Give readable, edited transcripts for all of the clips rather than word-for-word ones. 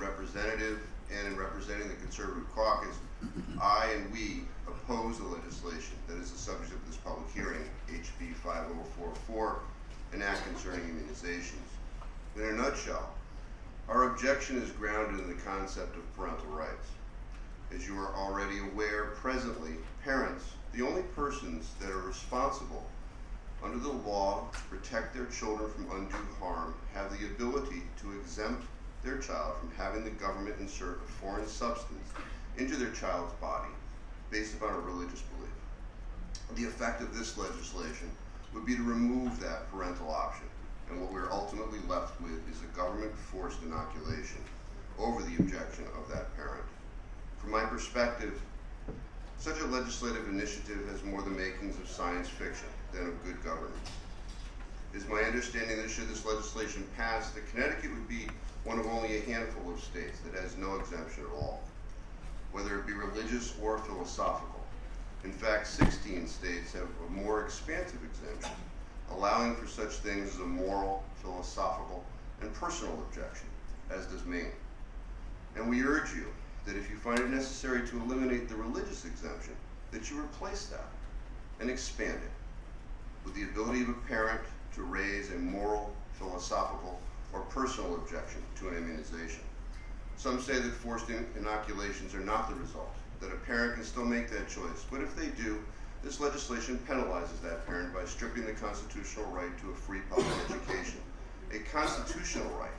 representative and in representing the Conservative Caucus, I and we oppose the legislation that is the subject of this public hearing, HB 5044, an act concerning immunizations. In a nutshell, our objection is grounded in the concept of parental rights. As you are already aware, presently, parents, the only persons that are responsible under the law to protect their children from undue harm, have the ability to exempt their child from having the government insert a foreign substance into their child's body based upon a religious belief. The effect of this legislation would be to remove that parental option, and what we're ultimately left with is a government-forced inoculation over the objection of that parent. From my perspective, such a legislative initiative has more the makings of science fiction than of good governance. It is my understanding that should this legislation pass, that Connecticut would be one of only a handful of states that has no exemption at all, whether it be religious or philosophical. In fact, 16 states have a more expansive exemption, allowing for such things as a moral, philosophical, and personal objection, as does Maine. And we urge you that if you find it necessary to eliminate the religious exemption, that you replace that and expand it with the ability of a parent to raise a moral, philosophical, or personal objection to an immunization. Some say that forced inoculations are not the result, that a parent can still make that choice, but if they do, this legislation penalizes that parent by stripping the constitutional right to a free public education, a constitutional right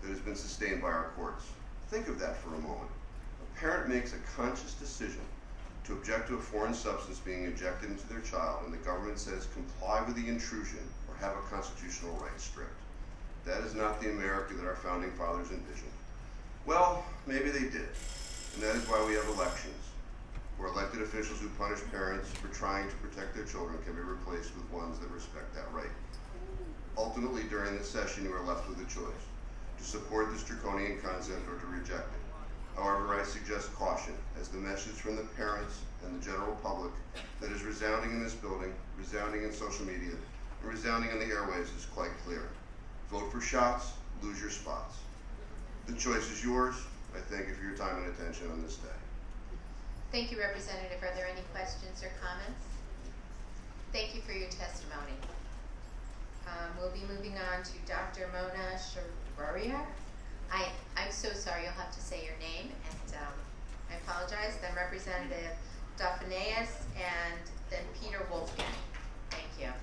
that has been sustained by our courts. Think of that for a moment. A parent makes a conscious decision to object to a foreign substance being injected into their child, and the government says comply with the intrusion or have a constitutional right stripped. That is not the America that our founding fathers envisioned. Well, maybe they did, and that is why we have elections, where elected officials who punish parents for trying to protect their children can be replaced with ones that respect that right. Ultimately, during this session, you are left with a choice: to support this draconian concept or to reject it. However, I suggest caution, as the message from the parents and the general public that is resounding in this building, resounding in social media, and resounding in the airwaves is quite clear. Vote for shots, lose your spots. The choice is yours. I thank you for your time and attention on this day. Thank you, Representative. Are there any questions or comments? Thank you for your testimony. We'll be moving on to Dr. Mona Shararia. I'm so sorry, you'll have to say your name, and I apologize. Then Representative Daphneus, and then Peter Wolfgang. Thank you.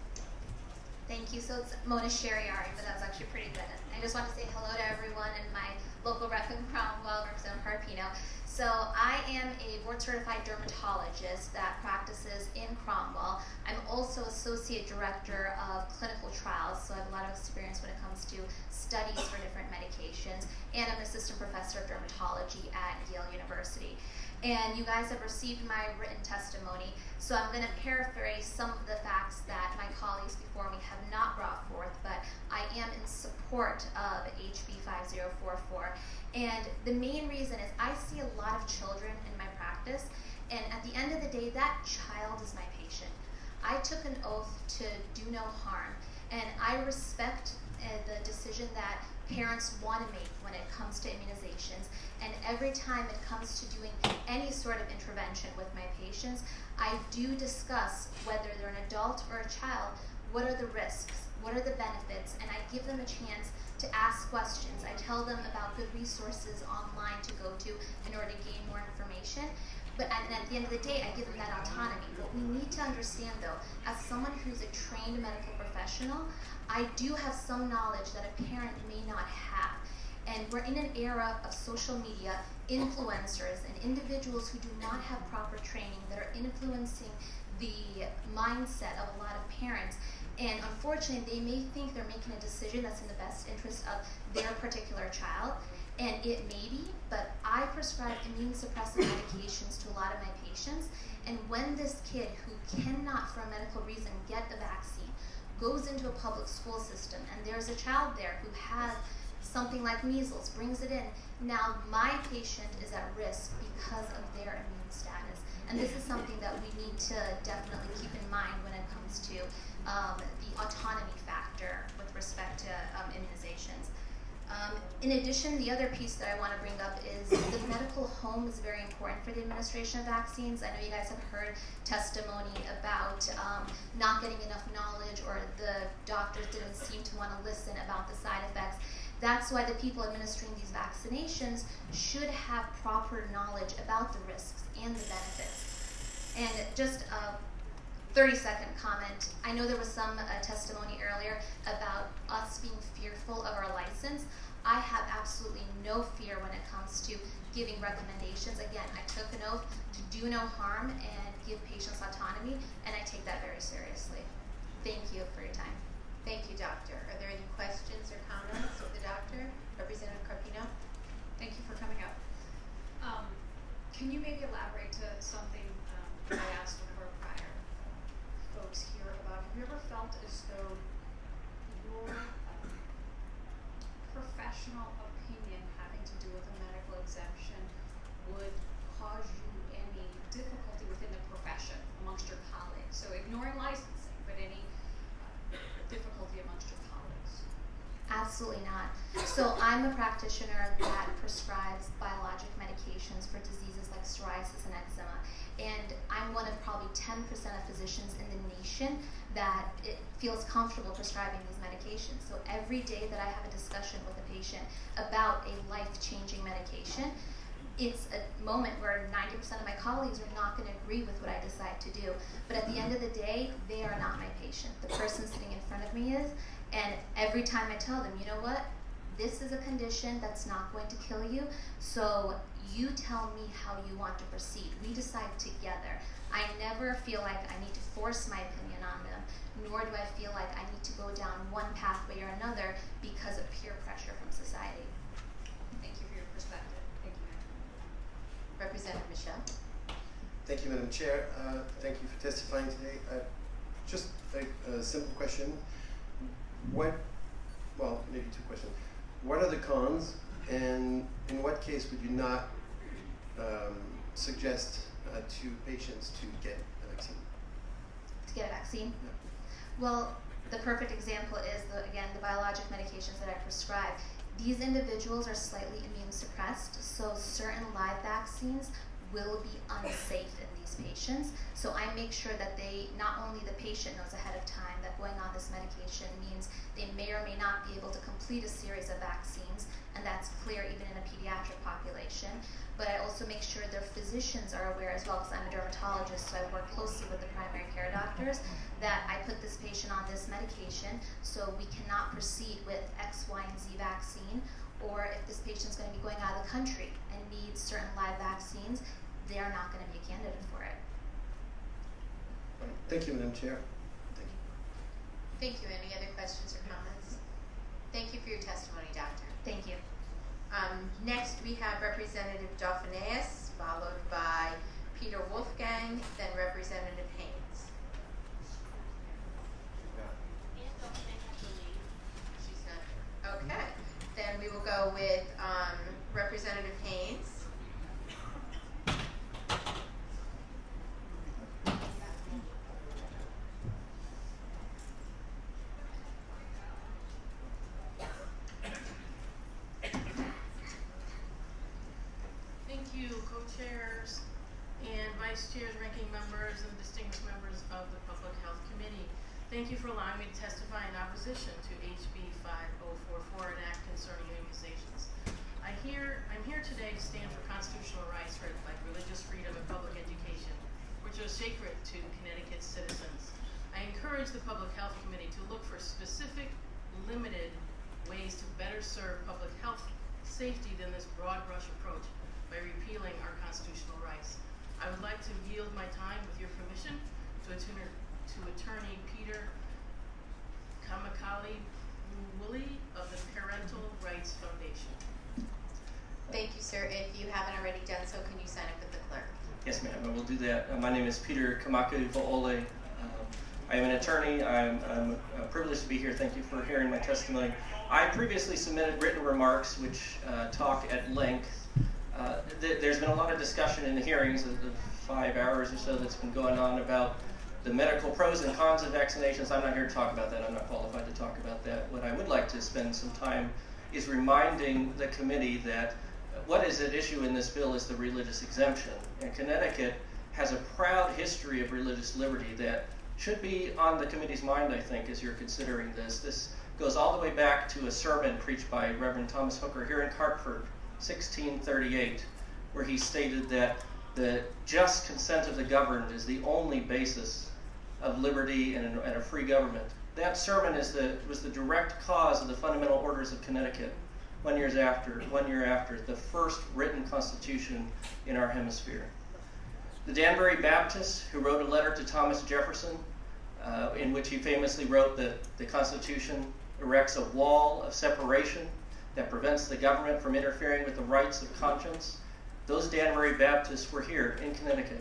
Thank you. So it's Mona Shariari, but that was actually pretty good. I just want to say hello to everyone and my local rep in Cromwell, Representative Harpino. So I am a board-certified dermatologist that practices in Cromwell. I'm also Associate Director of Clinical Trials, so I have a lot of experience when it comes to studies for different medications, and I'm an Assistant Professor of Dermatology at Yale University. And you guys have received my written testimony, so I'm going to paraphrase some of the facts that my colleagues before me have not brought forth, but I am in support of HB 5044. And the main reason is I see a lot of children in my practice, and at the end of the day, that child is my patient. I took an oath to do no harm, and I respect the decision that parents want to make when it comes to immunizations. And every time it comes to doing any sort of intervention with my patients, I do discuss whether they're an adult or a child, what are the risks, what are the benefits, and I give them a chance to ask questions. I tell them about good resources online to go to in order to gain more information. But at the end of the day, I give them that autonomy. What we need to understand, though, as someone who's a trained medical professional, I do have some knowledge that a parent may not have. And we're in an era of social media, influencers, and individuals who do not have proper training that are influencing the mindset of a lot of parents. And unfortunately, they may think they're making a decision that's in the best interest of their particular child, and it may be, but I prescribe immune suppressive medications to a lot of my patients, and when this kid who cannot, for a medical reason, get the vaccine, goes into a public school system, and there's a child there who has something like measles, brings it in, now my patient is at risk because of their immune status. And this is something that we need to definitely keep in mind when it comes to the autonomy factor with respect to immunizations. In addition, the other piece that I want to bring up is the medical home is very important for the administration of vaccines. I know you guys have heard testimony about not getting enough knowledge, or the doctors didn't seem to want to listen about the side effects. That's why the people administering these vaccinations should have proper knowledge about the risks and the benefits. And just a 30-second comment. I know there was some testimony earlier about us being fearful of our license. I have absolutely no fear when it comes to giving recommendations. Again, I took an oath to do no harm and give patients autonomy, and I take that very seriously. Thank you for your time. Thank you, doctor. Are there any questions or comments of the doctor? Representative Carpino? Thank you for coming up. Can you maybe elaborate to something I asked one of our prior folks here about? Have you ever felt as though your professional opinion having to do with a medical exemption would cause you any difficulty within the profession amongst your colleagues? So ignoring licensing, but any difficulty amongst your colleagues? Absolutely not. So I'm a practitioner that prescribes biologic medications for diseases like psoriasis and eczema. And I'm one of probably 10% of physicians in the nation that it feels comfortable prescribing these medications. So every day that I have a discussion with a patient about a life-changing medication, it's a moment where 90% of my colleagues are not going to agree with what I decide to do. But at the end of the day, they are not my patient. The person sitting in front of me is. And every time I tell them, you know what? This is a condition that's not going to kill you, so you tell me how you want to proceed. We decide together. I never feel like I need to force my opinion on them, nor do I feel like I need to go down one pathway or another because of peer pressure from society. Thank you for your perspective. Thank you. Representative Michelle? Thank you, Madam Chair. Thank you for testifying today. Just a simple question. Well, maybe two questions. What are the cons, and in what case would you not suggest to patients to get a vaccine? To get a vaccine? Yeah. Well, the perfect example is, again, the biologic medications that I prescribe. These individuals are slightly immune suppressed, so certain live vaccines will be unsafe in these patients. So I make sure that not only the patient knows ahead of time that going on this medication means they may or may not be able to complete a series of vaccines, and that's clear even in a pediatric population, but I also make sure their physicians are aware as well, because I'm a dermatologist, so I work closely with the primary care doctors, that I put this patient on this medication, so we cannot proceed with X, Y, and Z vaccine, or if this patient's going to be going out of the country and needs certain live vaccines, they are not going to be a candidate for it. Thank you, Madam Chair. Thank you. Thank you. Any other questions or comments? Thank you for your testimony, doctor. Thank you. Next, we have Representative Dauphinais, followed by Peter Wolfgang, then Representative Haynes. She's not here. Okay. Then we will go with Representative Haynes. Co-chairs and vice chairs, ranking members, and distinguished members of the Public Health Committee. Thank you for allowing me to testify in opposition to HB 5044, an act concerning immunizations. I'm here today to stand for constitutional rights like religious freedom and public education, which are sacred to Connecticut citizens. I encourage the Public Health Committee to look for specific, limited ways to better serve public health safety than this broad brush approach by repealing our constitutional rights. I would like to yield my time, with your permission, to Attorney Peter Kamakali-Woolley of the Parental Rights Foundation. Thank you, sir. If you haven't already done so, can you sign up with the clerk? Yes, ma'am, I will do that. My name is Peter Kamakali-Woolley. I am an attorney. I'm privileged to be here. Thank you for hearing my testimony. I previously submitted written remarks which talk at length. There's been a lot of discussion in the hearings of the 5 hours or so that's been going on about the medical pros and cons of vaccinations. I'm not here to talk about that. I'm not qualified to talk about that. What I would like to spend some time is reminding the committee that what is at issue in this bill is the religious exemption. And Connecticut has a proud history of religious liberty that should be on the committee's mind, I think, as you're considering this. This goes all the way back to a sermon preached by Reverend Thomas Hooker here in Hartford, 1638, where he stated that the just consent of the governed is the only basis of liberty and a free government. That sermon was the direct cause of the Fundamental Orders of Connecticut 1 year after, the first written constitution in our hemisphere. The Danbury Baptists, who wrote a letter to Thomas Jefferson, in which he famously wrote that the Constitution erects a wall of separation that prevents the government from interfering with the rights of conscience. Those Danbury Baptists were here in Connecticut.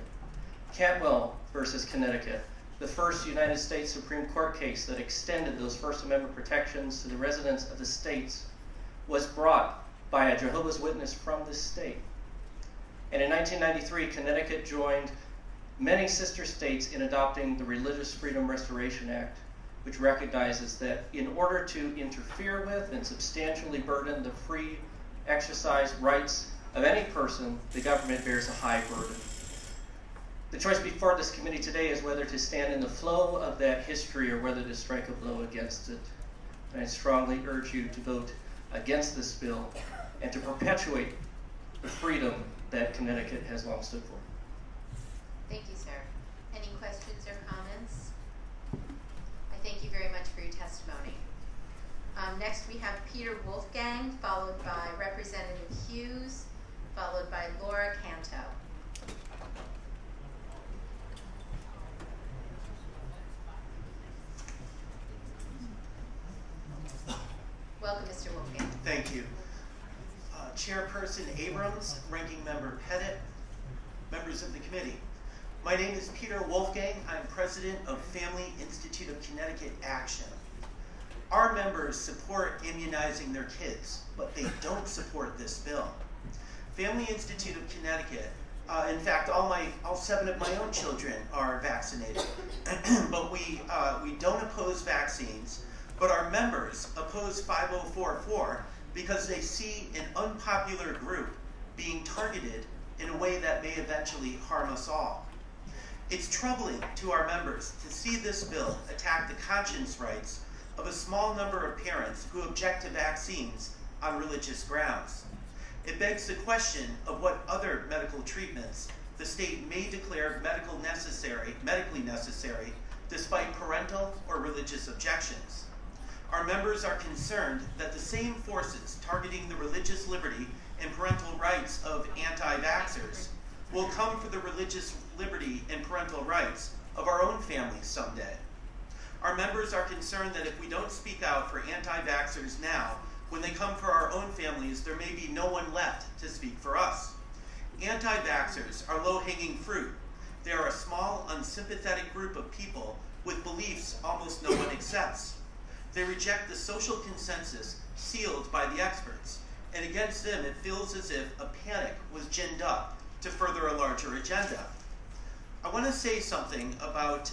Cantwell versus Connecticut, the first United States Supreme Court case that extended those First Amendment protections to the residents of the states, was brought by a Jehovah's Witness from this state. And in 1993, Connecticut joined many sister states in adopting the Religious Freedom Restoration Act, which recognizes that in order to interfere with and substantially burden the free exercise rights of any person, the government bears a high burden. The choice before this committee today is whether to stand in the flow of that history or whether to strike a blow against it. And I strongly urge you to vote against this bill and to perpetuate the freedom that Connecticut has long stood for. Thank you, sir. Any questions or comments? I thank you very much for your testimony. Next we have Peter Wolfgang, followed by Representative Hughes, followed by Laura Canto. Welcome, Mr. Wolfgang. Thank you. Chairperson Abrams, Ranking Member Pettit, members of the committee. My name is Peter Wolfgang. I'm president of Family Institute of Connecticut Action. Our members support immunizing their kids, but they don't support this bill. Family Institute of Connecticut, in fact, all 7 of my own children are vaccinated, but we don't oppose vaccines. But our members oppose 5044 because they see an unpopular group being targeted in a way that may eventually harm us all. It's troubling to our members to see this bill attack the conscience rights of a small number of parents who object to vaccines on religious grounds. It begs the question of what other medical treatments the state may declare medically necessary despite parental or religious objections. Our members are concerned that the same forces targeting the religious liberty and parental rights of anti-vaxxers will come for the religious liberty and parental rights of our own families someday. Our members are concerned that if we don't speak out for anti-vaxxers now, when they come for our own families, there may be no one left to speak for us. Anti-vaxxers are low-hanging fruit. They are a small, unsympathetic group of people with beliefs almost no one accepts. They reject the social consensus sealed by the experts, and against them it feels as if a panic was ginned up to further a larger agenda. I want to say something about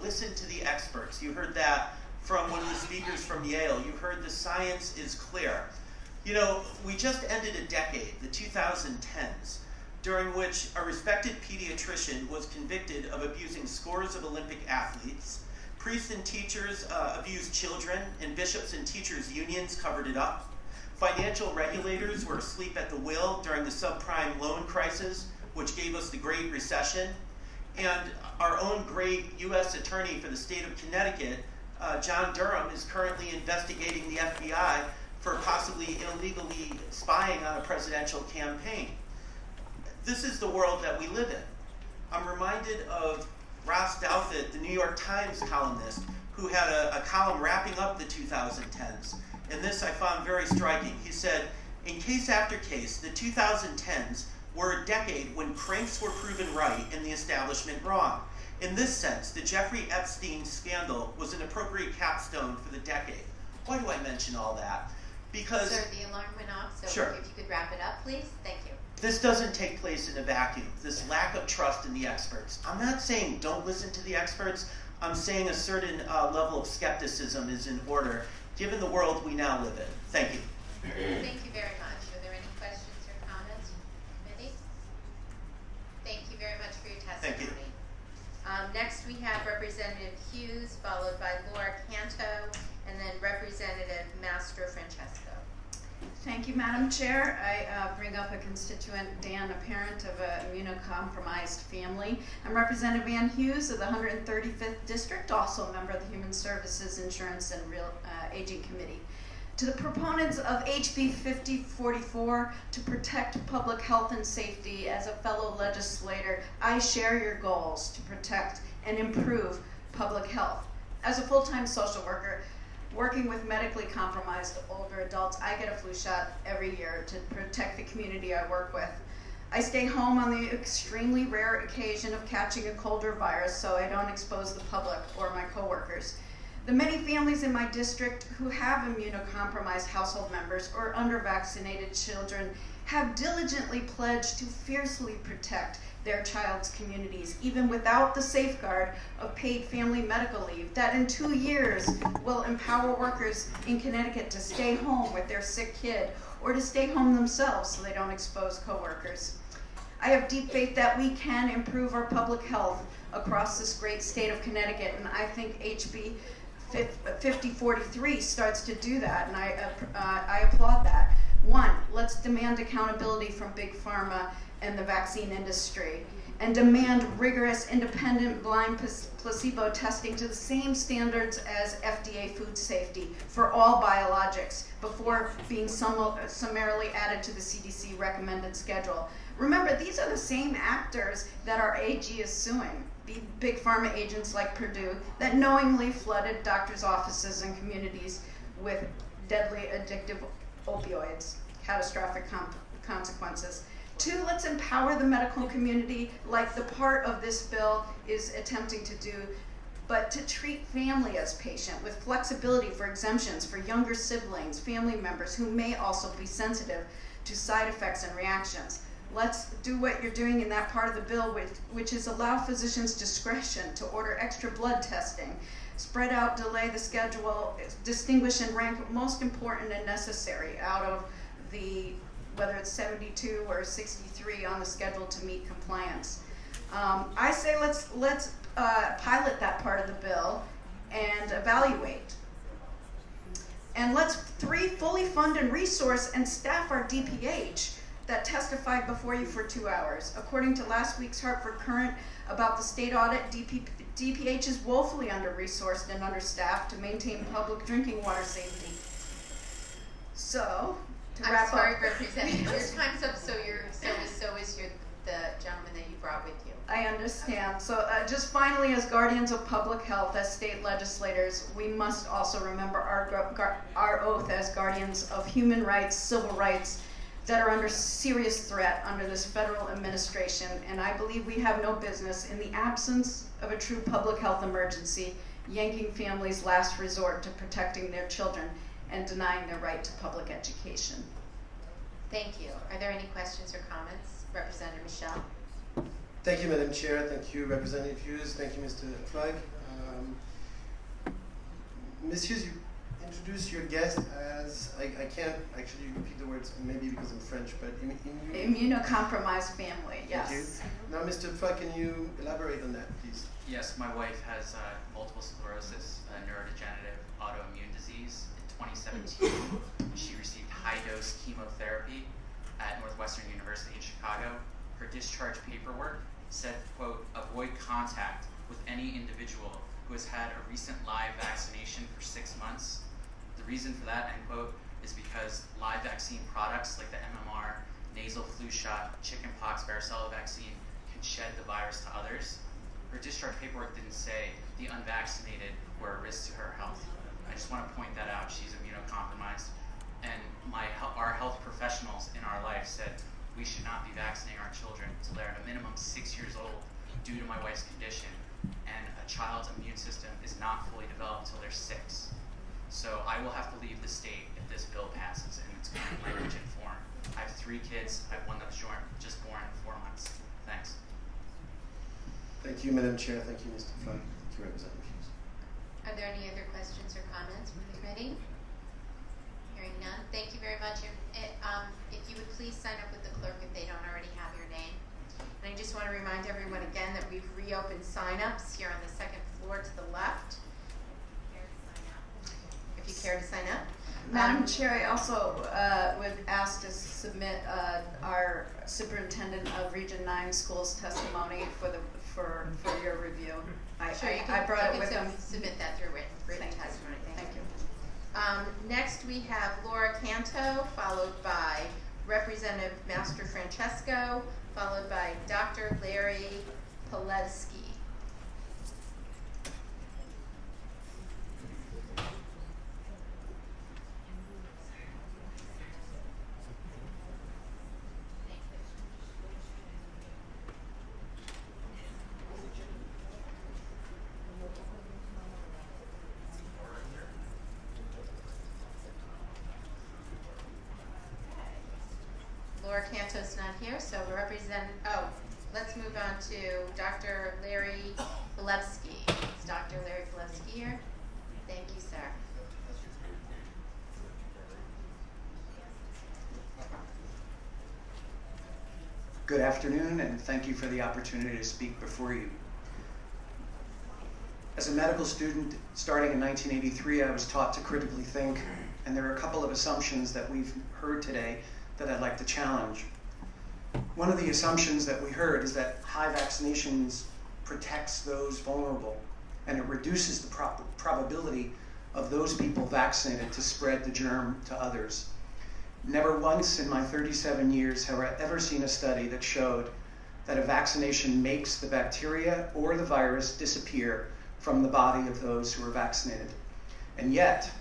listen to the experts. You heard that from one of the speakers from Yale. You heard the science is clear. You know, we just ended a decade, the 2010s, during which a respected pediatrician was convicted of abusing scores of Olympic athletes. Priests and teachers abused children, and bishops and teachers' unions covered it up. Financial regulators were asleep at the wheel during the subprime loan crisis, which gave us the Great Recession. And our own great U.S. Attorney for the state of Connecticut, John Durham, is currently investigating the FBI for possibly illegally spying on a presidential campaign. This is the world that we live in. I'm reminded of Ross Douthat, the New York Times columnist, who had a column wrapping up the 2010s. And this I found very striking. He said, in case after case, the 2010s were a decade when cranks were proven right and the establishment wrong. In this sense, the Jeffrey Epstein scandal was an appropriate capstone for the decade. Why do I mention all that? Because... Sir, the alarm went off, so sure. If you could wrap it up, please. Thank you. This doesn't take place in a vacuum, this lack of trust in the experts. I'm not saying don't listen to the experts. I'm saying a certain level of skepticism is in order, given the world we now live in. Thank you. Thank you very much. Are there any questions or comments from the committee? Thank you very much for your testimony. Thank you. Next we have Representative Hughes, followed by Laura Canto, and then Representative Mastro Francesco. Thank you, Madam Chair. I bring up a constituent, Dan, a parent of an immunocompromised family. I'm Representative Ann Hughes of the 135th District, also a member of the Human Services, Insurance, and Aging Committee. To the proponents of HB 5044 to protect public health and safety, as a fellow legislator, I share your goals to protect and improve public health. As a full-time social worker, working with medically compromised older adults, I get a flu shot every year to protect the community I work with. I stay home on the extremely rare occasion of catching a cold or virus so I don't expose the public or my coworkers. The many families in my district who have immunocompromised household members or under-vaccinated children have diligently pledged to fiercely protect their child's communities, even without the safeguard of paid family medical leave that in 2 years will empower workers in Connecticut to stay home with their sick kid or to stay home themselves so they don't expose coworkers. I have deep faith that we can improve our public health across this great state of Connecticut, and I think HB 5043 starts to do that, and I applaud that. 1, let's demand accountability from Big Pharma and the vaccine industry, and demand rigorous, independent, blind placebo testing to the same standards as FDA food safety for all biologics before being summarily added to the CDC recommended schedule. Remember, these are the same actors that our AG is suing. Big pharma agents like Purdue that knowingly flooded doctors' offices and communities with deadly addictive opioids, catastrophic consequences. 2, let's empower the medical community like the part of this bill is attempting to do, but to treat family as patient with flexibility for exemptions for younger siblings, family members who may also be sensitive to side effects and reactions. Let's do what you're doing in that part of the bill, which is allow physicians discretion to order extra blood testing, spread out, delay the schedule, distinguish and rank most important and necessary out of the, whether it's 72 or 63 on the schedule to meet compliance. I say let's pilot that part of the bill and evaluate. And let's 3, fully fund and resource and staff our DPH that testified before you for 2 hours. According to last week's Hartford Current about the state audit, DPH is woefully under-resourced and understaffed to maintain public drinking water safety. So, to wrap up. I'm sorry, Representative, your time's up, so is the gentleman that you brought with you. I understand. So just finally, as guardians of public health, as state legislators, we must also remember our oath as guardians of human rights, civil rights, that are under serious threat under this federal administration, and I believe we have no business, in the absence of a true public health emergency, yanking families' last resort to protecting their children and denying their right to public education. Thank you. Are there any questions or comments? Representative Michelle. Thank you, Madam Chair. Thank you, Representative Hughes. Thank you, Mr. Flagg. Ms. Hughes, you introduce your guest as, I can't actually repeat the words, maybe because I'm French, but immunocompromised family, yes. Thank you. Now, Mr. Flagg, can you elaborate on that, please? Yes, my wife has multiple sclerosis, a neurodegenerative autoimmune disease. In 2017, she received high-dose chemotherapy at Northwestern University in Chicago. Her discharge paperwork said, quote, avoid contact with any individual who has had a recent live vaccination for 6 months. The reason for that, end quote, is because live vaccine products like the MMR, nasal flu shot, chickenpox, varicella vaccine can shed the virus to others. Her discharge paperwork didn't say the unvaccinated were a risk to her health. I just want to point that out. She's immunocompromised. And our health professionals in our life said we should not be vaccinating our children until they're at a minimum 6 years old due to my wife's condition. And a child's immune system is not fully developed until they're 6. So I will have to leave the state if this bill passes in its current language and form. I have 3 kids. I have one that's just born in 4 months. Thanks. Thank you, Madam Chair. Thank you, Mr. Flagg. Thank you, Representative Hughes. Are there any other questions or comments from the committee? Hearing none, thank you very much. If you would please sign up with the clerk if they don't already have your name. And I just want to remind everyone again that we've reopened sign-ups here on the second floor to the left. If you care to sign up. Madam Chair, I also would ask to submit our Superintendent of Region 9 Schools testimony for your review. Sure, I brought it with them. Submit that through written testimony. Thank you. Next we have Laura Canto, followed by Representative Master Francesco, followed by Dr. Larry Pilevsky. Laura Canto's not here, so let's move on to Dr. Larry Pilevsky. Is Dr. Larry Pilevsky here? Thank you, sir. Good afternoon, and thank you for the opportunity to speak before you. As a medical student, starting in 1983, I was taught to critically think, and there are a couple of assumptions that we've heard today that I'd like to challenge. One of the assumptions that we heard is that high vaccinations protects those vulnerable, and it reduces the probability of those people vaccinated to spread the germ to others. Never once in my 37 years have I ever seen a study that showed that a vaccination makes the bacteria or the virus disappear from the body of those who are vaccinated. And yet,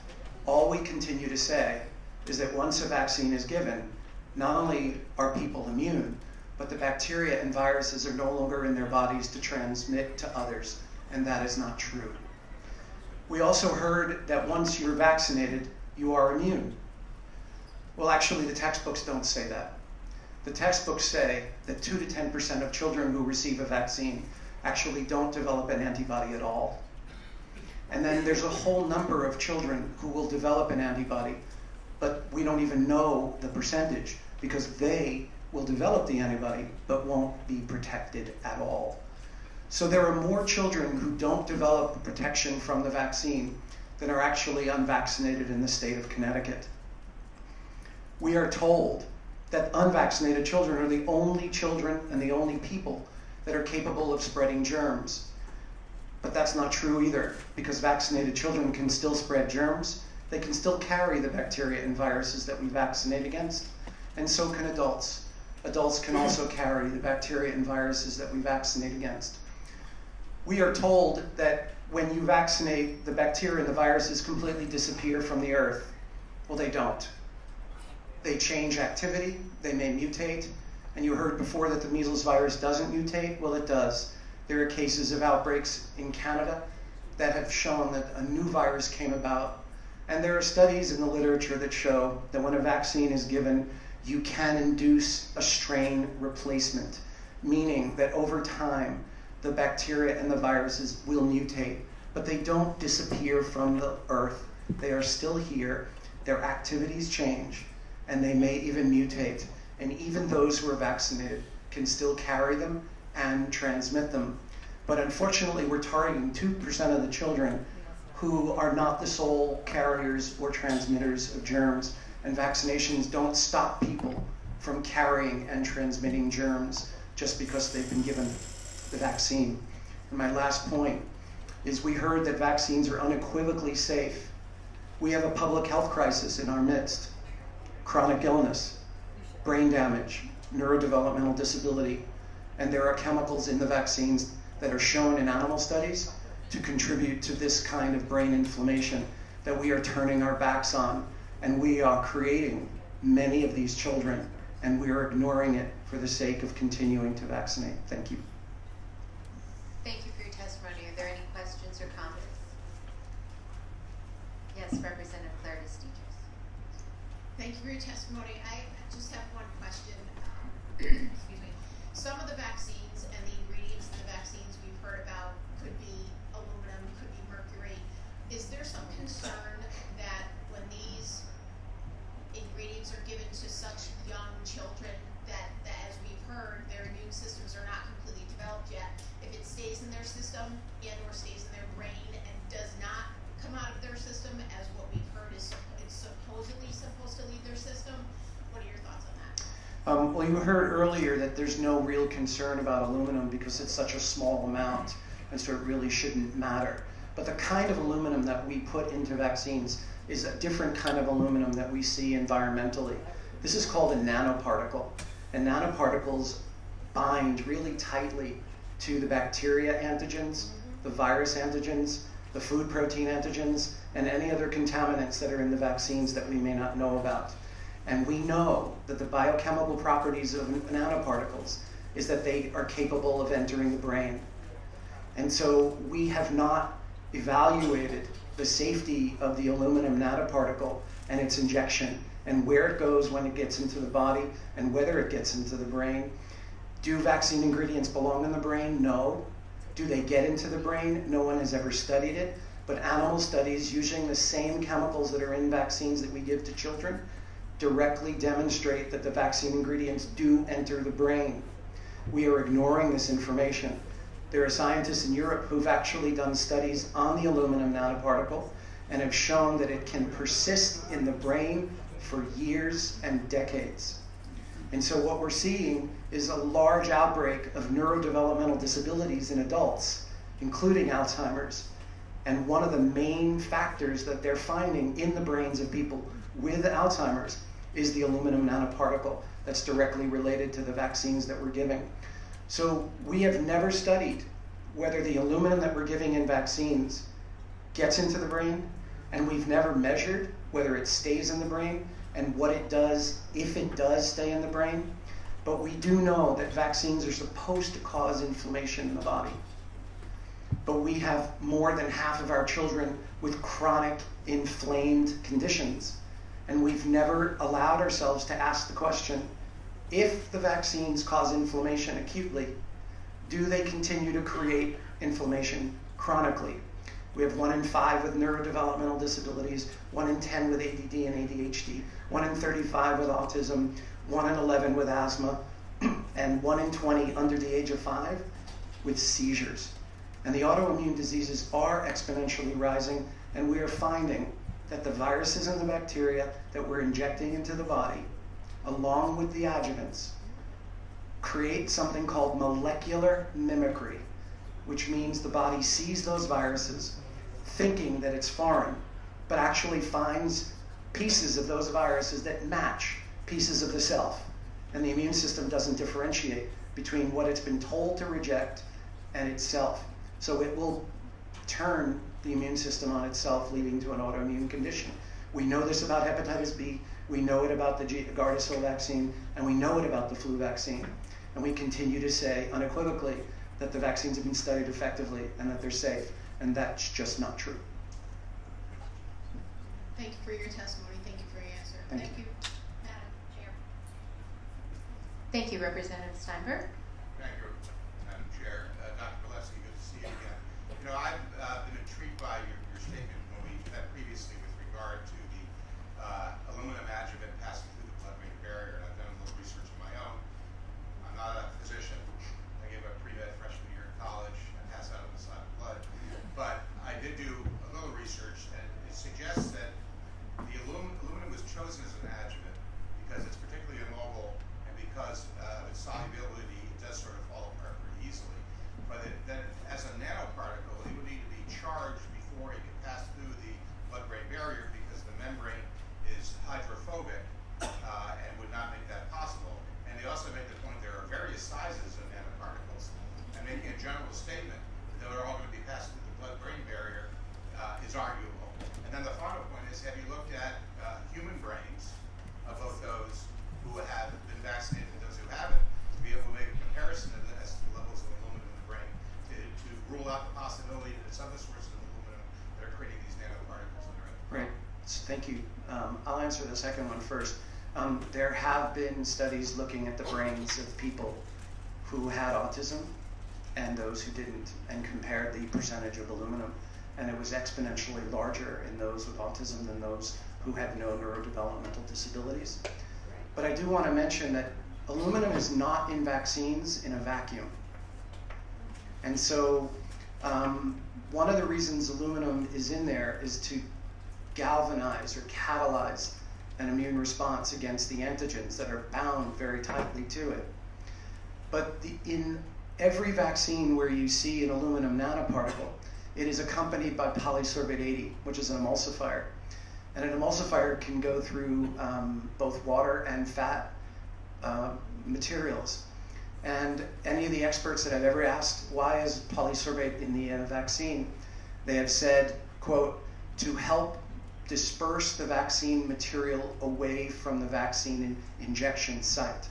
all we continue to say is that once a vaccine is given, not only are people immune, but the bacteria and viruses are no longer in their bodies to transmit to others, and that is not true. We also heard that once you're vaccinated, you are immune. Well, actually, the textbooks don't say that. The textbooks say that 2 to 10% of children who receive a vaccine actually don't develop an antibody at all. And then there's a whole number of children who will develop an antibody, but we don't even know the percentage, because they will develop the antibody but won't be protected at all. So there are more children who don't develop protection from the vaccine than are actually unvaccinated in the state of Connecticut. We are told that unvaccinated children are the only children and the only people that are capable of spreading germs. But that's not true either, because vaccinated children can still spread germs. They can still carry the bacteria and viruses that we vaccinate against. And so can adults. Adults can also carry the bacteria and viruses that we vaccinate against. We are told that when you vaccinate, the bacteria and the viruses completely disappear from the earth. Well, they don't. They change activity, they may mutate, and you heard before that the measles virus doesn't mutate. Well, it does. There are cases of outbreaks in Canada that have shown that a new virus came about, and there are studies in the literature that show that when a vaccine is given, you can induce a strain replacement, meaning that over time, the bacteria and the viruses will mutate, but they don't disappear from the earth. They are still here, their activities change, and they may even mutate. And even those who are vaccinated can still carry them and transmit them. But unfortunately, we're targeting 2% of the children who are not the sole carriers or transmitters of germs. And vaccinations don't stop people from carrying and transmitting germs just because they've been given the vaccine. And my last point is we heard that vaccines are unequivocally safe. We have a public health crisis in our midst. Chronic illness, brain damage, neurodevelopmental disability, and there are chemicals in the vaccines that are shown in animal studies to contribute to this kind of brain inflammation that we are turning our backs on, and we are creating many of these children, and we are ignoring it for the sake of continuing to vaccinate. Thank you. Thank you for your testimony. Are there any questions or comments? Yes, Representative Claire Distinguished. Thank you for your testimony. I just have one question. Excuse me. Some of the vaccines and the ingredients in the vaccines we've heard about could be aluminum, could be mercury. Is there some concern that when these Well, you heard earlier that there's no real concern about aluminum because it's such a small amount, and so it really shouldn't matter. But the kind of aluminum that we put into vaccines is a different kind of aluminum that we see environmentally. This is called a nanoparticle, and nanoparticles bind really tightly to the bacteria antigens, the virus antigens, the food protein antigens, and any other contaminants that are in the vaccines that we may not know about. And we know that the biochemical properties of nanoparticles is that they are capable of entering the brain. And so we have not evaluated the safety of the aluminum nanoparticle and its injection, and where it goes when it gets into the body, and whether it gets into the brain. Do vaccine ingredients belong in the brain? No. Do they get into the brain? No one has ever studied it. But animal studies using the same chemicals that are in vaccines that we give to children directly demonstrate that the vaccine ingredients do enter the brain. We are ignoring this information. There are scientists in Europe who've actually done studies on the aluminum nanoparticle and have shown that it can persist in the brain for years and decades. And so what we're seeing is a large outbreak of neurodevelopmental disabilities in adults, including Alzheimer's. And one of the main factors that they're finding in the brains of people with Alzheimer's is the aluminum nanoparticle that's directly related to the vaccines that we're giving. So we have never studied whether the aluminum that we're giving in vaccines gets into the brain, and we've never measured whether it stays in the brain and what it does if it does stay in the brain. But we do know that vaccines are supposed to cause inflammation in the body. But we have more than half of our children with chronic inflamed conditions. And we've never allowed ourselves to ask the question, if the vaccines cause inflammation acutely, do they continue to create inflammation chronically? We have 1 in 5 with neurodevelopmental disabilities, 1 in 10 with ADD and ADHD, 1 in 35 with autism, 1 in 11 with asthma, and 1 in 20 under the age of 5 with seizures. And the autoimmune diseases are exponentially rising, and we are finding that the viruses and the bacteria that we're injecting into the body, along with the adjuvants, create something called molecular mimicry, which means the body sees those viruses thinking that it's foreign, but actually finds pieces of those viruses that match pieces of the self. And the immune system doesn't differentiate between what it's been told to reject and itself. So it will turn the immune system on itself, leading to an autoimmune condition. We know this about hepatitis B, we know it about the Gardasil vaccine, and we know it about the flu vaccine. And we continue to say unequivocally that the vaccines have been studied effectively and that they're safe, and that's just not true. Thank you for your testimony. Thank you for your answer. Thank you. Madam Chair. Thank you, Representative Steinberg. Thank you, Madam Chair. Dr. Gillespie, good to see you again. You know, I've been intrigued by your statement when we met previously with regard to the aluminum adjuvant passing through the blood-brain barrier. And I've done a little research of my own. I'm not a physician. I gave a pre-med freshman year in college. I passed out of the side of blood. But I did do a little research, and it suggests that the aluminum was chosen as an adjuvant because it's particularly immobile, and because of its solubility, it does sort of fall apart pretty easily. But then as a nanoparticle, it would need to be charged before it could pass through the blood-brain barrier, because the membrane is hydrophobic and would not make that possible. And they also made the point there are various sizes of nanoparticles, and making a general statement that they're all going to be passed through the blood-brain barrier is arguable. And then the final point is, have you looked at human brains of both those who have been vaccinated and those who haven't, to be able to make a comparison of as to the levels of aluminum in the brain, to rule out the possibility that it's other sources of aluminum that are creating these nanoparticles in the brain? Right. Thank you. I'll answer the second one first. There have been studies looking at the brains of people who had autism and those who didn't, and compared the percentage of aluminum. And it was exponentially larger in those with autism than those who had no neurodevelopmental disabilities. But I do want to mention that aluminum is not in vaccines in a vacuum. And so one of the reasons aluminum is in there is to galvanize or catalyze an immune response against the antigens that are bound very tightly to it. But in every vaccine where you see an aluminum nanoparticle, it is accompanied by polysorbate 80, which is an emulsifier. And an emulsifier can go through both water and fat materials. And any of the experts that I've ever asked, why is polysorbate in the vaccine, they have said, quote, to help disperse the vaccine material away from the vaccine injection site.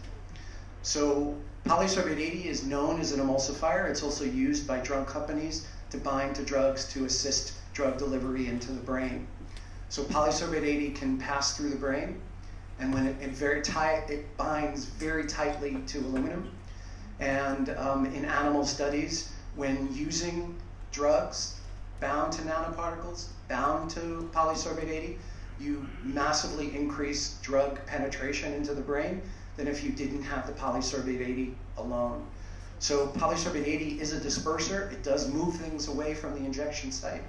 So polysorbate 80 is known as an emulsifier. It's also used by drug companies to bind to drugs to assist drug delivery into the brain. So polysorbate 80 can pass through the brain, and when it binds very tightly to aluminum. And in animal studies, when using drugs bound to nanoparticles, bound to polysorbate 80, you massively increase drug penetration into the brain than if you didn't have the polysorbate 80 alone. So polysorbate 80 is a disperser. It does move things away from the injection site,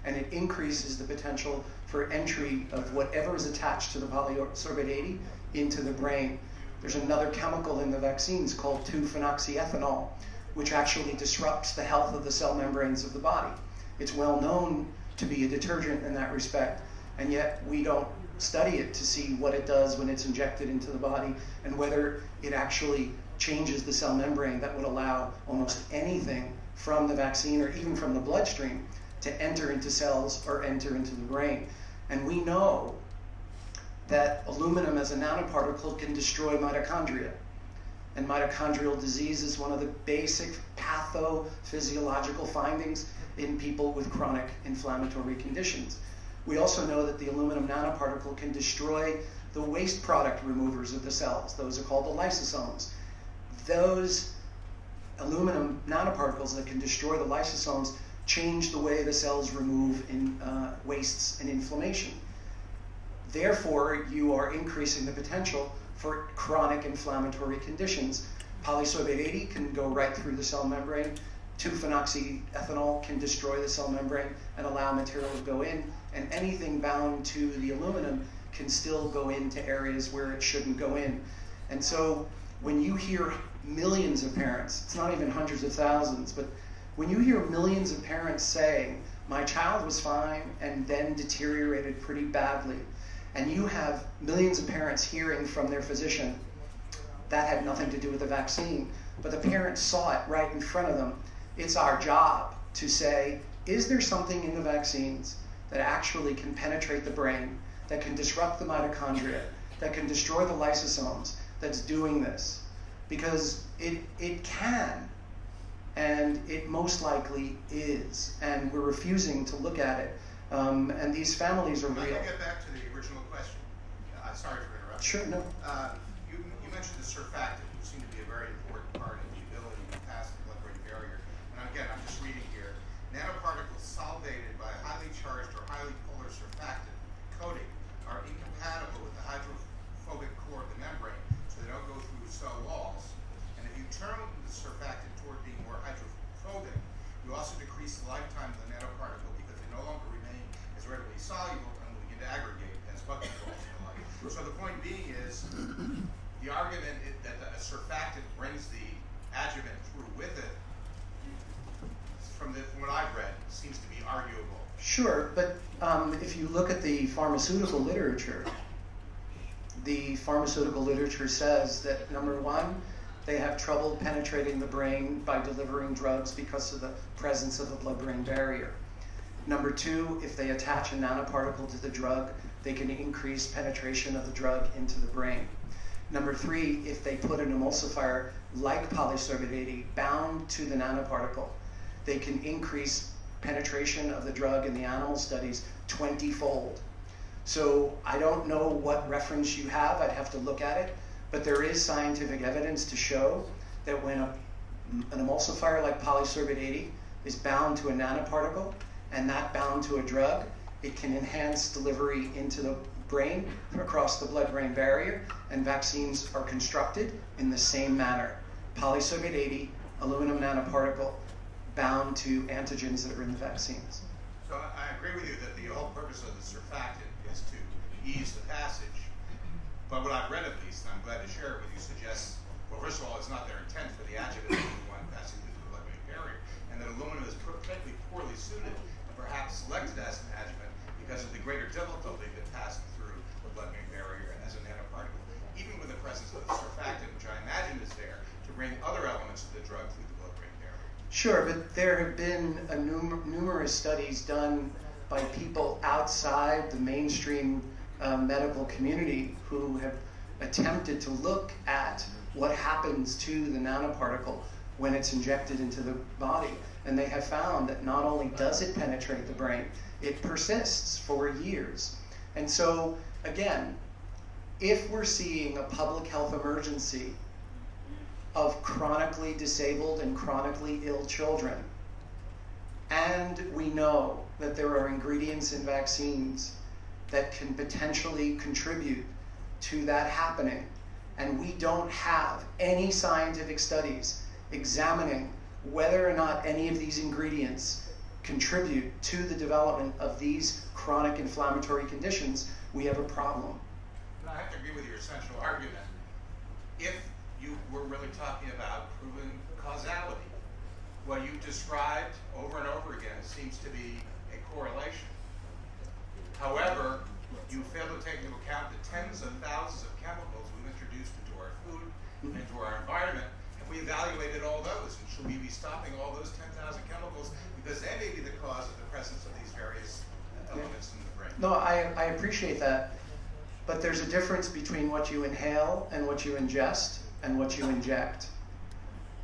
and it increases the potential for entry of whatever is attached to the polysorbate 80 into the brain. There's another chemical in the vaccines called 2-phenoxyethanol, which actually disrupts the health of the cell membranes of the body. It's well known to be a detergent in that respect, and yet we don't study it to see what it does when it's injected into the body and whether it actually changes the cell membrane that would allow almost anything from the vaccine or even from the bloodstream to enter into cells or enter into the brain. And we know that aluminum as a nanoparticle can destroy mitochondria. And mitochondrial disease is one of the basic pathophysiological findings in people with chronic inflammatory conditions. We also know that the aluminum nanoparticle can destroy the waste product removers of the cells. Those are called the lysosomes. Those aluminum nanoparticles that can destroy the lysosomes change the way the cells remove wastes and inflammation. Therefore, you are increasing the potential for chronic inflammatory conditions. Polysorbate 80 can go right through the cell membrane. 2-phenoxyethanol can destroy the cell membrane and allow material to go in, and anything bound to the aluminum can still go into areas where it shouldn't go in. And so when you hear millions of parents, it's not even hundreds of thousands, but when you hear millions of parents saying, my child was fine and then deteriorated pretty badly, and you have millions of parents hearing from their physician, that had nothing to do with the vaccine, but the parents saw it right in front of them. It's our job to say, is there something in the vaccines that actually can penetrate the brain, that can disrupt the mitochondria, that can destroy the lysosomes, that's doing this? Because it can, and it most likely is, and we're refusing to look at it. And these families are real. Can I get back to the original question? Sorry for interrupting. Sure, no. You mentioned the surfactant, which seemed to be a very important part of the ability to pass the blood-brain barrier. And again, I'm just reading here. Nanoparticles solvated by a highly charged or highly polar surfactant coating are incompatible with the hydrophobic core of the membrane, so they don't go through cell walls. And if you turn the surfactant toward being more hydrophobic, you also decrease the lifetime of the nanoparticle because they no longer remain as readily soluble and will begin to aggregate as bucket balls and the like. So the point being is, the argument is that a surfactant brings the adjuvant through with it, from what I've read, seems to be arguable. Sure, but if you look at the pharmaceutical literature says that, number one, they have trouble penetrating the brain by delivering drugs because of the presence of the blood-brain barrier. Number two, if they attach a nanoparticle to the drug, they can increase penetration of the drug into the brain. Number three, if they put an emulsifier like polysorbate 80 bound to the nanoparticle, they can increase penetration of the drug in the animal studies 20-fold. So I don't know what reference you have, I'd have to look at it, but there is scientific evidence to show that when an emulsifier like polysorbate 80 is bound to a nanoparticle and that bound to a drug, it can enhance delivery into the brain across the blood-brain barrier, and vaccines are constructed in the same manner. Polysorbate 80, aluminum nanoparticle, bound to antigens that are in the vaccines. So I agree with you that the whole purpose of the surfactant is to ease the passage. But what I've read at least, and I'm glad to share it with you, suggests, well, first of all, it's not their intent for the adjuvant to be the one passing through the blood-brain barrier, and that aluminum is particularly poorly suited and perhaps selected as an adjuvant because of the greater difficulty that passing through the blood-brain barrier as a nanoparticle, even with the presence of the surfactant, which I imagine is there to bring other elements of the drug through the blood-brain barrier. Sure, but there have been numerous studies done by people outside the mainstream medical community who have attempted to look at what happens to the nanoparticle when it's injected into the body. And they have found that not only does it penetrate the brain, it persists for years. And so, again, if we're seeing a public health emergency of chronically disabled and chronically ill children, and we know that there are ingredients in vaccines that can potentially contribute to that happening, and we don't have any scientific studies examining whether or not any of these ingredients contribute to the development of these chronic inflammatory conditions, we have a problem. And I have to agree with your essential argument. If you were really talking about proven causality, what you described over and over again seems to be a correlation. However, you fail to take into account the tens of thousands of chemicals we've introduced into our food and into our environment. Have we evaluated all those? And should we be stopping all those 10,000 chemicals because they may be the cause of the presence of these various elements in the brain? No, I appreciate that. But there's a difference between what you inhale and what you ingest and what you inject.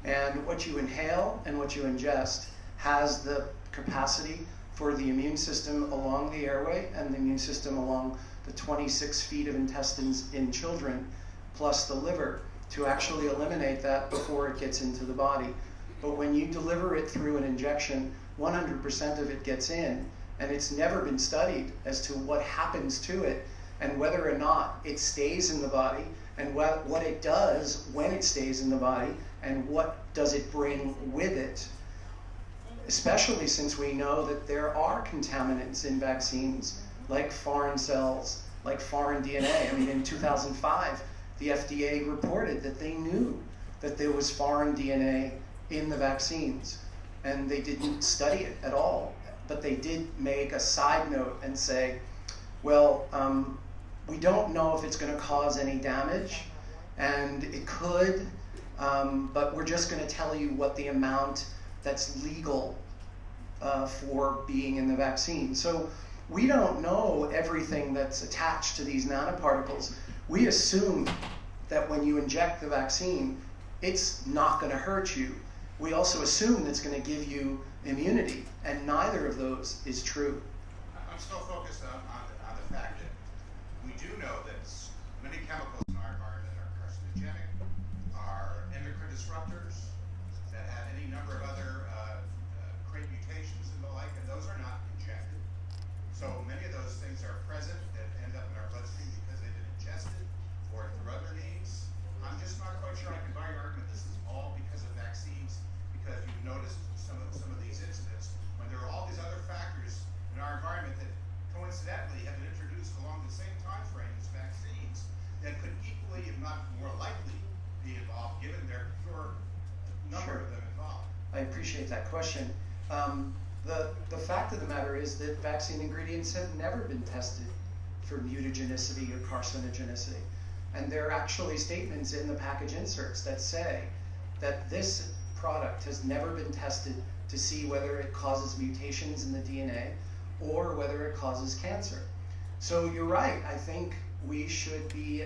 And what you inhale and what you ingest has the capacity for the immune system along the airway and the immune system along the 26 feet of intestines in children, plus the liver, to actually eliminate that before it gets into the body. But when you deliver it through an injection, 100% of it gets in, and it's never been studied as to what happens to it and whether or not it stays in the body, and what it does when it stays in the body, and what does it bring with it, especially since we know that there are contaminants in vaccines, like foreign cells, like foreign DNA. I mean, in 2005, the FDA reported that they knew that there was foreign DNA in the vaccines, and they didn't study it at all. But they did make a side note and say, well, we don't know if it's going to cause any damage, and it could, but we're just going to tell you what the amount that's legal for being in the vaccine. So we don't know everything that's attached to these nanoparticles. We assume that when you inject the vaccine, it's not going to hurt you. We also assume it's going to give you immunity, and neither of those is true. I'm still focused on the fact that we do know that many chemicals in our environment are carcinogenic, are endocrine disruptors, that have any number of other create mutations and the like, and those are not injected. So many of those things are present that end up in our bloodstream because they've been ingested or through other means. I'm just not quite sure I can buy your argument this is all because of vaccines, because you've noticed some of these incidents when there are all these other factors in our environment that coincidentally have been introduced along the same time frame as vaccines that could equally, if not more likely, be involved given their pure number of them involved. I appreciate that question. The fact of the matter is that vaccine ingredients have never been tested for mutagenicity or carcinogenicity. And there are actually statements in the package inserts that say that this product has never been tested to see whether it causes mutations in the DNA or whether it causes cancer. So you're right, I think we should be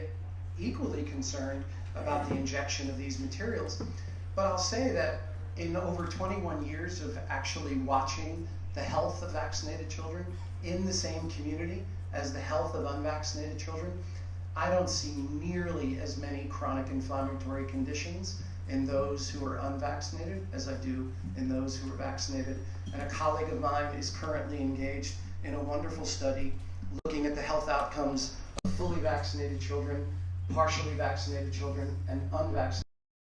equally concerned about the injection of these materials. But I'll say that in over 21 years of actually watching the health of vaccinated children in the same community as the health of unvaccinated children, I don't see nearly as many chronic inflammatory conditions in those who are unvaccinated as I do in those who are vaccinated. And a colleague of mine is currently engaged in a wonderful study looking at the health outcomes of fully vaccinated children, partially vaccinated children, and unvaccinated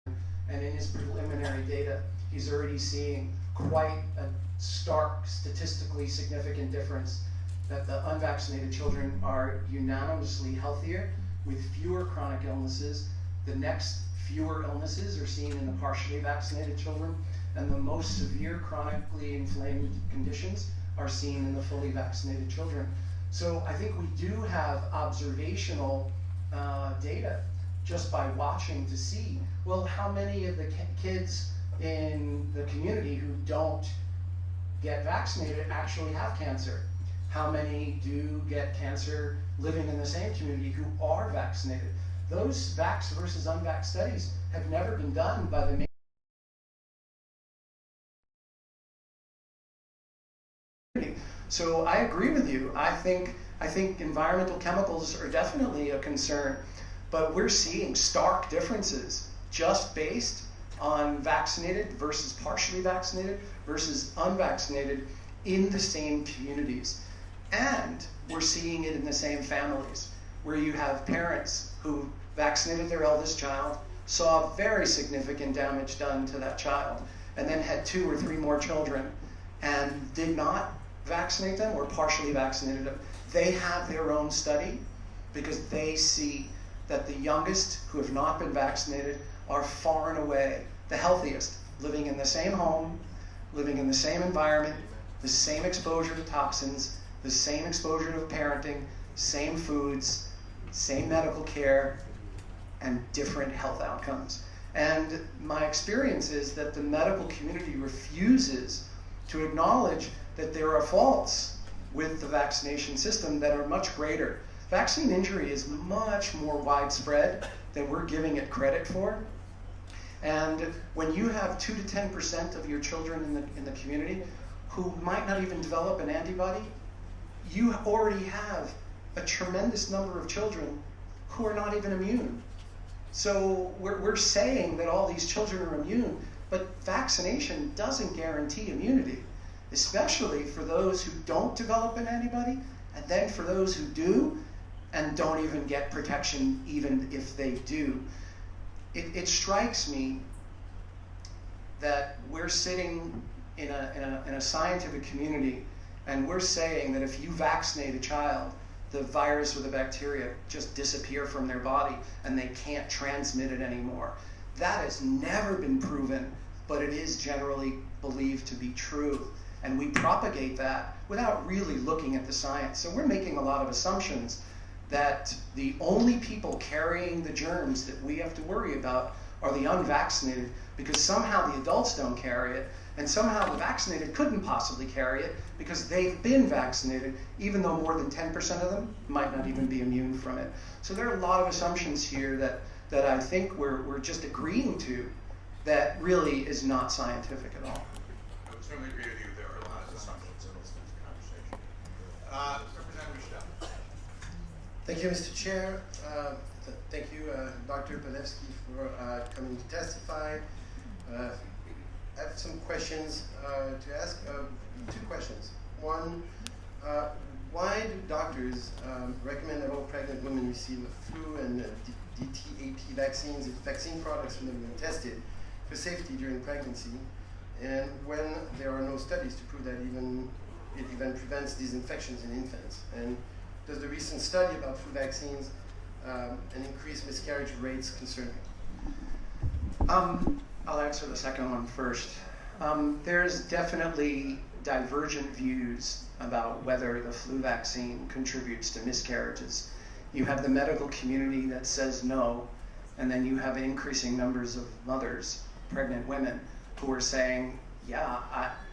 children. And in his preliminary data, he's already seeing quite a stark, statistically significant difference that the unvaccinated children are unanimously healthier, with fewer chronic illnesses. The next fewer illnesses are seen in the partially vaccinated children, and the most severe chronically inflamed conditions are seen in the fully vaccinated children. So I think we do have observational data just by watching to see, well, how many of the kids in the community who don't get vaccinated actually have cancer? How many do get cancer living in the same community who are vaccinated? Those vax versus unvax studies have never been done by the community. So I agree with you. I think environmental chemicals are definitely a concern, but we're seeing stark differences just based on vaccinated versus partially vaccinated versus unvaccinated in the same communities. And we're seeing it in the same families, where you have parents who vaccinated their eldest child, saw very significant damage done to that child, and then had 2 or 3 more children and did not vaccinate them or partially vaccinated them. They have their own study because they see that the youngest who have not been vaccinated are far and away the healthiest, living in the same home, living in the same environment, the same exposure to toxins, the same exposure to parenting, same foods, same medical care, and different health outcomes. And my experience is that the medical community refuses to acknowledge that there are faults with the vaccination system that are much greater. Vaccine injury is much more widespread than we're giving it credit for. And when you have 2 to 10% of your children in the community who might not even develop an antibody, you already have a tremendous number of children who are not even immune. So we're saying that all these children are immune, but vaccination doesn't guarantee immunity, especially for those who don't develop an antibody, and then for those who do and don't even get protection even if they do. It strikes me that we're sitting in a scientific community and we're saying that if you vaccinate a child, the virus or the bacteria just disappear from their body and they can't transmit it anymore. That has never been proven, but it is generally believed to be true. And we propagate that without really looking at the science. So we're making a lot of assumptions that the only people carrying the germs that we have to worry about are the unvaccinated, because somehow the adults don't carry it, and somehow the vaccinated couldn't possibly carry it because they've been vaccinated, even though more than 10% of them might not even be immune from it. So there are a lot of assumptions here that I think we're just agreeing to that really is not scientific at all. I would certainly agree with you. There are a lot of assumptions in this conversation. Representative Michelle. Thank you, Mr. Chair. Thank you, Dr. Palevsky, for coming to testify. I have some questions to ask. 2 questions. One, why do doctors recommend that all pregnant women receive flu and DTaP vaccines if vaccine products have never been tested for safety during pregnancy, and when there are no studies to prove that it even prevents these infections in infants? And does the recent study about flu vaccines and increased miscarriage rates concern you? I'll answer the second one first. There's definitely divergent views about whether the flu vaccine contributes to miscarriages. You have the medical community that says no, and then you have increasing numbers of mothers, pregnant women, who are saying, yeah,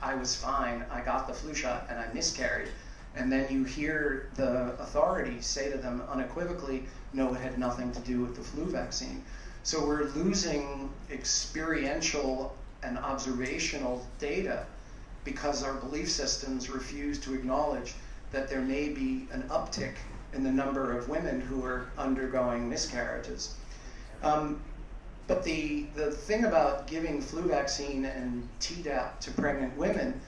I was fine, I got the flu shot and I miscarried. And then you hear the authorities say to them unequivocally, no, it had nothing to do with the flu vaccine. So we're losing experiential and observational data because our belief systems refuse to acknowledge that there may be an uptick in the number of women who are undergoing miscarriages. But the thing about giving flu vaccine and Tdap to pregnant women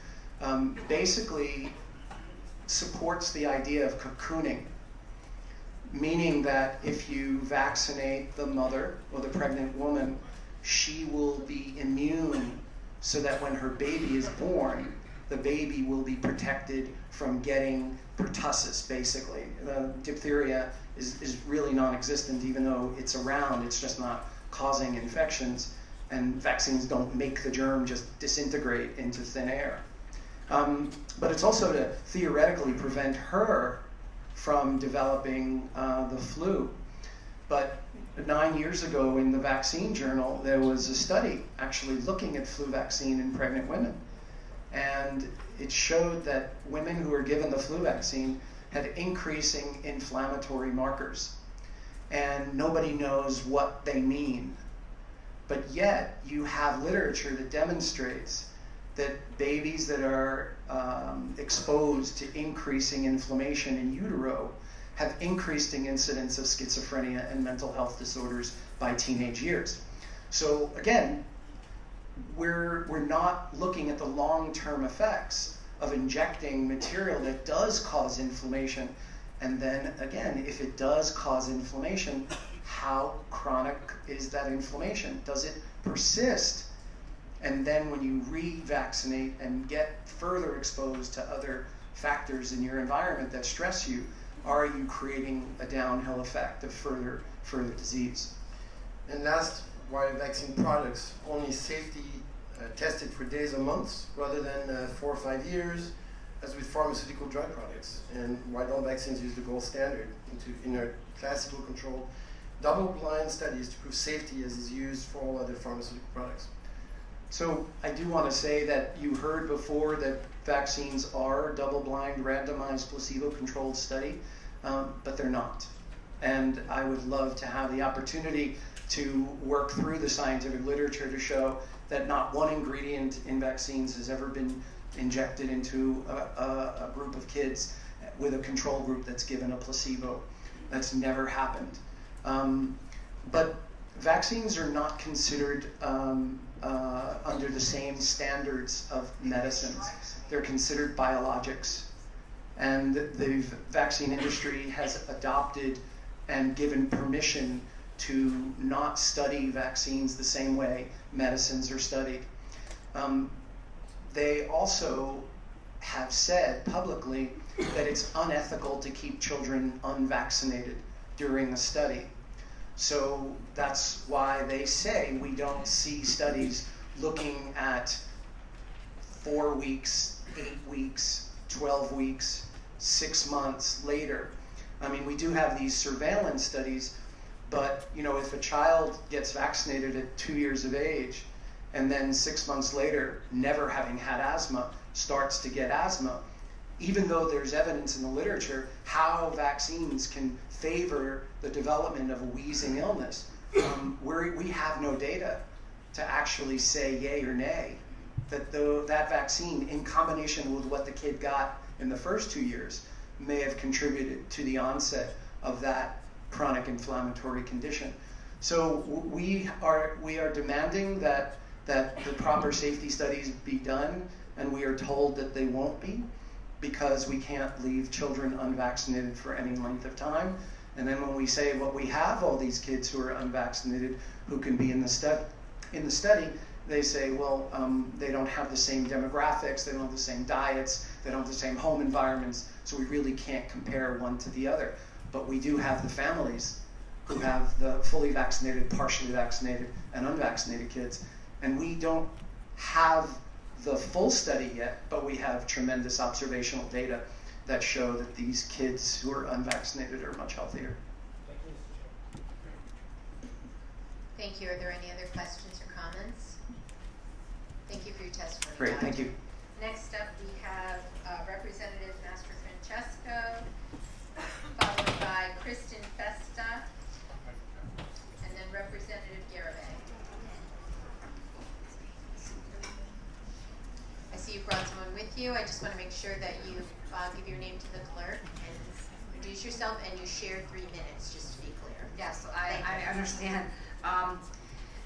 basically supports the idea of cocooning, meaning that if you vaccinate the mother or the pregnant woman, she will be immune so that when her baby is born, the baby will be protected from getting pertussis, basically. Diphtheria is really non-existent, even though it's around, it's just not causing infections, and vaccines don't make the germ just disintegrate into thin air. But it's also to theoretically prevent her from developing the flu. But 9 years ago in the Vaccine Journal, there was a study actually looking at flu vaccine in pregnant women. And it showed that women who were given the flu vaccine had increasing inflammatory markers. And nobody knows what they mean. But yet, you have literature that demonstrates that babies that are exposed to increasing inflammation in utero have increasing incidence of schizophrenia and mental health disorders by teenage years. So again, we're not looking at the long-term effects of injecting material that does cause inflammation. And then again, if it does cause inflammation, how chronic is that inflammation? Does it persist? And then when you re-vaccinate and get further exposed to other factors in your environment that stress you, are you creating a downhill effect of further disease? And last, why vaccine products only safety tested for days or months rather than 4 or 5 years, as with pharmaceutical drug products? And why don't vaccines use the gold standard in a classical controlled double-blind studies to prove safety as is used for all other pharmaceutical products? So I do want to say that you heard before that vaccines are double-blind, randomized, placebo-controlled study, but they're not. And I would love to have the opportunity to work through the scientific literature to show that not one ingredient in vaccines has ever been injected into a group of kids with a control group that's given a placebo. That's never happened. But vaccines are not considered under the same standards of medicines. They're considered biologics. And the vaccine industry has adopted and given permission to not study vaccines the same way medicines are studied. They also have said publicly that it's unethical to keep children unvaccinated during a study. So that's why they say we don't see studies looking at 4 weeks, 8 weeks, 12 weeks, 6 months later. I mean, we do have these surveillance studies, but you know, if a child gets vaccinated at 2 years of age and then 6 months later, never having had asthma, starts to get asthma, even though there's evidence in the literature how vaccines can favor the development of a wheezing illness, we have no data to actually say yay or nay that that vaccine, in combination with what the kid got in the first 2 years, may have contributed to the onset of that chronic inflammatory condition. So we are demanding that the proper safety studies be done, and we are told that they won't be, because we can't leave children unvaccinated for any length of time. And then when we say, well, we have all these kids who are unvaccinated who can be in the study, they say, well, they don't have the same demographics, they don't have the same diets, they don't have the same home environments, so we really can't compare one to the other. But we do have the families who have the fully vaccinated, partially vaccinated, and unvaccinated kids. And we don't have the full study yet, but we have tremendous observational data that show that these kids who are unvaccinated are much healthier. Thank you. Are there any other questions or comments? Thank you for your testimony. Great, thank you. Next up, we have Representative Master Francesco, followed by Kristen Festa, and then Representative Garibay. I see you brought someone with you. I just want to make sure that you give your name to the clerk and introduce yourself, and you share 3 minutes, just to be clear. Yes, I understand.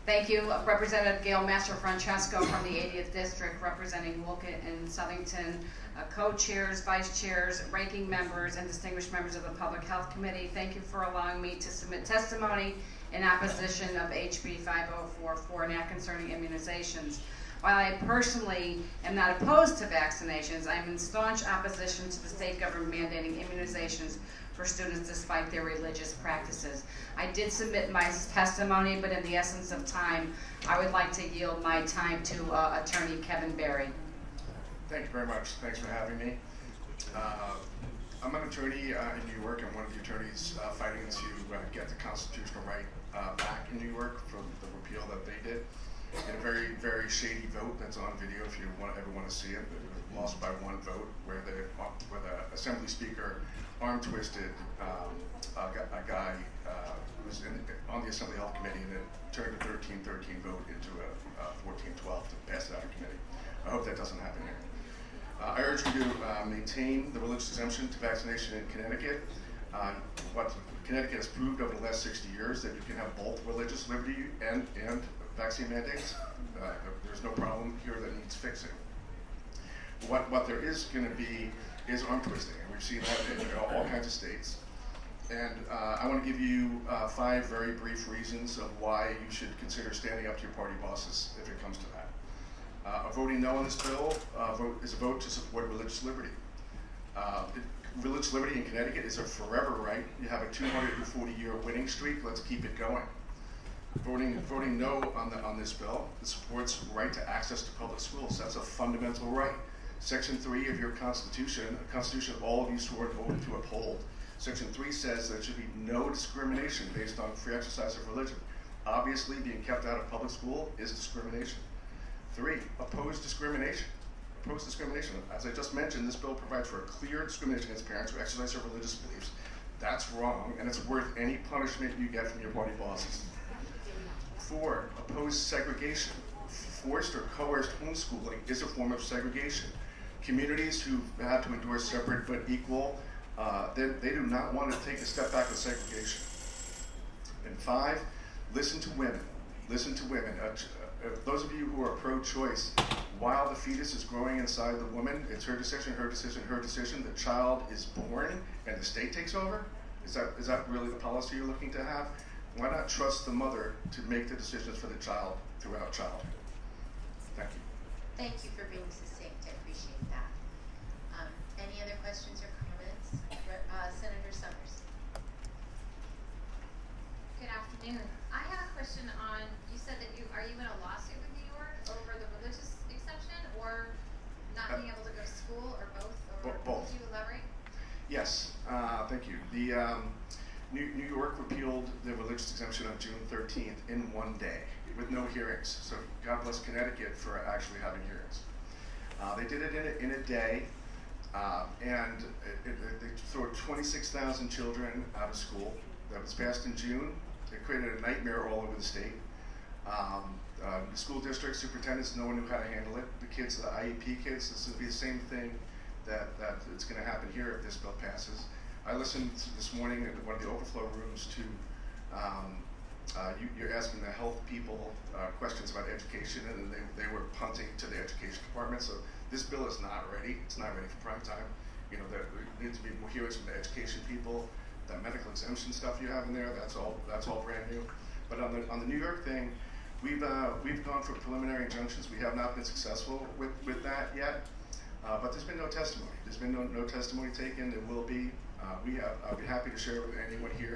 Thank you, Representative Gail Master Francesco from the 80th District, representing Woolcott and Southington, co-chairs, vice chairs, ranking members, and distinguished members of the Public Health Committee. Thank you for allowing me to submit testimony in opposition of HB 5044, an act concerning immunizations. While I personally am not opposed to vaccinations, I am in staunch opposition to the state government mandating immunizations for students despite their religious practices. I did submit my testimony, but in the essence of time, I would like to yield my time to Attorney Kevin Berry. Thank you very much. Thanks for having me. I'm an attorney in New York. I'm one of the attorneys fighting to get the constitutional right back in New York for the repeal that they did. In a very, very shady vote that's on video if you ever want to see it, but it was lost by one vote where the Assembly Speaker arm twisted a guy who was on the Assembly Health Committee, and it turned a 13-13 vote into a 14-12 to pass it out of committee. I hope that doesn't happen here. I urge you to maintain the religious exemption to vaccination in Connecticut. What Connecticut has proved over the last 60 years that you can have both religious liberty and vaccine mandates. There's no problem here that needs fixing. What there is going to be is arm twisting, and we've seen that in all kinds of states. And I want to give you 5 very brief reasons of why you should consider standing up to your party bosses if it comes to that. Voting no on this bill is a vote to support religious liberty. Religious liberty in Connecticut is a forever right. You have a 240-year winning streak. Let's keep it going. Voting no on this bill, it supports right to access to public schools. That's a fundamental right. Section 3 of your Constitution, a Constitution all of you swore an oath to uphold. Section 3 says there should be no discrimination based on free exercise of religion. Obviously, being kept out of public school is discrimination. 3, oppose discrimination. Oppose discrimination. As I just mentioned, this bill provides for a clear discrimination against parents who exercise their religious beliefs. That's wrong, and it's worth any punishment you get from your party bosses. 4, oppose segregation. Forced or coerced homeschooling is a form of segregation. Communities who have to endure separate but equal, they do not want to take a step back with segregation. And 5, listen to women. Listen to women. Those of you who are pro-choice, while the fetus is growing inside the woman, it's her decision, her decision, her decision. The child is born and the state takes over? Is that really the policy you're looking to have? Why not trust the mother to make the decisions for the child throughout childhood? Thank you. Thank you for being succinct. I appreciate that. Any other questions or comments? Senator Summers. Good afternoon. I have a question on, you said that are you in a lawsuit with New York over the religious exemption or not being able to go to school, or both? Or both. Could you elaborate? Yes, thank you. The New York repealed the religious exemption on June 13th in one day with no hearings. So God bless Connecticut for actually having hearings. They did it in a day, and they threw 26,000 children out of school. That was passed in June. It created a nightmare all over the state. School districts, superintendents, no one knew how to handle it. The kids, the IEP kids, this would be the same thing that it's going to happen here if this bill passes. I listened this morning at one of the overflow rooms to, you're asking the health people questions about education, and then they were punting to the education department. So this bill is not ready. It's not ready for prime time. You know, there needs to be more hearings from the education people. That medical exemption stuff you have in there, that's all brand new. But on the New York thing, we've gone for preliminary injunctions. We have not been successful with that yet. But there's been no testimony. There's been no testimony taken. There will be. I'll be happy to share with anyone here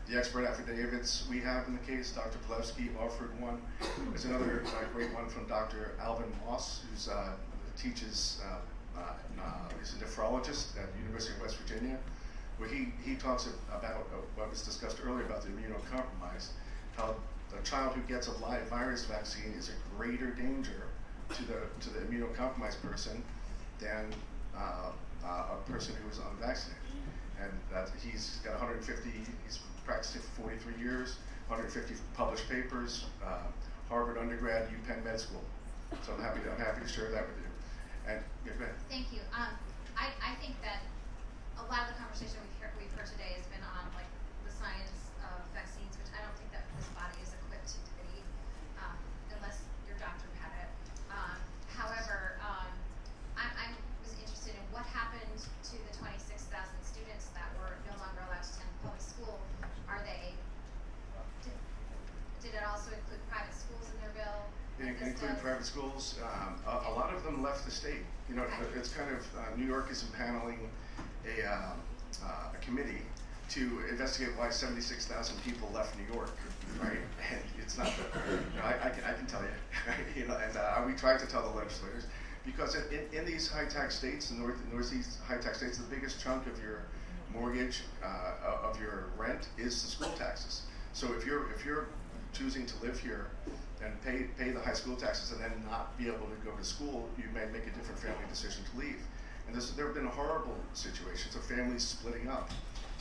the expert affidavits we have in the case. Dr. Plevsky offered one. There's another great one from Dr. Alvin Moss, who teaches, he's a nephrologist at the University of West Virginia, where he talks about what was discussed earlier about the immunocompromised, how the child who gets a live virus vaccine is a greater danger to the immunocompromised person than a person who is unvaccinated. And that he's got 150, he's practicing for 43 years, 150 published papers, Harvard undergrad, UPenn Med School. So I'm happy to share that with you. And yeah, go ahead. Thank you. I think that a lot of the conversation we've heard today has been on like the science of vaccines, which I don't think that this body is equipped to debate unless your doctor had it. However, I was interested in what happened to the 26,000 students that were no longer allowed to attend public school. Did it also include private schools in their bill? Include private schools, a lot of them left the state. You know, it's kind of, New York is impaneling a committee to investigate why 76,000 people left New York, right? And it's not that, you know, I can tell you, right? You know, and we tried to tell the legislators, because in these high-tax states, the northeast high-tax states, the biggest chunk of your mortgage, of your rent is the school taxes. So if you're choosing to live here and pay the high school taxes and then not be able to go to school, you may make a different family decision to leave. And there have been horrible situations of families splitting up,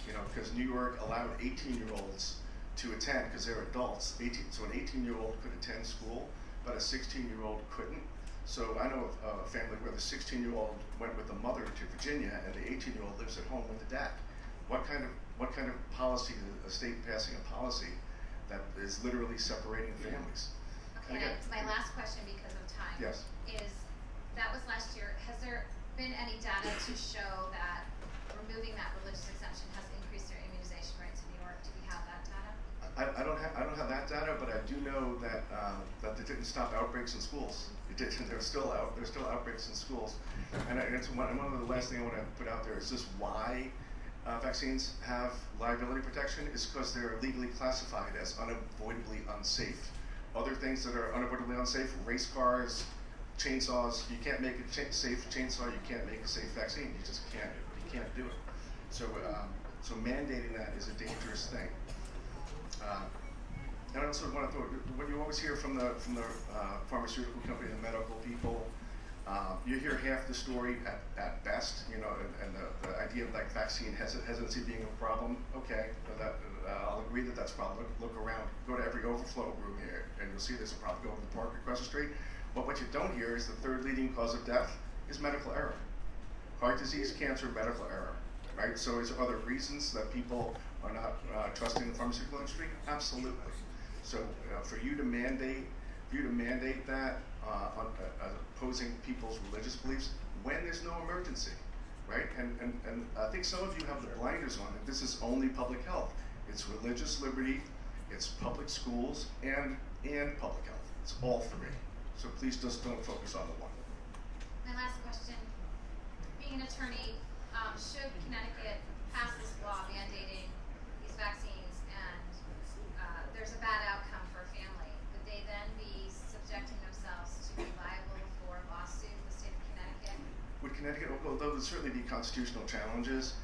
you know, because New York allowed 18-year-olds to attend because they're adults. So an 18-year-old could attend school, but a 16-year-old couldn't. So I know of a family where the 16-year-old went with the mother to Virginia, and the 18-year-old lives at home with the dad. What kind of policy is a state passing a policy that is literally separating families? Okay, my last question, because of time, yes, is that was last year. Has there been any data to show that removing that religious exemption has increased their immunization rates in New York? Do we have that data? I don't have that data, but I do know that that they didn't stop outbreaks in schools. It did. There's still outbreaks in schools, and it's one of the last thing I want to put out there is just why vaccines have liability protection is because they're legally classified as unavoidably unsafe. Other things that are unavoidably unsafe, race cars, chainsaws, you can't make a safe chainsaw, you can't make a safe vaccine, you just can't do it. So so mandating that is a dangerous thing. And I also want to throw, what you always hear from the pharmaceutical company, the medical people, you hear half the story at best, you know, and the idea of like vaccine hesitancy being a problem. Okay, I'll agree that that's a problem. Look around, go to every overflow room here, and you'll see there's a problem. Go to the park across the street. But what you don't hear is the third leading cause of death is medical error. Heart disease, cancer, medical error, right? So is there other reasons that people are not trusting the pharmaceutical industry? Absolutely. So for you to mandate that opposing people's religious beliefs when there's no emergency, right? And I think some of you have the blinders on it. This is only public health. It's religious liberty, it's public schools, and public health. It's all three. So please just don't focus on the one. My last question, being an attorney, should Connecticut pass this law mandating these vaccines and there's a bad outcome for a family, would they then be subjecting themselves to be liable for a lawsuit in the state of Connecticut? Would Connecticut, well, there would certainly be constitutional challenges.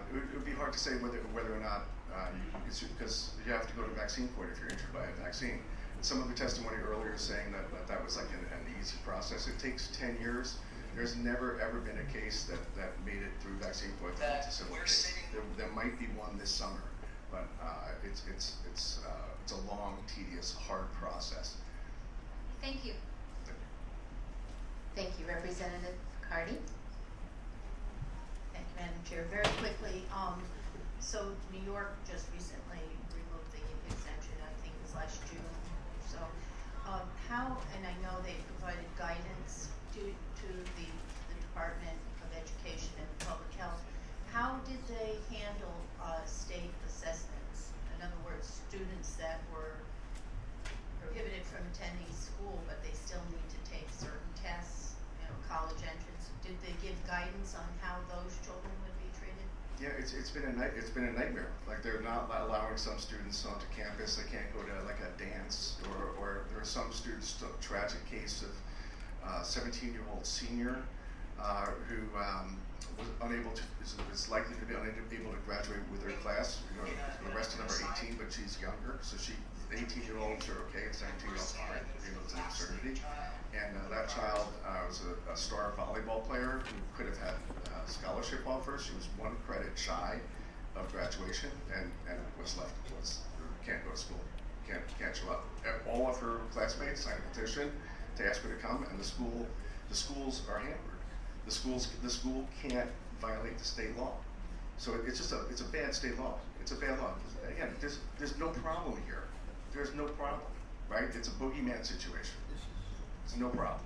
It would be hard to say whether or not you could sue, because you have to go to vaccine court if you're injured by a vaccine. And some of the testimony earlier is saying that was like an easy process. It takes 10 years. There's never ever been a case that made it through vaccine court. It's a civil case. There might be one this summer, but it's a long, tedious, hard process. Thank you. Thank you, Representative Cardy. Thank you, Madam Chair. Very quickly, so New York just recently removed the exemption, I think it was last June or so. How, and I know they provided guidance to the Department of Education and Public Health, how did they handle state assessments? In other words, students that were prohibited from attending school, but they still need to take certain tests, you know, college entrance. Did they give guidance on how those children would be treated? Yeah, it's been a nightmare. Like they're not allowing some students onto campus. They can't go to like a dance, or there are some students. A tragic case of 17-year-old senior who was unable to is likely to be unable to graduate with her class. You know, the rest of them are 18, but she's younger, so 18-year-olds are okay, and 17-year-olds aren't. You know, it's an absurdity. And that child was a star volleyball player who could have had scholarship offers. She was 1 credit shy of graduation, and can't go to school, can't show up. All of her classmates signed a petition to ask her to come, and the schools are hampered. The school can't violate the state law. So it's a bad state law. It's a bad law. Again, there's no problem here. There's no problem, right? It's a boogeyman situation. It's no problem.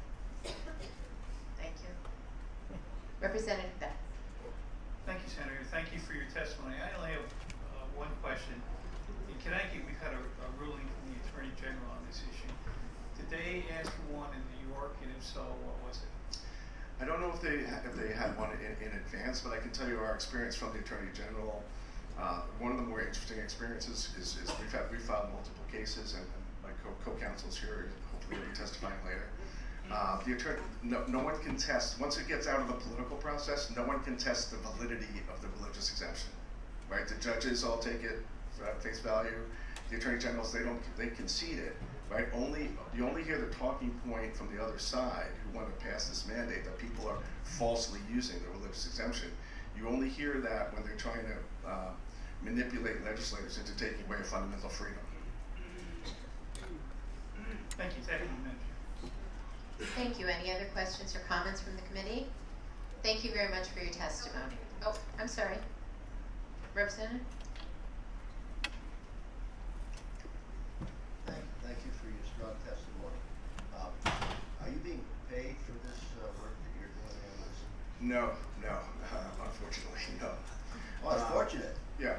Thank you. Representative Beck. Thank you, Senator. Thank you for your testimony. I only have one question. In Connecticut, we've had a ruling from the Attorney General on this issue to Did they ask for one in New York, and if so, what was it? I don't know if they had one in advance, but I can tell you our experience from the Attorney General. One of the more interesting experiences is we've filed multiple cases, and my co-counsels here hopefully will be testifying later. The attorney, no one can test, once it gets out of the political process, no one can test the validity of the religious exemption, right? The judges all take it at face value. The attorney generals, they concede it, right? You only hear the talking point from the other side who want to pass this mandate that people are falsely using the religious exemption. You only hear that when they're trying to manipulate legislators into taking away a fundamental freedom. Thank you. Thank you. Thank you. Any other questions or comments from the committee? Thank you very much for your testimony. Oh, I'm sorry. Representative? Thank you for your strong testimony. Are you being paid for this work that you're doing on this? No, unfortunately, no. Oh, it's fortunate. Yeah.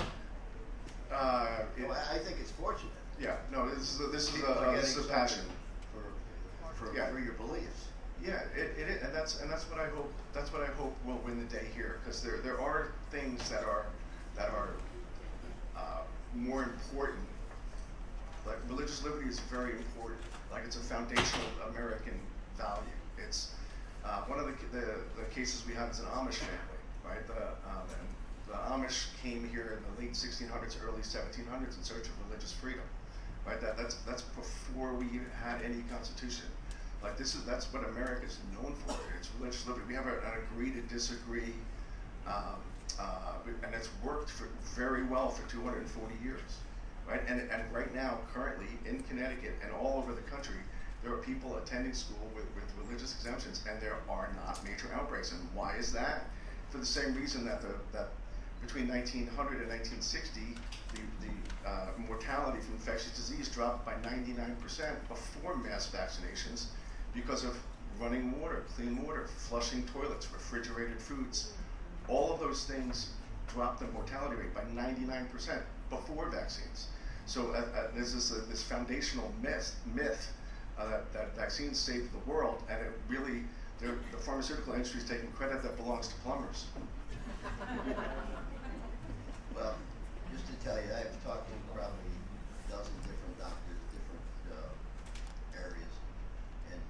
I think it's fortunate. Yeah, no, this is a passion. For your beliefs. Yeah, it is, and that's what I hope. That's what I hope will win the day here, because there are things that are more important. Like religious liberty is very important. Like it's a foundational American value. It's one of the cases we have is an Amish family, right? The Amish came here in the late 1600s, early 1700s in search of religious freedom, right? That's before we even had any constitution. Like that's what America is known for. It's religious liberty. We have an agree to disagree, and it's worked very well for 240 years, right? And right now, currently in Connecticut and all over the country, there are people attending school with religious exemptions, and there are not major outbreaks. And why is that? For the same reason that between 1900 and 1960, the mortality from infectious disease dropped by 99% before mass vaccinations, because of running water, clean water, flushing toilets, refrigerated foods. All of those things dropped the mortality rate by 99% before vaccines. So there's this foundational myth that vaccines saved the world, and it really, the pharmaceutical industry is taking credit that belongs to plumbers. Well, just to tell you, I've talked to probably a dozen different doctors, different areas, and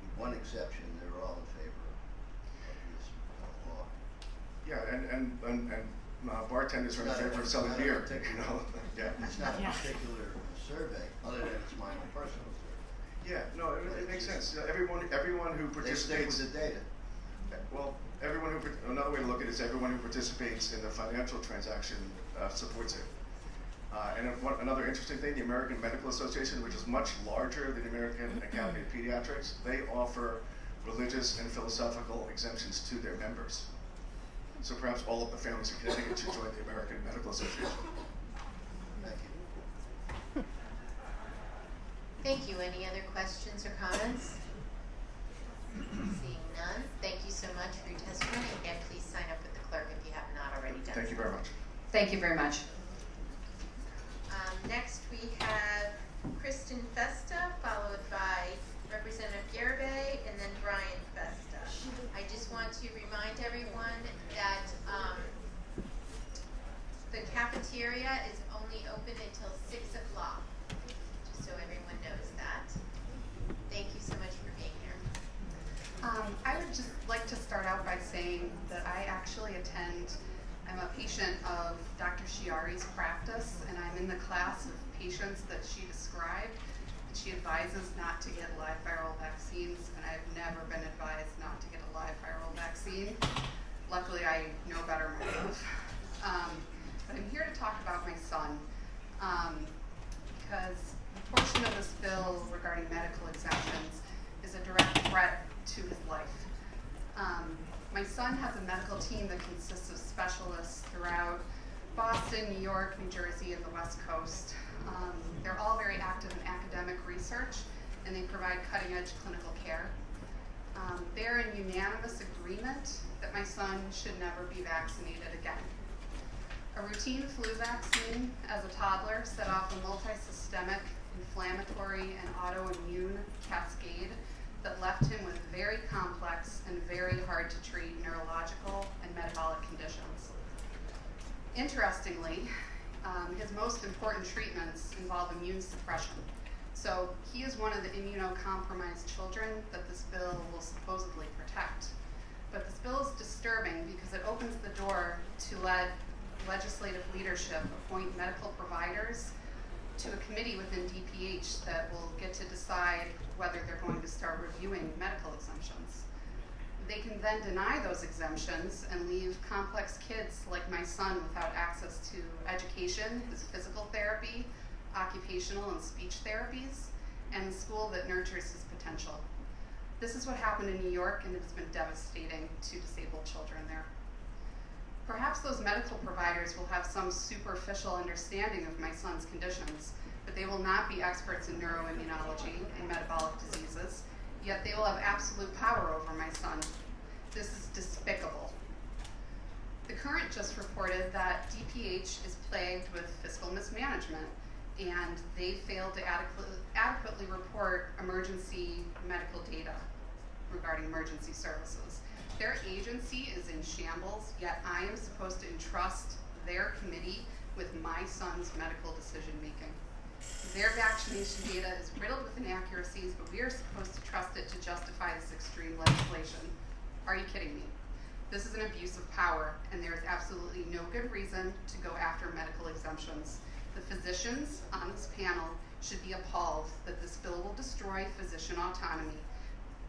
with one exception, they're all in favor of this law. Yeah, and bartenders are in favor of selling beer. You know, yeah. It's not a particular survey, other than it's my own personal survey. Yeah, no, it makes sense. Everyone who participates. They stick with the data. Well, another way to look at it is everyone who participates in the financial transaction supports it. And another interesting thing, the American Medical Association, which is much larger than the American Academy of Pediatrics, they offer religious and philosophical exemptions to their members. So perhaps all of the families in Connecticut should join the American Medical Association. Thank you. Thank you. Any other questions or comments? Seeing none, thank you so much for your testimony. Again, please sign up with the clerk if you have not already done so. Thank you very much. Thank you very much. Next we have Kristen Festa, followed by Representative Garibay, and then Brian Festa. I just want to remind everyone that the cafeteria is only open until 6 o'clock, just so everyone knows that. Thank you so much for being here. I would just like to start out by saying that I actually I'm a patient of Dr. Chiari's practice, and I'm in the class of patients that she described. She advises not to get live viral vaccines, and I've never been advised not to get a live viral vaccine. Luckily, I know better myself. But I'm here to talk about my son, because a portion of this bill regarding medical exemptions is a direct threat to his life. My son has a medical team that consists of specialists throughout Boston, New York, New Jersey, and the West Coast. They're all very active in academic research, and they provide cutting-edge clinical care. They're in unanimous agreement that my son should never be vaccinated again. A routine flu vaccine as a toddler set off a multi-systemic inflammatory and autoimmune cascade that left him with very complex and very hard to treat neurological and metabolic conditions. Interestingly, his most important treatments involve immune suppression. So he is one of the immunocompromised children that this bill will supposedly protect. But this bill is disturbing because it opens the door to let legislative leadership appoint medical providers to a committee within DPH that will get to decide whether they're going to start reviewing medical exemptions. They can then deny those exemptions and leave complex kids like my son without access to education, his physical therapy, occupational and speech therapies, and a school that nurtures his potential. This is what happened in New York, and it's been devastating to disabled children there. Perhaps those medical providers will have some superficial understanding of my son's conditions, but they will not be experts in neuroimmunology and metabolic diseases, yet they will have absolute power over my son. This is despicable. The Current just reported that DPH is plagued with fiscal mismanagement, and they failed to adequately report emergency medical data regarding emergency services. Their agency is in shambles, yet I am supposed to entrust their committee with my son's medical decision making. Their vaccination data is riddled with inaccuracies, but we are supposed to trust it to justify this extreme legislation. Are you kidding me? This is an abuse of power, and there is absolutely no good reason to go after medical exemptions. The physicians on this panel should be appalled that this bill will destroy physician autonomy.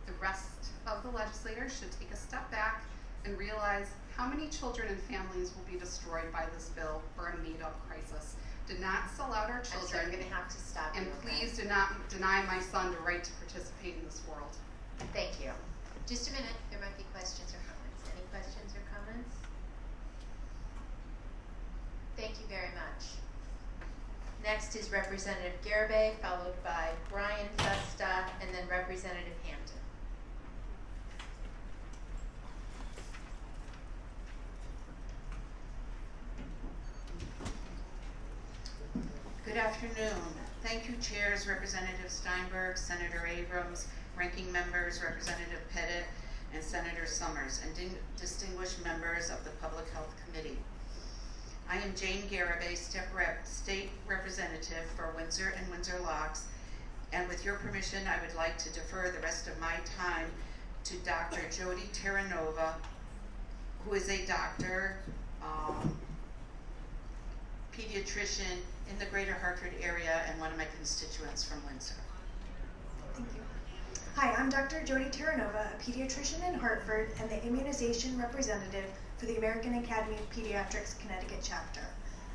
The rest of the legislators should take a step back and realize how many children and families will be destroyed by this bill for a made-up crisis. Do not sell out our children. I'm sorry, I'm going to have to stop you. And please do not deny my son the right to participate in this world. Thank you. Just a minute. There might be questions or comments. Any questions or comments? Thank you very much. Next is Representative Garibay, followed by Brian Festa, and then Representative Hampton. Good afternoon. Thank you, Chairs, Representative Steinberg, Senator Abrams, Ranking Members, Representative Pettit, and Senator Summers, and distinguished members of the Public Health Committee. I am Jane Garibay, State Representative for Windsor and Windsor Locks, and with your permission, I would like to defer the rest of my time to Dr. Jody Terranova, who is a doctor, pediatrician in the greater Hartford area and one of my constituents from Windsor. Thank you. Hi, I'm Dr. Jody Terranova, a pediatrician in Hartford and the immunization representative for the American Academy of Pediatrics Connecticut chapter.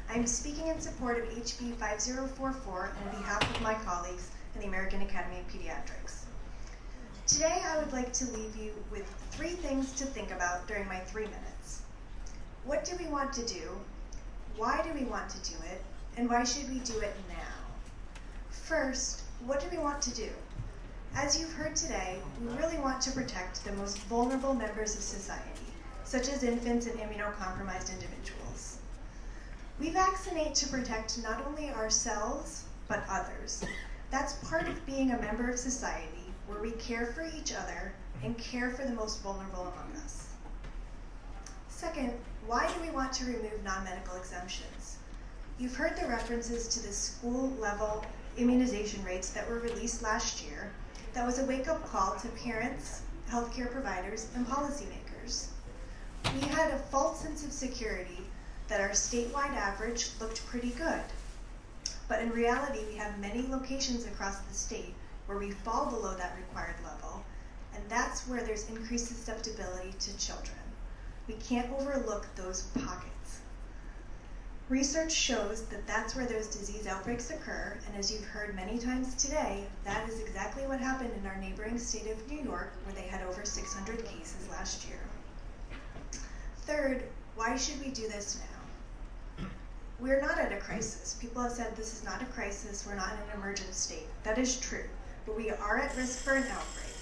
I'm speaking in support of HB 5044 and on behalf of my colleagues in the American Academy of Pediatrics. Today I would like to leave you with 3 things to think about during my 3 minutes. What do we want to do? Why do we want to do it? And why should we do it now? First, what do we want to do? As you've heard today, we really want to protect the most vulnerable members of society, such as infants and immunocompromised individuals. We vaccinate to protect not only ourselves, but others. That's part of being a member of society, where we care for each other and care for the most vulnerable among us. Second, why do we want to remove non-medical exemptions? You've heard the references to the school-level immunization rates that were released last year. That was a wake-up call to parents, healthcare providers, and policymakers. We had a false sense of security that our statewide average looked pretty good. But in reality, we have many locations across the state where we fall below that required level, and that's where there's increased susceptibility to children. We can't overlook those pockets. Research shows that that's where those disease outbreaks occur, and as you've heard many times today, that is exactly what happened in our neighboring state of New York, where they had over 600 cases last year. Third, why should we do this now? We're not at a crisis. People have said this is not a crisis, we're not in an emergent state. That is true, but we are at risk for an outbreak,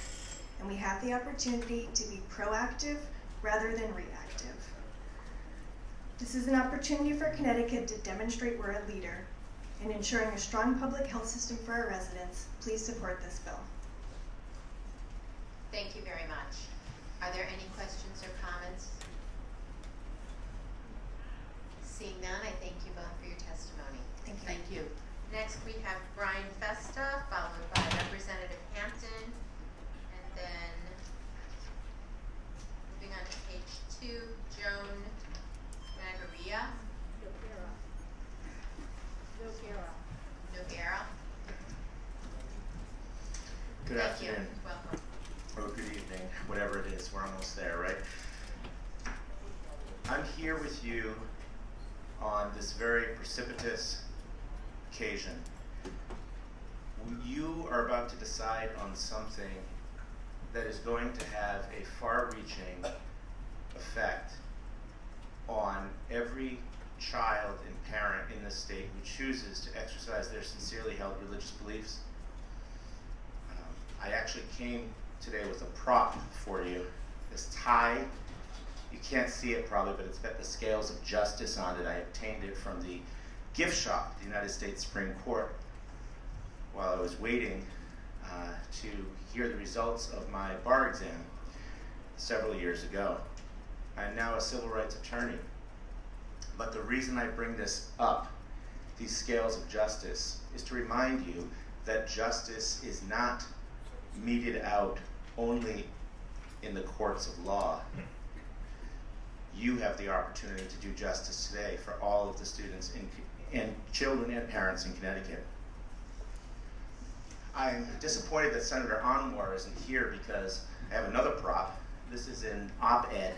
and we have the opportunity to be proactive rather than reactive. This is an opportunity for Connecticut to demonstrate we're a leader and ensuring a strong public health system for our residents. Please support this bill. Thank you very much. Are there any questions or comments? Seeing none, I thank you both for your testimony. Thank you. Thank you. Next, we have Brian Festa, followed by Representative Hampton, and then moving on to page 2, Joan Magaria. Noguera. Good Thank afternoon. You. Welcome. Or good evening, whatever it is. We're almost there, right? I'm here with you on this very precipitous occasion. You are about to decide on something that is going to have a far-reaching effect on every child and parent in this state who chooses to exercise their sincerely held religious beliefs. I actually came today with a prop for you. This tie, you can't see it probably, but it's got the scales of justice on it. I obtained it from the gift shop at the United States Supreme Court while I was waiting to hear the results of my bar exam several years ago. I am now a civil rights attorney. But the reason I bring this up, these scales of justice, is to remind you that justice is not meted out only in the courts of law. You have the opportunity to do justice today for all of the students and children and parents in Connecticut. I'm disappointed that Senator Anwar isn't here because I have another prop. This is an op-ed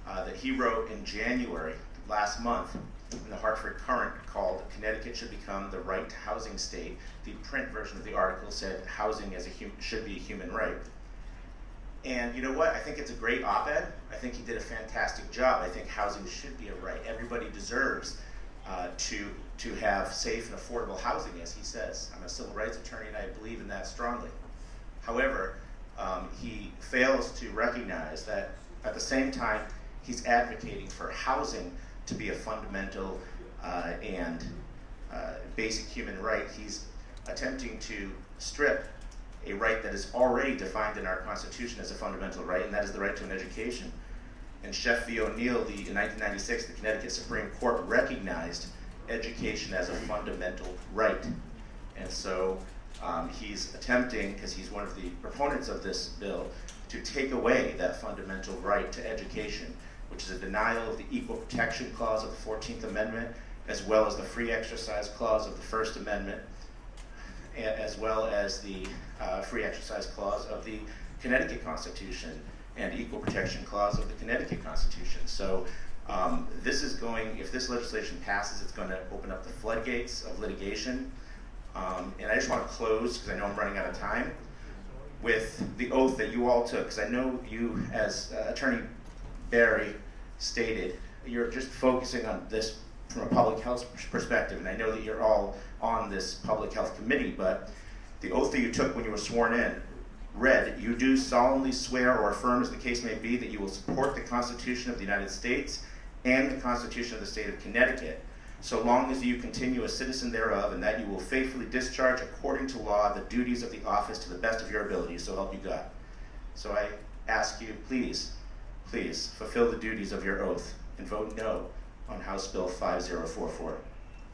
that he wrote in January last month in the Hartford Current called "Connecticut Should Become the Right to Housing State." The print version of the article said housing should be a human right. And you know what? I think it's a great op-ed. I think he did a fantastic job. I think housing should be a right. Everybody deserves to have safe and affordable housing, as he says. I'm a civil rights attorney and I believe in that strongly. However, he fails to recognize that at the same time he's advocating for housing to be a fundamental and basic human right. He's attempting to strip a right that is already defined in our Constitution as a fundamental right, and that is the right to an education. In Sheff v. O'Neill, in 1996, the Connecticut Supreme Court recognized education as a fundamental right. And so he's attempting, because he's one of the proponents of this bill, to take away that fundamental right to education, which is a denial of the Equal Protection Clause of the 14th Amendment, as well as the Free Exercise Clause of the First Amendment, as well as the Free Exercise Clause of the Connecticut Constitution and Equal Protection Clause of the Connecticut Constitution. So this is going, if this legislation passes, it's going to open up the floodgates of litigation. And I just want to close, because I know I'm running out of time, with the oath that you all took, because I know you, as Attorney Barry stated, you're just focusing on this from a public health perspective, and I know that you're all on this public health committee, but the oath that you took when you were sworn in read, "You do solemnly swear or affirm, as the case may be, that you will support the Constitution of the United States and the Constitution of the State of Connecticut, so long as you continue a citizen thereof, and that you will faithfully discharge according to law the duties of the office to the best of your ability, so help you God." So I ask you, please, please fulfill the duties of your oath and vote no on House Bill 5044.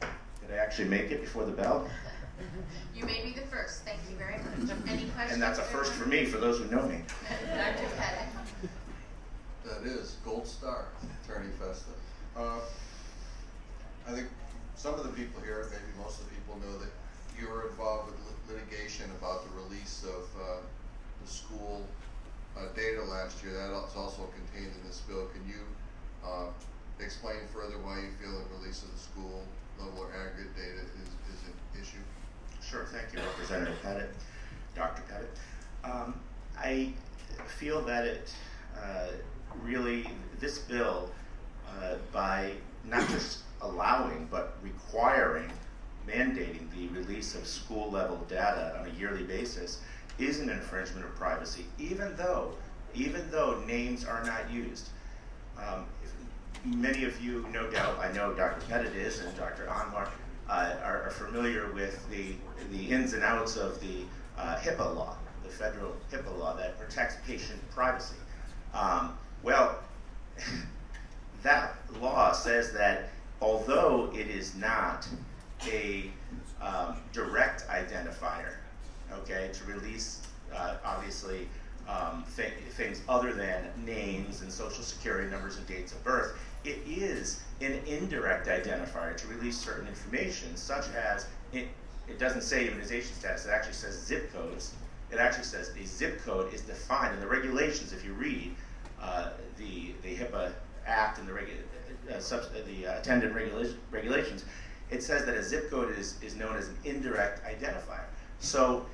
Did I actually make it before the bell? You may be the first. Thank you very much. Any questions? And that's a first for me, for those who know me. Dr. Pettit. That is, gold star, Attorney Festa. I think some of the people here, maybe most of the people, know that you were involved with litigation about the release of the school data last year. That is also contained in this bill. Can you explain further why you feel the release of the school level or aggregate data is an issue? Sure, thank you, Representative Pettit, Dr. Pettit. I feel that it really, this bill, by not just allowing but requiring, mandating the release of school level data on a yearly basis, is an infringement of privacy, even though names are not used. Many of you, no doubt, I know Dr. Pettit is, and Dr. Anwar are familiar with the ins and outs of the HIPAA law, the federal HIPAA law that protects patient privacy. Well, that law says that although it is not a direct identifier, okay, to release obviously things other than names and social security numbers and dates of birth, it is an indirect identifier to release certain information, such as, it doesn't say immunization status, it actually says zip codes. It actually says a zip code is defined in the regulations. If you read the HIPAA Act and the attendant regulations, it says that a zip code is known as an indirect identifier. So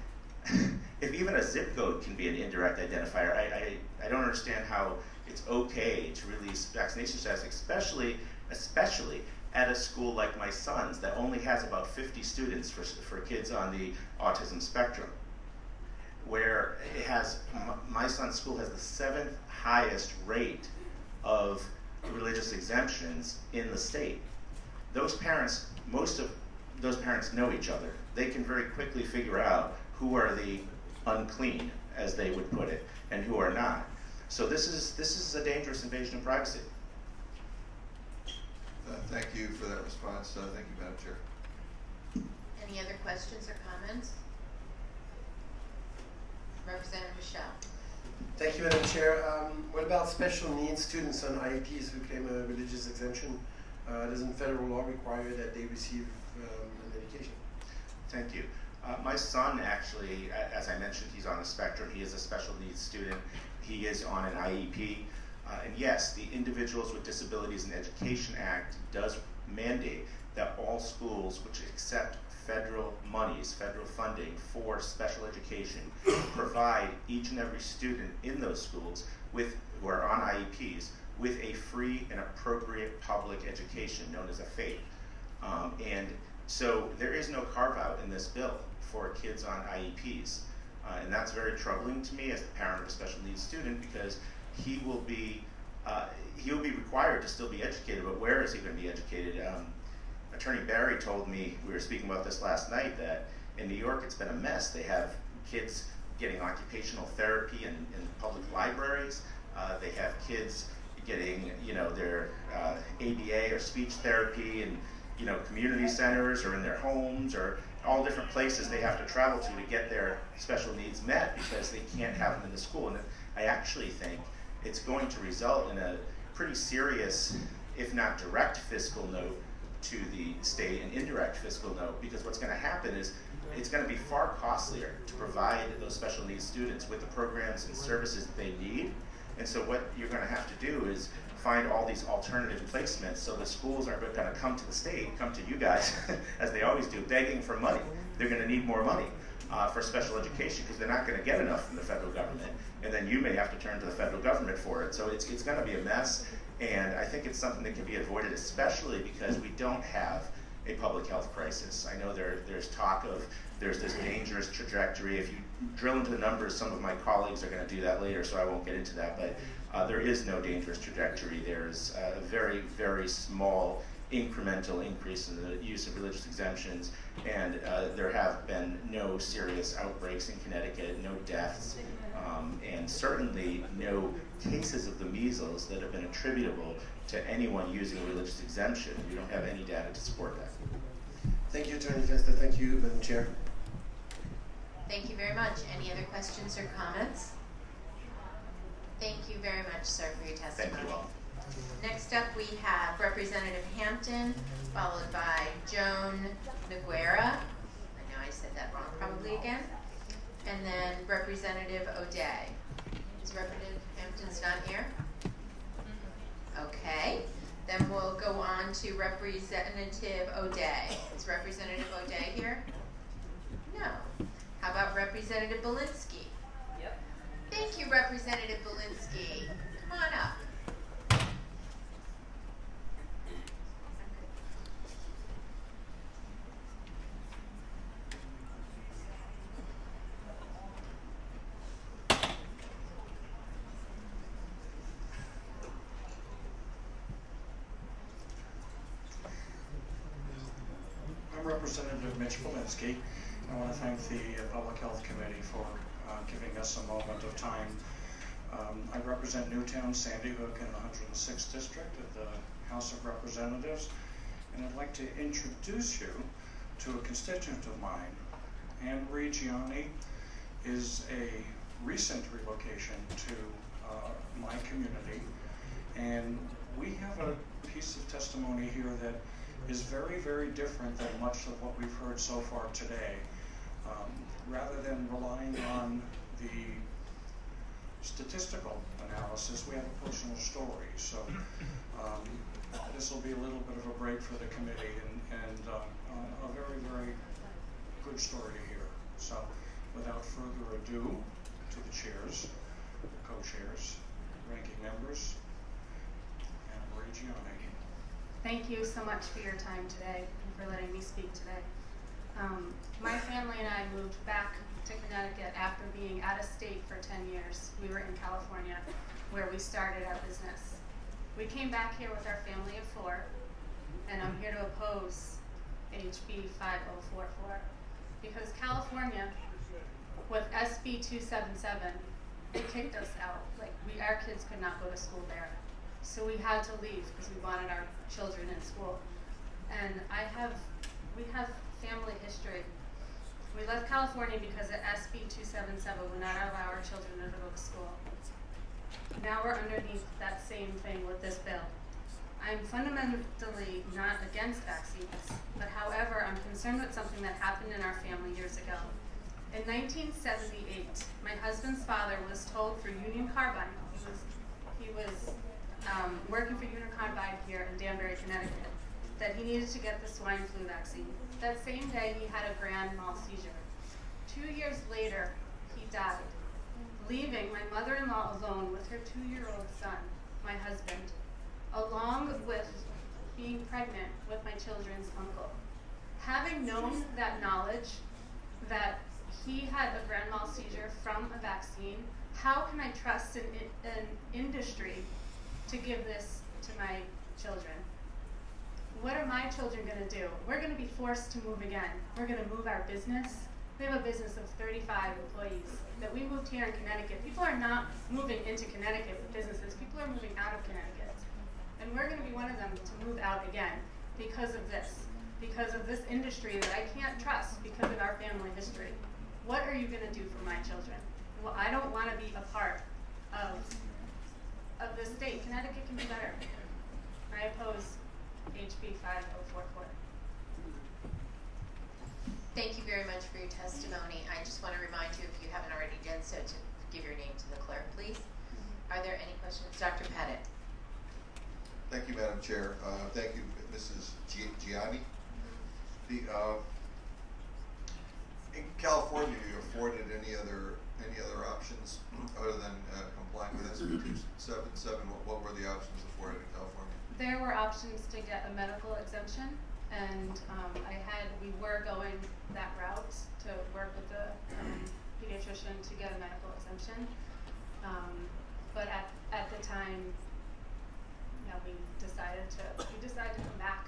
if even a zip code can be an indirect identifier, I don't understand how it's okay to release vaccination status, especially at a school like my son's that only has about 50 students for kids on the autism spectrum, where it has, my son's school has the 7th highest rate of religious exemptions in the state. Those parents, most of those parents know each other. They can very quickly figure out who are the unclean, as they would put it, and who are not. So this is a dangerous invasion of privacy. Thank you for that response. Thank you, Madam Chair. Any other questions or comments? Representative Michelle. Thank you, Madam Chair. What about special needs students on IEPs who claim a religious exemption? Doesn't federal law require that they receive a medication? Thank you. My son actually, as I mentioned, he's on the spectrum. He is a special needs student. He is on an IEP. And yes, the Individuals with Disabilities in Education Act does mandate that all schools which accept federal monies, federal funding for special education, provide each and every student in those schools who are on IEPs with a free and appropriate public education known as a FAPE. And so there is no carve-out in this bill for kids on IEPs. And that's very troubling to me as the parent of a special needs student, because he will be required to still be educated, but where is he going to be educated? Attorney Barry told me, we were speaking about this last night, that in New York it's been a mess. They have kids getting occupational therapy in public libraries. They have kids getting, their ABA or speech therapy in, community centers or in their homes, or all different places they have to travel to get their special needs met because they can't have them in the school. And I actually think it's going to result in a pretty serious, if not direct fiscal note to the state, and indirect fiscal note, because what's going to happen is it's going to be far costlier to provide those special needs students with the programs and services that they need. And so what you're going to have to do is find all these alternative placements, so the schools aren't going to come to the state, come to you guys, as they always do, begging for money. They're going to need more money for special education because they're not going to get enough from the federal government. And then you may have to turn to the federal government for it. So it's going to be a mess. And I think it's something that can be avoided, especially because we don't have a public health crisis. I know there's talk of there's this dangerous trajectory. If you drill into the numbers, some of my colleagues are going to do that later, so I won't get into that. But there is no dangerous trajectory. There's a very, very small incremental increase in the use of religious exemptions, and there have been no serious outbreaks in Connecticut, no deaths, and certainly no cases of the measles that have been attributable to anyone using a religious exemption. We don't have any data to support that. Thank you, Attorney Festa. Thank you, Madam Chair. Thank you very much. Any other questions or comments? Thank you very much, sir, for your testimony. Thank you all. Next up, we have Representative Hampton, followed by Joan Noguera. I know I said that wrong probably again. And then Representative O'Day. Is Representative Hampton's not here? Okay. Then we'll go on to Representative O'Day. Is Representative O'Day here? No. How about Representative Belinsky? Yep. Thank you, Representative Belinsky. Come on up. Representative Mitch Polinsky. I want to thank the Public Health Committee for giving us a moment of time. I represent Newtown, Sandy Hook, in the 106th District of the House of Representatives, and I'd like to introduce you to a constituent of mine. Anne Marie Gianni is a recent relocation to my community, and we have a piece of testimony here that is very, very different than much of what we've heard so far today. Rather than relying on the statistical analysis, we have a personal story. So this will be a little bit of a break for the committee and a very, very good story to hear. So without further ado, to the chairs, co-chairs, ranking members, Anna Marie Gianni. Thank you so much for your time today and for letting me speak today. My family and I moved back to Connecticut after being out of state for 10 years. We were in California where we started our business. We came back here with our family of 4, and I'm here to oppose HB 5044 because California, with SB 277, they kicked us out. Like our kids could not go to school there. So we had to leave because we wanted our children in school. And we have family history. We left California because of SB 277 would not allow our children to go to school. Now we're underneath that same thing with this bill. I'm fundamentally not against vaccines, but however, I'm concerned with something that happened in our family years ago. In 1978, my husband's father was told for Union Carbide, he was working for Union Carbide here in Danbury, Connecticut, that he needed to get the swine flu vaccine. That same day, he had a grand mal seizure. 2 years later, he died, leaving my mother-in-law alone with her 2-year-old son, my husband, along with being pregnant with my children's uncle. Having known that knowledge, that he had a grand mal seizure from a vaccine, how can I trust an industry to give this to my children? What are my children going to do? We're going to be forced to move again. We're going to move our business. We have a business of 35 employees that we moved here in Connecticut. People are not moving into Connecticut with businesses. People are moving out of Connecticut. And we're going to be one of them to move out again because of this industry that I can't trust because of our family history. What are you going to do for my children? Well, I don't want to be a part of the state. Connecticut can be better. I oppose HB 5044. Thank you very much for your testimony. I just want to remind you, if you haven't already done so, to give your name to the clerk, please. Are there any questions? Dr. Pettit. Thank you, Madam Chair. Thank you, Mrs. Gianni. In California, are you afforded any other options other than complying with SB 277? What were the options afforded in California? There were options to get a medical exemption, and we were going that route to work with the pediatrician to get a medical exemption. But at the time, we decided to come back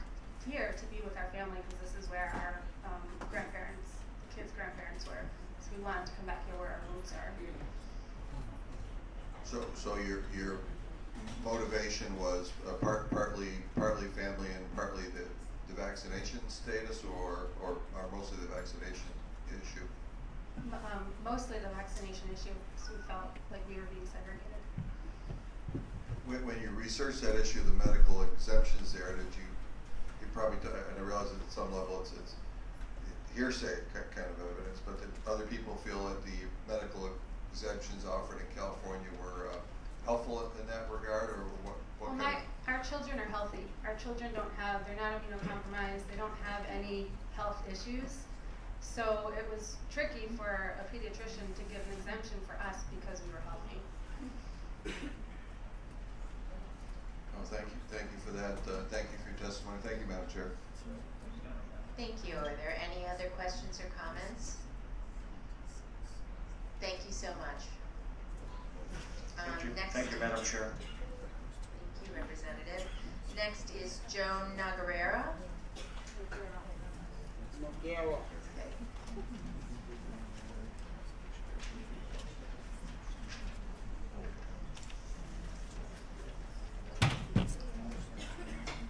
here to be with our family because this is where our kids' grandparents were. So we wanted to come back here where our roots are. So your motivation was partly family and partly the vaccination status, or mostly the vaccination issue? Mostly the vaccination issue, because we felt like we were being segregated. When you researched that issue, the medical exemptions there, did you probably, and I realize that at some level it's hearsay kind of evidence, but did other people feel that the medical exemptions offered in California were helpful in that regard, or what Our children are healthy. Our children they're not immunocompromised, they don't have any health issues. So it was tricky for a pediatrician to give an exemption for us because we were healthy. Oh, thank you for that. Thank you for your testimony. Thank you, Madam Chair. Thank you. Are there any other questions or comments? Thank you so much. Thank you, Madam Chair. Thank you, Representative. Next is Joan Nagarera. Noguera.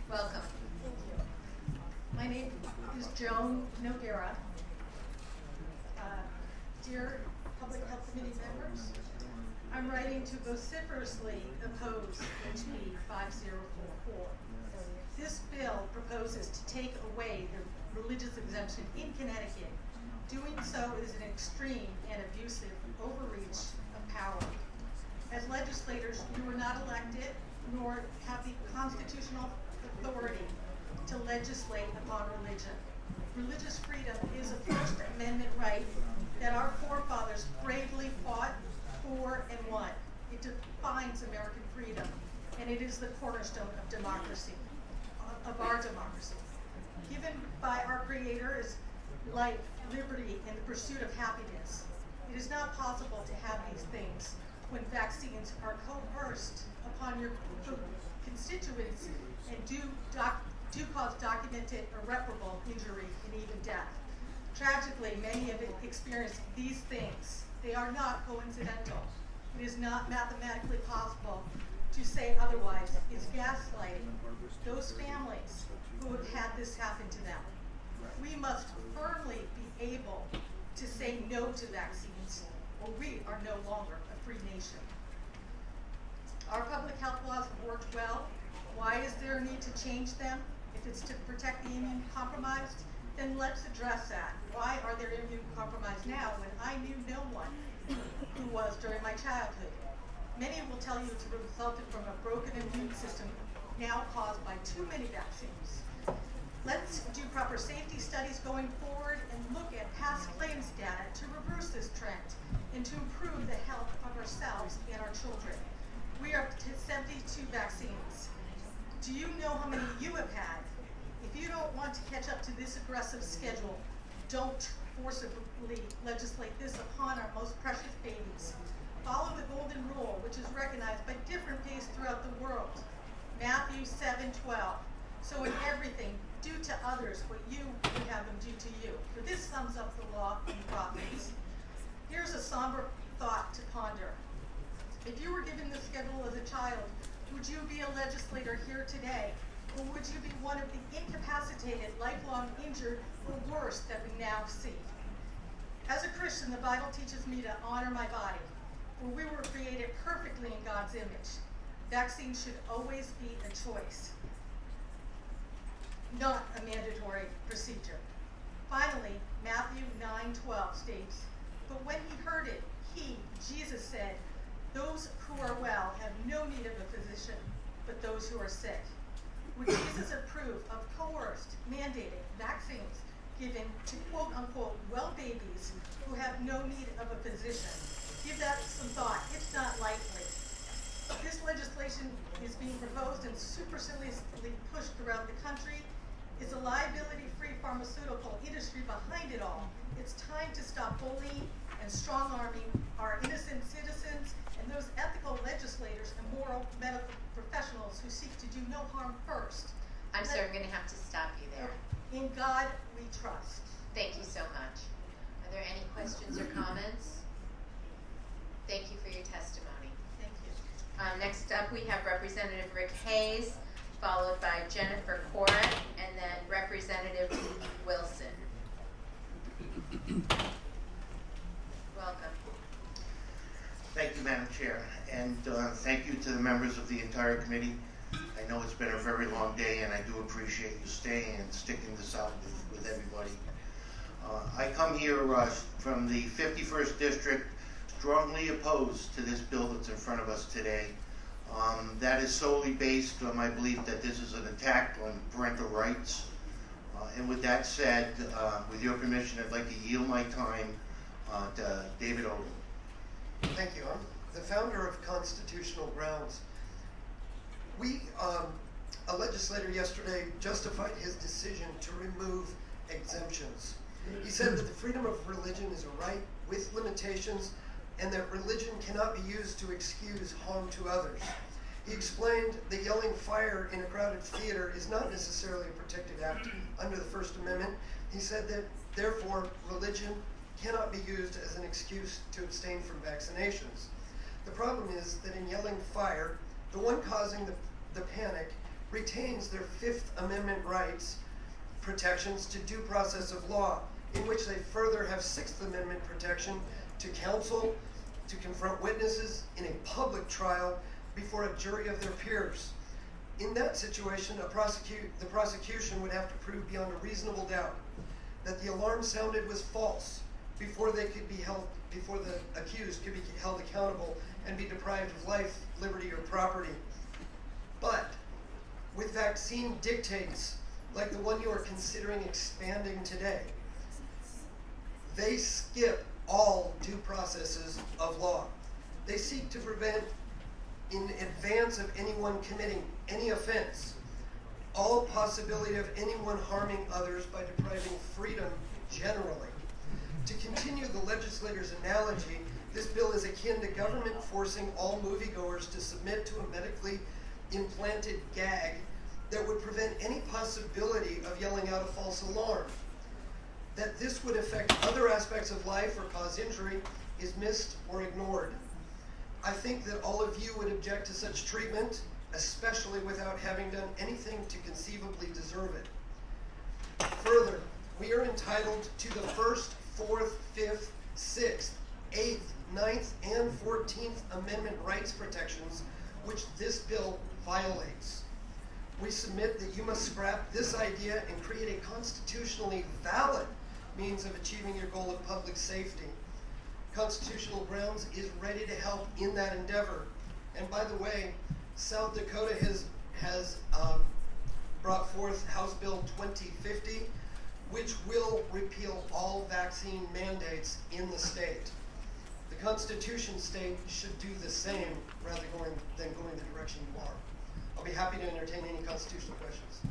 Welcome. My name is Joan Noguera. Dear Public Health Committee members, I'm writing to vociferously oppose HB 5044. This bill proposes to take away the religious exemption in Connecticut. Doing so is an extreme and abusive overreach of power. As legislators, you were not elected nor have the constitutional authority to legislate upon religion. Religious freedom is a First Amendment right that our forefathers bravely fought for and won. It defines American freedom, and it is the cornerstone of democracy, of our democracy. Given by our Creator is life, liberty, and the pursuit of happiness. It is not possible to have these things when vaccines are coerced upon your constituents and do cause documented irreparable injury and even death. Tragically, many have experienced these things. They are not coincidental. It is not mathematically possible to say otherwise. It's gaslighting those families who have had this happen to them. We must firmly be able to say no to vaccines, or we are no longer a free nation. Our public health laws have worked well. Why is there a need to change them? If it's to protect the immune compromised, then let's address that. Why are there immune compromised now when I knew no one who was during my childhood? Many will tell you it's resulted from a broken immune system now caused by too many vaccines. Let's do proper safety studies going forward and look at past claims data to reverse this trend and to improve the health of ourselves and our children. We are up to 72 vaccines. Do you know how many you have had? If you don't want to catch up to this aggressive schedule, don't forcibly legislate this upon our most precious babies. Follow the golden rule, which is recognized by different days throughout the world. Matthew 7:12. So in everything, do to others what you would have them do to you. For this sums up the law and the prophets. Here's a somber thought to ponder. If you were given this schedule as a child, would you be a legislator here today? Or would you be one of the incapacitated, lifelong injured, or worse that we now see? As a Christian, the Bible teaches me to honor my body, for we were created perfectly in God's image. Vaccines should always be a choice, not a mandatory procedure. Finally, Matthew 9:12 states, but when he heard it, he, Jesus, said, those who are well have no need of a physician, but those who are sick. Would Jesus approve of coerced, mandated vaccines given to quote-unquote well babies who have no need of a physician? Give that some thought. It's not likely. This legislation is being proposed and superciliously pushed throughout the country. It's a liability-free pharmaceutical industry behind it all. It's time to stop bullying and strong-arming our innocent citizens and those ethical legislators and moral medical professionals who seek to do no harm first. I'm sorry, I'm going to have to stop you there. In God we trust. Thank you so much. Are there any questions or comments? Thank you for your testimony. Thank you. Next up, we have Representative Rick Hayes, followed by Jennifer Korat, and then Representative Wilson. Welcome. Thank you, Madam Chair, and thank you to the members of the entire committee. I know it's been a very long day, and I do appreciate you staying and sticking this out with everybody. I come here from the 51st District, strongly opposed to this bill that's in front of us today. That is solely based on my belief that this is an attack on parental rights. And with that said, with your permission, I'd like to yield my time to David Odom. Thank you. I'm the founder of Constitutional Grounds. A legislator yesterday justified his decision to remove exemptions. He said that the freedom of religion is a right with limitations and that religion cannot be used to excuse harm to others. He explained that yelling fire in a crowded theater is not necessarily a protected act under the First Amendment. He said that, therefore, religion cannot be used as an excuse to abstain from vaccinations. The problem is that in yelling fire, the one causing the panic retains their Fifth Amendment rights, protections to due process of law, in which they further have Sixth Amendment protection to counsel, to confront witnesses in a public trial before a jury of their peers. In that situation, the prosecution would have to prove beyond a reasonable doubt that the alarm sounded was false before the accused could be held accountable and be deprived of life, liberty, or property. But with vaccine dictates like the one you are considering expanding today, they skip all due processes of law. They seek to prevent, in advance of anyone committing any offense, all possibility of anyone harming others by depriving freedom generally. To continue the legislator's analogy, this bill is akin to government forcing all moviegoers to submit to a medically implanted gag that would prevent any possibility of yelling out a false alarm. That this would affect other aspects of life or cause injury is missed or ignored. I think that all of you would object to such treatment, especially without having done anything to conceivably deserve it. Further, we are entitled to the First, Fourth, Fifth, Sixth, Eighth, Ninth, and 14th Amendment rights protections, which this bill violates. We submit that you must scrap this idea and create a constitutionally valid means of achieving your goal of public safety. Constitutional Grounds is ready to help in that endeavor. And by the way, South Dakota has brought forth House Bill 2050, which will repeal all vaccine mandates in the state. The Constitution state should do the same rather than going the direction you are. I'll be happy to entertain any constitutional questions.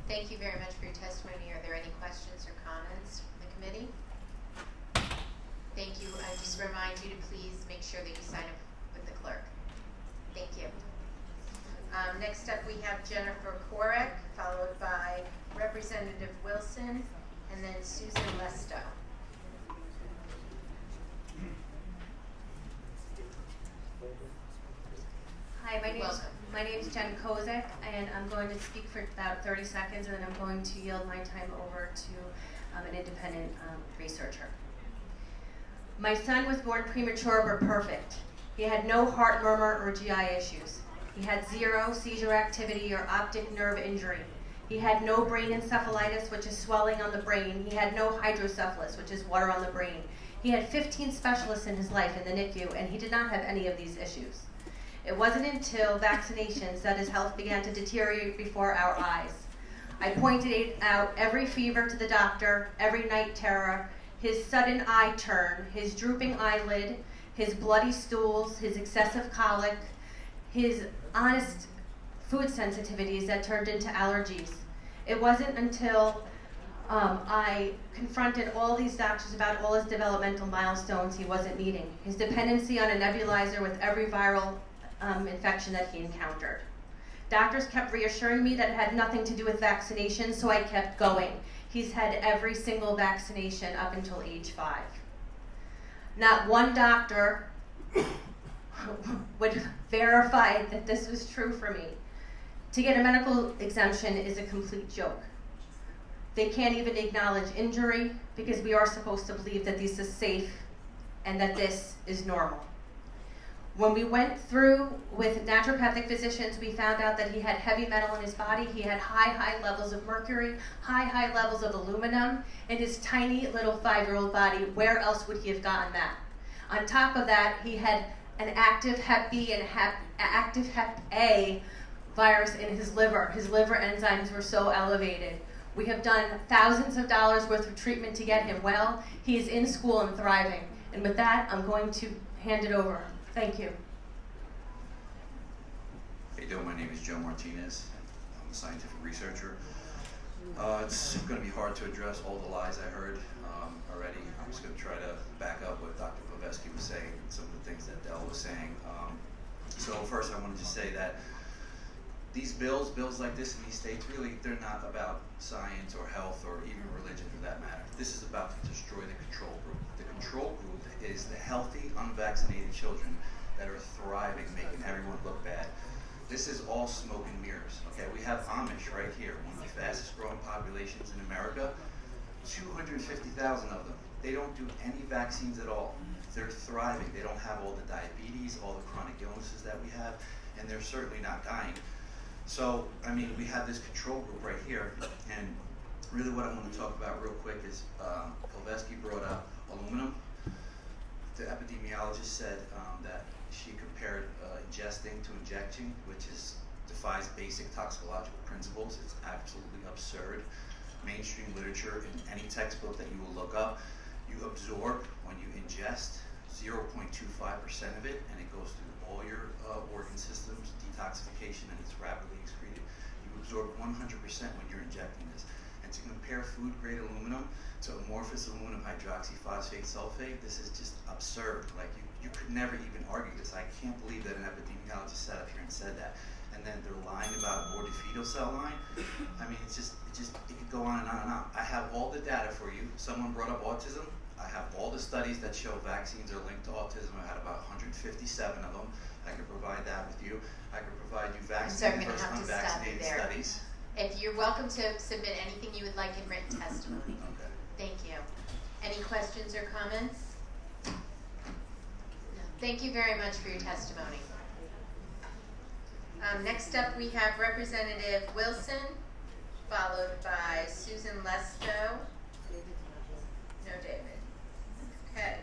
Thank you very much for your testimony. Are there any questions or comments from the committee? Thank you. I just remind you to please make sure that you sign up with the clerk. Thank you. Next up we have Jennifer Korek, followed by Representative Wilson, and then Susan Lesto. Hi, my name is Jen Kozak, and I'm going to speak for about 30 seconds, and then I'm going to yield my time over to an independent researcher. My son was born premature but perfect. He had no heart murmur or GI issues. He had 0 seizure activity or optic nerve injury. He had no brain encephalitis, which is swelling on the brain. He had no hydrocephalus, which is water on the brain. He had 15 specialists in his life in the NICU, and he did not have any of these issues. It wasn't until vaccinations that his health began to deteriorate before our eyes. I pointed out every fever to the doctor, every night terror, his sudden eye turn, his drooping eyelid, his bloody stools, his excessive colic, his honest food sensitivities that turned into allergies. It wasn't until I confronted all these doctors about all his developmental milestones he wasn't meeting. His dependency on a nebulizer with every viral infection that he encountered. Doctors kept reassuring me that it had nothing to do with vaccination, so I kept going. He's had every single vaccination up until age 5. Not one doctor would verify that this was true for me. To get a medical exemption is a complete joke. They can't even acknowledge injury because we are supposed to believe that this is safe and that this is normal. When we went through with naturopathic physicians, we found out that he had heavy metal in his body. He had high levels of mercury, high levels of aluminum in his tiny little 5-year-old body. Where else would he have gotten that? On top of that, he had an active Hep B and active Hep A virus in his liver. His liver enzymes were so elevated. We have done thousands of dollars worth of treatment to get him well. He is in school and thriving. And with that, I'm going to hand it over. Thank you. How you doing? My name is Joe Martinez. I'm a scientific researcher. It's going to be hard to address all the lies I heard already. I'm just going to try to back up what Dr. Povesky was saying and some of the things that Dell was saying. So first I want to just say that these bills like this in these states, really, they're not about science or health or even religion for that matter. This is about to destroy the control group. The control group is the healthy, unvaccinated children that are thriving, making everyone look bad. This is all smoke and mirrors, okay? We have Amish right here, one of the fastest growing populations in America, 250,000 of them. They don't do any vaccines at all. They're thriving. They don't have all the diabetes, all the chronic illnesses that we have, and they're certainly not dying. So, I mean, we have this control group right here, and really what I want to talk about real quick is Polveski brought up aluminum. The epidemiologist said that she compared ingesting to injecting, which defies basic toxicological principles. It's absolutely absurd. Mainstream literature in any textbook that you will look up, you absorb when you ingest 0.25% of it, and it goes through all your organ systems, detoxification, and it's rapidly excreted. You absorb 100% when you're injecting this. And to compare food-grade aluminum to amorphous aluminum hydroxyphosphate sulfate, this is just absurd. Like, you could never even argue this. I can't believe that an epidemiologist sat up here and said that. And then they're lying about aborted fetal cell line. I mean, it could go on and on and on. I have all the data for you. Someone brought up autism. I have all the studies that show vaccines are linked to autism. I had about 157 of them. I could provide that with you. I could provide you vaccinated versus unvaccinated studies. If you're welcome to submit anything you would like in written testimony. Okay. Thank you. Any questions or comments? Thank you very much for your testimony. Next up, we have Representative Wilson, followed by Susan Lesto. No, David. Okay.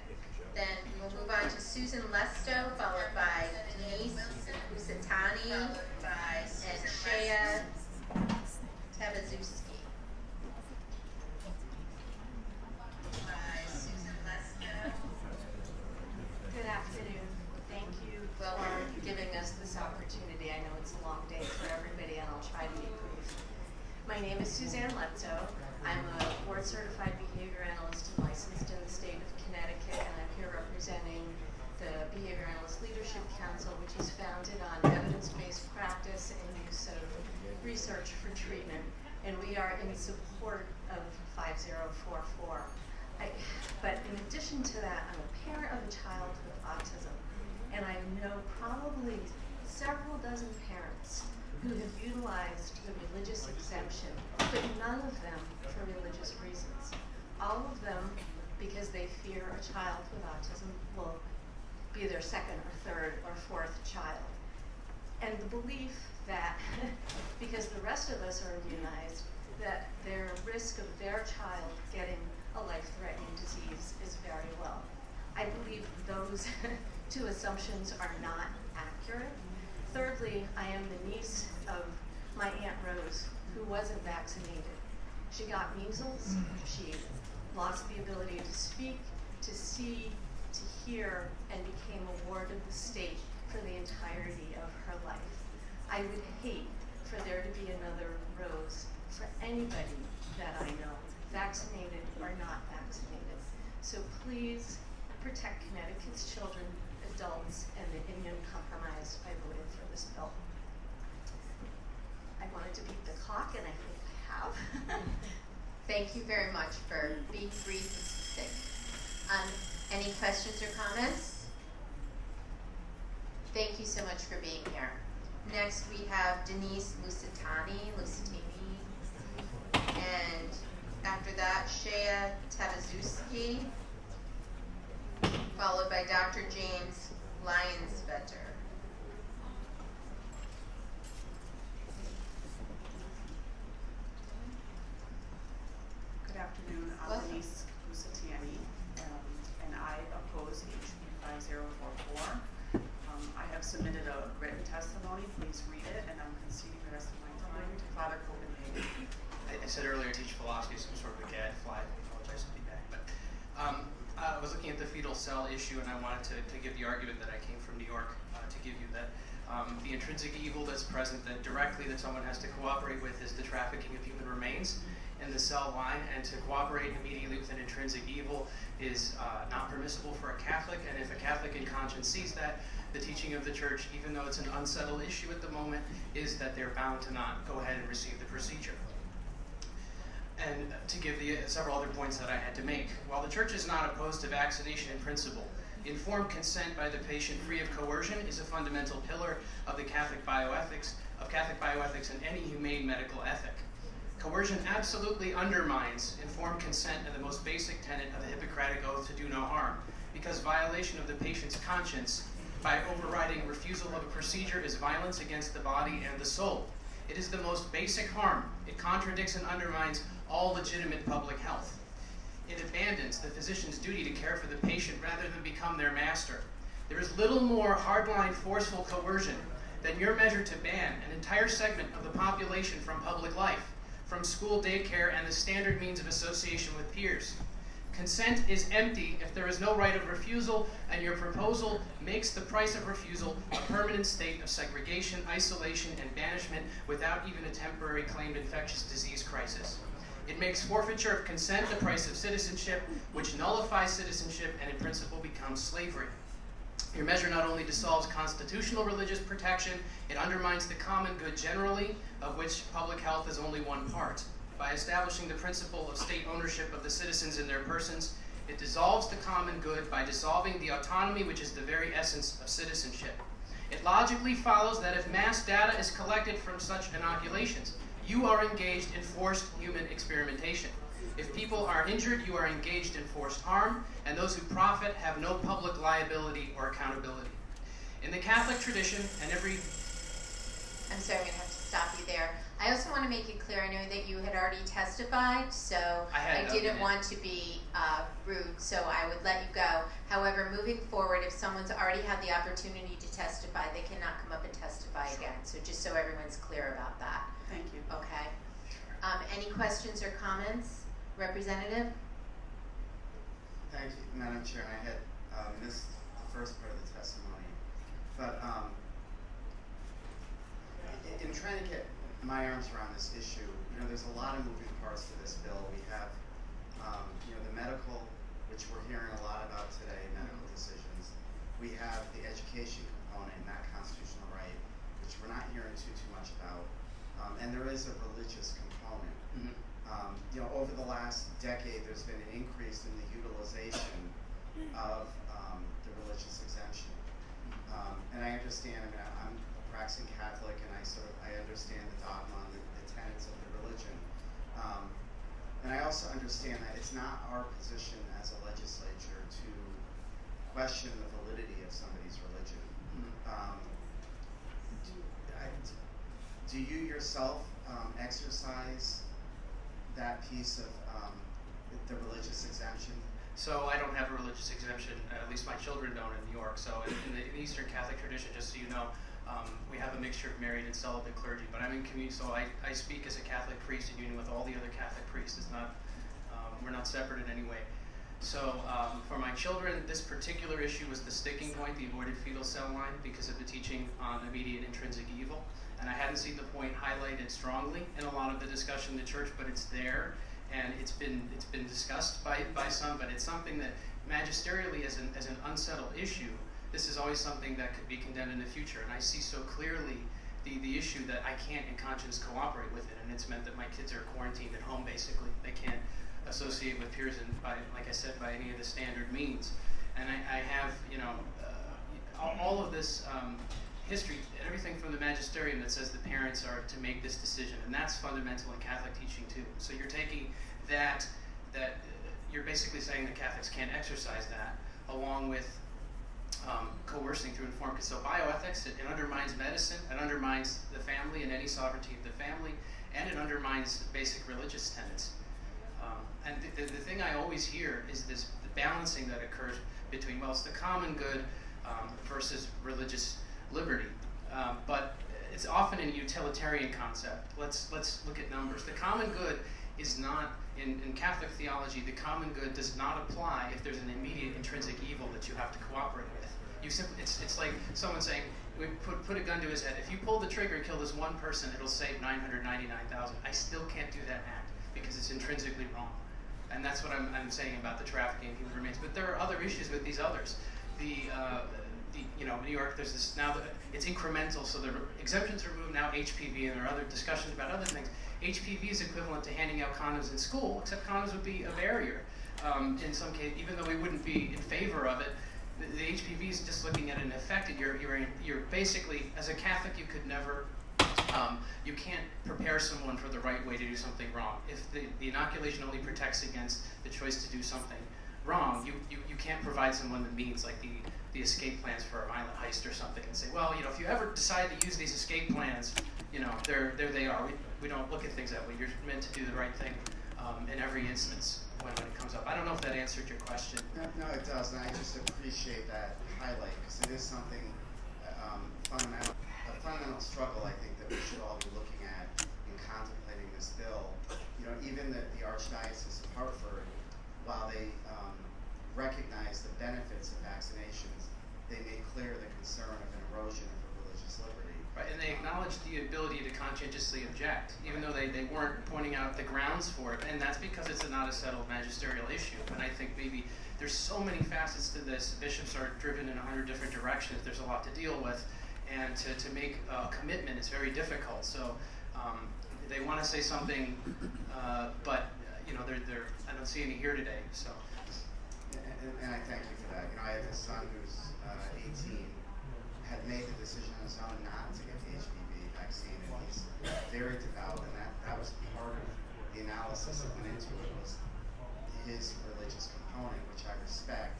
Then we'll move on to Susan Lesto, followed by Denise Musatani and Shea Tabazuski. Good afternoon. Thank you for giving us this opportunity. I know it's a long day for everybody, and I'll try to be brief. My name is Suzanne Letzo. I'm a board-certified behavior analyst and licensed in the state of Connecticut, and I'm here representing the Behavior Analyst Leadership Council, which is founded on evidence-based practice and use of research for treatment. And we are in support of 5044. But in addition to that, I'm a parent of a child with autism, and I know probably several dozen parents who have utilized the religious exemption, but none of them for religious reasons. All of them because they fear a child with autism will be their second or third or fourth child. And the belief that because the rest of us are immunized, that their risk of their child getting a life-threatening disease is very low. I believe those two assumptions are not accurate. Thirdly, I am the niece of my Aunt Rose, who wasn't vaccinated. She got measles, she lost the ability to speak, to see, to hear, and became a ward of the state for the entirety of her life. I would hate for there to be another Rose for anybody that I know, vaccinated or not vaccinated. So please protect Connecticut's children, adults, and the immune-compromised by voting for this bill. I wanted to beat the clock, and I think I have. Thank you very much for being brief and succinct. Any questions or comments? Thank you so much for being here. Next, we have Denise Musatani, and after that, Shea Tabazuski, followed by Dr. James Lyonsvetter. Good afternoon. I'm Denise Musatani, and I oppose HB 5044. I have submitted a written testimony. Please read it, and I'm conceding the rest of my time to Father Copenhagen. I said earlier, I teach philosophy, some sort of a gadfly. I apologize to be back. But I was looking at the fetal cell issue, and I wanted to give the argument that I came from New York to give you that the intrinsic evil that's present that directly that someone has to cooperate with is the trafficking of human remains in the cell line, and to cooperate immediately with an intrinsic evil is not permissible for a Catholic, and if a Catholic in conscience sees that, the teaching of the church, even though it's an unsettled issue at the moment, is that they're bound to not go ahead and receive the procedure. And to give the several other points that I had to make, while the church is not opposed to vaccination in principle, informed consent by the patient free of coercion is a fundamental pillar of the Catholic bioethics, and any humane medical ethic. Coercion absolutely undermines informed consent and the most basic tenet of the Hippocratic Oath to do no harm, because violation of the patient's conscience by overriding refusal of a procedure is violence against the body and the soul. It is the most basic harm. It contradicts and undermines all legitimate public health. It abandons the physician's duty to care for the patient rather than become their master. There is little more hardline forceful coercion than your measure to ban an entire segment of the population from public life, from school daycare and the standard means of association with peers. Consent is empty if there is no right of refusal, and your proposal makes the price of refusal a permanent state of segregation, isolation, and banishment without even a temporary claimed infectious disease crisis. It makes forfeiture of consent the price of citizenship, which nullifies citizenship and in principle becomes slavery. Your measure not only dissolves constitutional religious protection, it undermines the common good generally, of which public health is only one part. By establishing the principle of state ownership of the citizens in their persons, it dissolves the common good by dissolving the autonomy which is the very essence of citizenship. It logically follows that if mass data is collected from such inoculations, you are engaged in forced human experimentation. If people are injured, you are engaged in forced harm, and those who profit have no public liability or accountability. In the Catholic tradition, and every... I'm sorry, I'm going to have to stop you there. I also want to make it clear, I know that you had already testified, so I didn't want to be rude, so I would let you go. However, moving forward, if someone's already had the opportunity to testify, they cannot come up and testify again. So just so everyone's clear about that. Thank you. Okay. Any questions or comments? Representative? Thank you, Madam Chair. I had missed the first part of the testimony, but in trying to get my arms around this issue, there's a lot of moving parts to this bill. We have, the medical, which we're hearing a lot about today, medical decisions. We have the education component, and that constitutional right, which we're not hearing too much about. And there is a religious component. Mm-hmm. Over the last decade, there's been an increase in the utilization of the religious exemption. And I understand, I'm a practicing Catholic, and I understand the dogma and the tenets of the religion. And I also understand that it's not our position as a legislature to question the validity of somebody's religion. Do you yourself exercise that piece of the religious exemption? So I don't have a religious exemption, at least my children don't in New York. So in the Eastern Catholic tradition, just so you know, we have a mixture of married and celibate clergy, but I'm in community, so I speak as a Catholic priest in union with all the other Catholic priests. It's not, we're not separate in any way. So for my children, this particular issue was the sticking point, the avoided fetal cell line, because of the teaching on immediate intrinsic evil. And I hadn't seen the point highlighted strongly in a lot of the discussion in the church, but it's there, and it's been discussed by some, but it's something that magisterially as an unsettled issue, this is always something that could be condemned in the future. And I see so clearly the issue that I can't in conscience cooperate with it, and it's meant that my kids are quarantined at home basically. They can't associate with peers, and like I said, by any of the standard means. And I have, all of this history, everything from the magisterium that says the parents are to make this decision, and that's fundamental in Catholic teaching too. So you're taking that you're basically saying that Catholics can't exercise that, along with coercing through informed consent. So bioethics, it undermines medicine, it undermines the family and any sovereignty of the family, and it undermines basic religious tenets. And the thing I always hear is the balancing that occurs between, well, it's the common good versus religious liberty. But it's often a utilitarian concept. Let's look at numbers. The common good is not, in Catholic theology, the common good does not apply if there's an immediate intrinsic evil that you have to cooperate with. You simply, it's like someone saying, we put a gun to his head. If you pull the trigger and kill this one person, it'll save 999,000. I still can't do that act because it's intrinsically wrong. And that's what I'm saying about the trafficking of human remains. But there are other issues with these others. you know, New York, there's this now that it's incremental, so the exemptions are removed now, HPV, and there are other discussions about other things. HPV is equivalent to handing out condoms in school, except condoms would be a barrier in some cases, even though we wouldn't be in favor of it. The HPV is just looking at an effect. You're basically, as a Catholic, you could never, you can't prepare someone for the right way to do something wrong. If the inoculation only protects against the choice to do something wrong, you can't provide someone the means, like the escape plans for a violent heist or something, and say, well, you know, if you ever decide to use these escape plans, you know, there they are. We don't look at things that way. You're meant to do the right thing in every instance when it comes up. I don't know if that answered your question. No, it does, and I just appreciate that highlight, because it is something fundamental, a fundamental struggle, I think, that we should all be looking at in contemplating this bill. You know, even the Archdiocese of Hartford, while they recognize the benefits of vaccinations, they made clear the concern of an erosion of religious liberty. Right, and they acknowledged the ability to conscientiously object, even though they weren't pointing out the grounds for it, and that's because it's not a settled magisterial issue. And I think maybe there's so many facets to this. Bishops are driven in 100 different directions. There's a lot to deal with, and to make a commitment is very difficult. So they want to say something, but you know, I don't see any here today. So. And I thank you for that. You know, I have a son who's 18, had made the decision on his own not to get the HPV vaccine, and he's very devout, and that was part of the analysis that went into it, was his religious component, which I respect.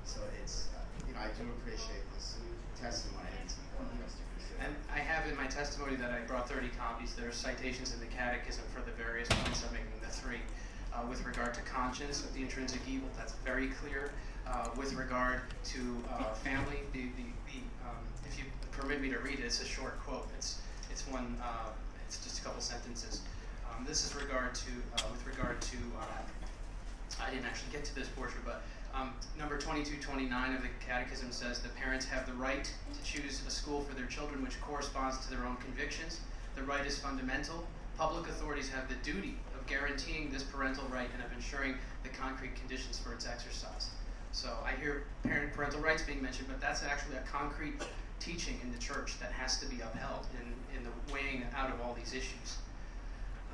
So it's, you know, I do appreciate this testimony. It's important for us to consider. And I have in my testimony that I brought 30 copies. There are citations in the Catechism for the various points I'm making, the three. With regard to conscience, the intrinsic evil, that's very clear. With regard to family, if you permit me to read it, it's a short quote. It's just a couple sentences. This is with regard to. I didn't actually get to this portion, but number 2229 of the Catechism says the parents have the right to choose a school for their children which corresponds to their own convictions. The right is fundamental. Public authorities have the duty of guaranteeing this parental right and of ensuring the concrete conditions for its exercise. So I hear parental rights being mentioned, but that's actually a concrete teaching in the church that has to be upheld in the weighing out of all these issues.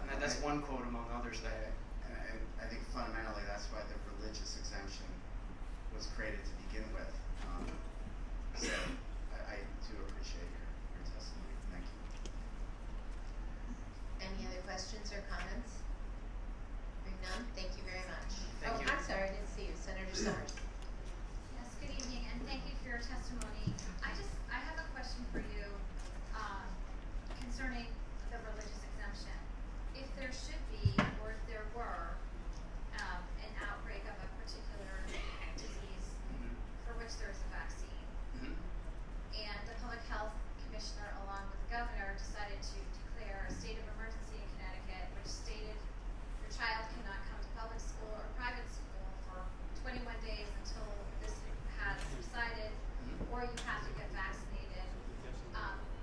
And that's one quote among others there. And I think fundamentally that's why the religious exemption was created to begin with. So I do appreciate your testimony. Thank you. Any other questions or comments? Hearing none, thank you very much. Thank you. I'm sorry, I didn't see you. Senator Summers. Yes, good evening, and thank you for your testimony. I have a question for you concerning the religious exemption. If there should be, or if there were, an outbreak of a particular disease for which there is a vaccine, and the public health commissioner, along with the governor, decided to declare a state of emergency in Connecticut, which stated your child cannot come to public school or private school for 21 days until this has subsided, or you have to get vaccinated.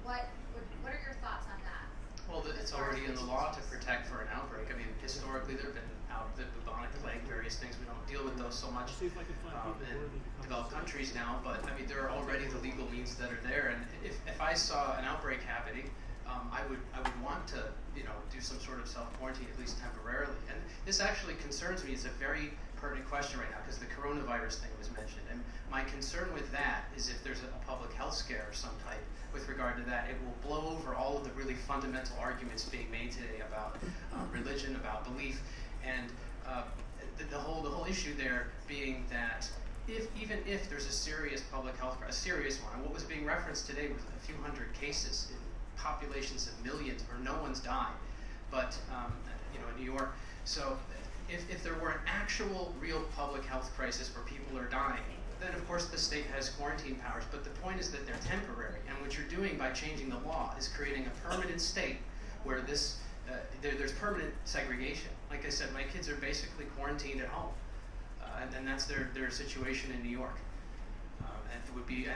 What are your thoughts on that? Well, it's already in the law to protect for an outbreak. I mean, historically there have been the bubonic plague, various things. We don't deal with those so much in developed countries now, but I mean, there are already the legal means that are there. And if I saw an outbreak happening, I would want to, you know, do some sort of self-quarantine, at least temporarily. And this actually concerns me. It's a very pertinent question right now because the coronavirus thing was mentioned. And my concern with that is if there's a public health scare of some type with regard to that, it will blow over all of the really fundamental arguments being made today about religion, about belief, and the whole issue there being that even if there's a serious public health crisis, a serious one, and what was being referenced today was a few hundred cases in populations of millions where no one's died, but you know, in New York. So if there were an actual real public health crisis where people are dying, then of course the state has quarantine powers, but the point is that they're temporary, and what you're doing by changing the law is creating a permanent state where there's permanent segregation. Like I said, my kids are basically quarantined at home, and that's their situation in New York. And it would be,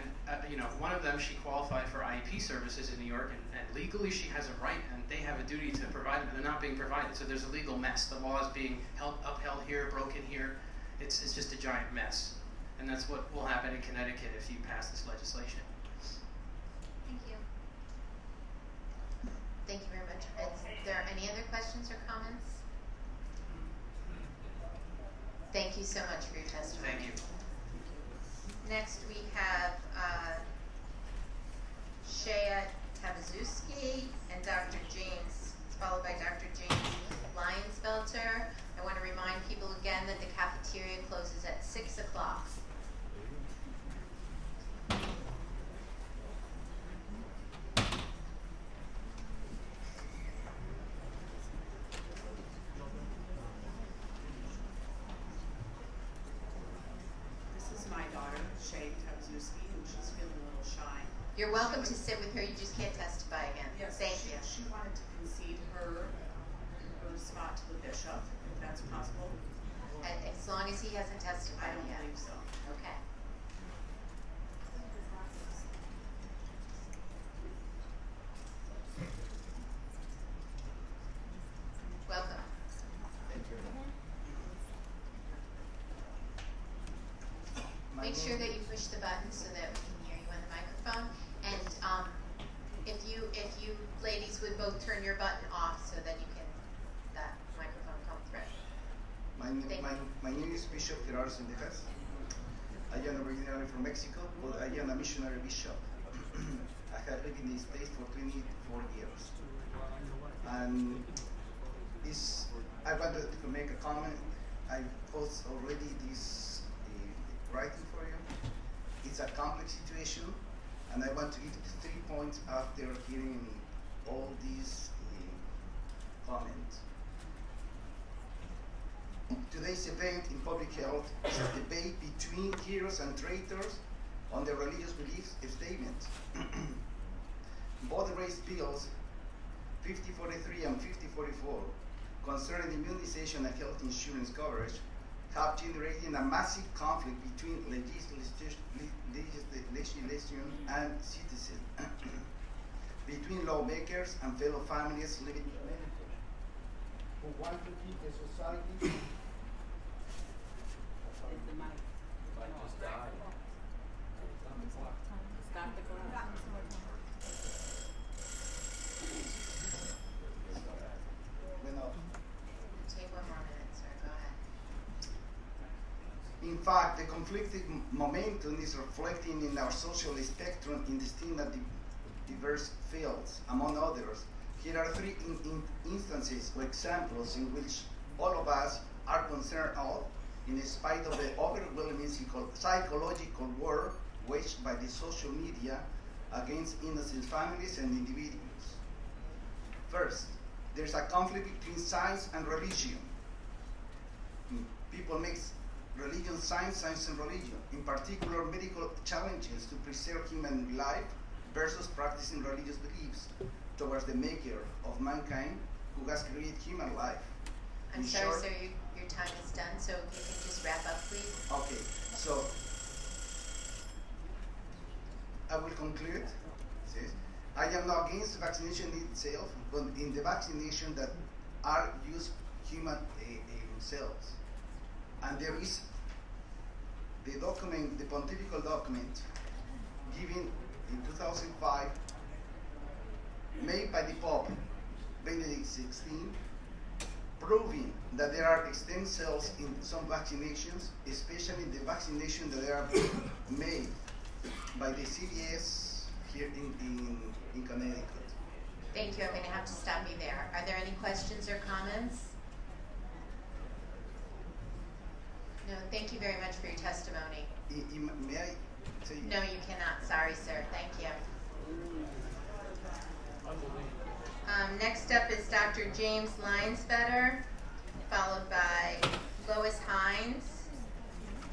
you know, one of them, she qualified for IEP services in New York, and legally she has a right, and they have a duty to provide them. They're not being provided, so there's a legal mess. The law is being upheld here, broken here. It's just a giant mess. And that's what will happen in Connecticut if you pass this legislation. Thank you. Thank you very much. Is there any other questions or comments? Thank you so much for your testimony. Thank you. Next we have Shea Tabazuski and Dr. James, followed by Dr. James Lionsfelter. I want to remind people again that the cafeteria closes at 6 o'clock. You're welcome to sit with her, you just can't testify again. Yes, Thank you. She wanted to concede her spot to the bishop, if that's possible. And as long as he hasn't testified yet. I don't believe so. Okay. Welcome. Thank you. Make sure that you push the button so that we can hear you on the microphone. And if you ladies would both turn your button off so that you can that microphone come through. My name is Bishop Gerardo Sendejas. I am originally from Mexico, but I am a missionary bishop. I have lived in the States for 24 years. And I wanted to make a comment. I post already this writing for you. It's a complex situation, and I want to give 3 points after hearing all these comments. Today's event in public health is a debate between heroes and traitors on the religious beliefs statement. Both race bills, 5043 and 5044, concerning immunization and health insurance coverage, have generated a massive conflict between legislation and citizens, between lawmakers and fellow families living in Connecticut, who want to keep the society. Take 1 more minute, sir. Go ahead. In fact, the conflicting momentum is reflecting in our social spectrum in distinct and diverse fields. Among others, here are 3 instances or examples in which all of us are concerned of, in spite of the overwhelming psychological war waged by the social media against innocent families and individuals. First, there's a conflict between science and religion. People mix religion, science and religion, in particular medical challenges to preserve human life versus practicing religious beliefs towards the maker of mankind who has created human life. I'm sorry, sir, your time is done, so if you can just wrap up, please. Okay, so I will conclude. I am not against vaccination itself, but in the vaccination that are used human cells. And there is the document, the pontifical document, given in 2005, made by the Pope, Benedict XVI, proving that there are stem cells in some vaccinations, especially the vaccination that are made by the CVS here in Connecticut. Thank you. I'm going to have to stop you there. Are there any questions or comments? No, thank you very much for your testimony. May I say? No, you cannot. Sorry, sir. Thank you. Next up is Dr. James Linesbetter, followed by Lois Hines,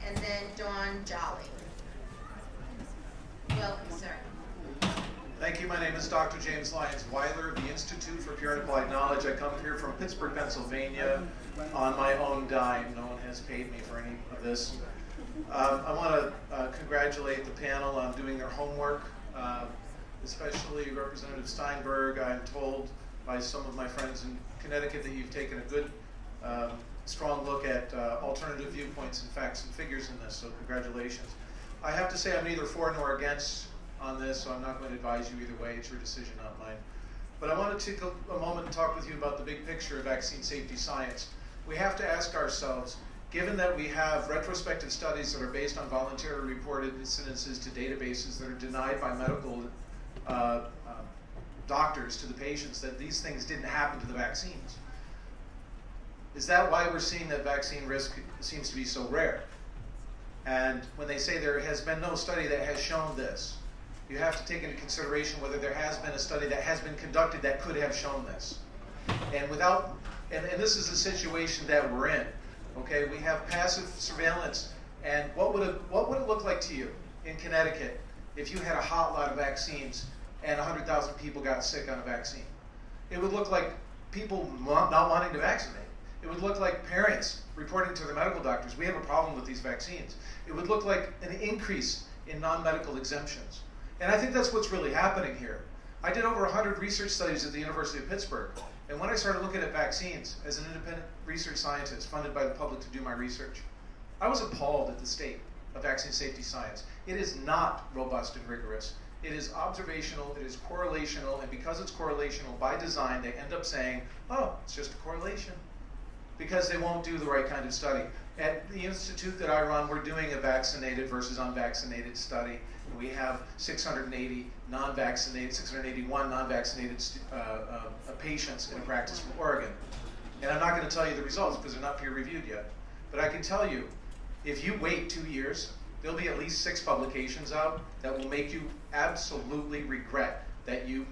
and then Dawn Jolly. Welcome, sir. Thank you. My name is Dr. James Lyons Weiler of the Institute for Pure and Applied Knowledge. I come here from Pittsburgh, Pennsylvania on my own dime. No one has paid me for any of this. I want to congratulate the panel on doing their homework, especially Representative Steinberg. I'm told by some of my friends in Connecticut that you've taken a good strong look at alternative viewpoints and facts and figures in this, so congratulations. I have to say I'm neither for nor against on this, so I'm not going to advise you either way. It's your decision, not mine. But I want to take a moment and talk with you about the big picture of vaccine safety science. We have to ask ourselves, given that we have retrospective studies that are based on voluntarily reported incidences to databases that are denied by medical doctors to the patients, that these things didn't happen to the vaccines. Is that why we're seeing that vaccine risk seems to be so rare? And when they say there has been no study that has shown this, you have to take into consideration whether there has been a study that has been conducted that could have shown this. And and this is the situation that we're in. Okay, we have passive surveillance, and what would it look like to you in Connecticut if you had a hot lot of vaccines and 100,000 people got sick on a vaccine? It would look like people not wanting to vaccinate. It would look like parents reporting to their medical doctors, we have a problem with these vaccines. It would look like an increase in non-medical exemptions. And I think that's what's really happening here. I did over 100 research studies at the University of Pittsburgh. And when I started looking at vaccines as an independent research scientist funded by the public to do my research, I was appalled at the state of vaccine safety science. It is not robust and rigorous. It is observational, it is correlational, and because it's correlational by design, they end up saying, oh, it's just a correlation, because they won't do the right kind of study. At the institute that I run, we're doing a vaccinated versus unvaccinated study. We have 680 non-vaccinated, 681 non-vaccinated patients in a practice from Oregon. And I'm not going to tell you the results because they're not peer-reviewed yet. But I can tell you, if you wait 2 years, there'll be at least 6 publications out that will make you absolutely regret that you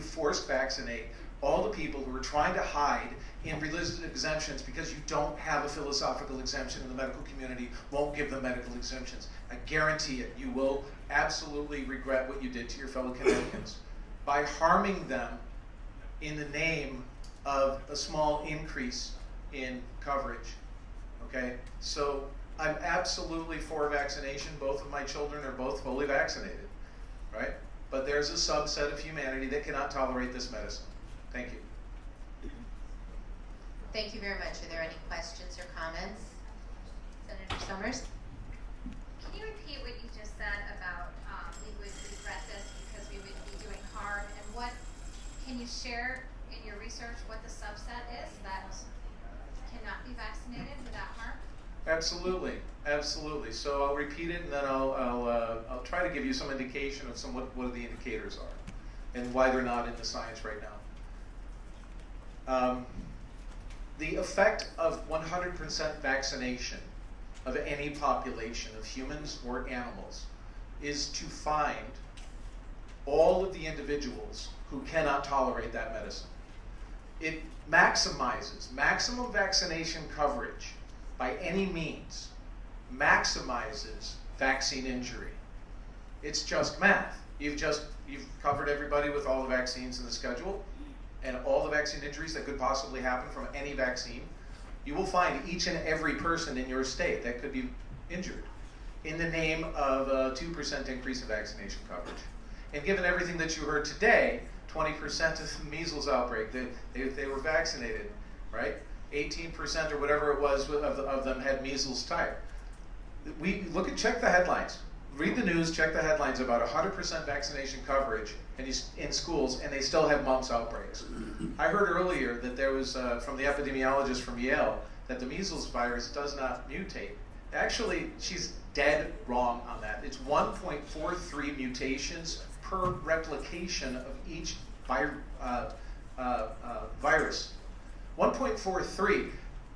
forced vaccinate all the people who are trying to hide in religious exemptions because you don't have a philosophical exemption and the medical community won't give them medical exemptions. I guarantee it, you will absolutely regret what you did to your fellow Connecticutans by harming them in the name of a small increase in coverage. Okay? So I'm absolutely for vaccination. Both of my children are both fully vaccinated, right? But there's a subset of humanity that cannot tolerate this medicine. Thank you. Thank you very much. Are there any questions or comments? Senator Summers? Can you repeat what you just said about we would regret this because we would be doing harm? And what can you share in your research what the subset is that cannot be vaccinated without harm? Absolutely, absolutely. So I'll repeat it, and then I'll try to give you some indication of what the indicators are and why they're not in the science right now. The effect of 100% vaccination of any population of humans or animals is to find all of the individuals who cannot tolerate that medicine. It maximizes maximum vaccination coverage by any means, maximizes vaccine injury. It's just math. You've covered everybody with all the vaccines in the schedule and all the vaccine injuries that could possibly happen from any vaccine. You will find each and every person in your state that could be injured in the name of a 2% increase in vaccination coverage. And given everything that you heard today, 20% of the measles outbreak, they were vaccinated, right? 18% or whatever it was of them had measles type. Check the headlines. Read the news, check the headlines about 100% vaccination coverage in schools, and they still have mumps outbreaks. I heard earlier that there was, from the epidemiologist from Yale, that the measles virus does not mutate. Actually, she's dead wrong on that. It's 1.43 mutations per replication of each virus. 1.43,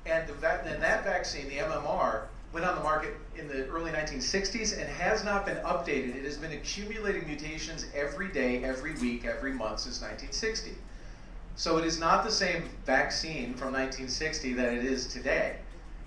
and that vaccine, the MMR, went on the market in the early 1960s and has not been updated. It has been accumulating mutations every day, every week, every month since 1960. So it is not the same vaccine from 1960 that it is today.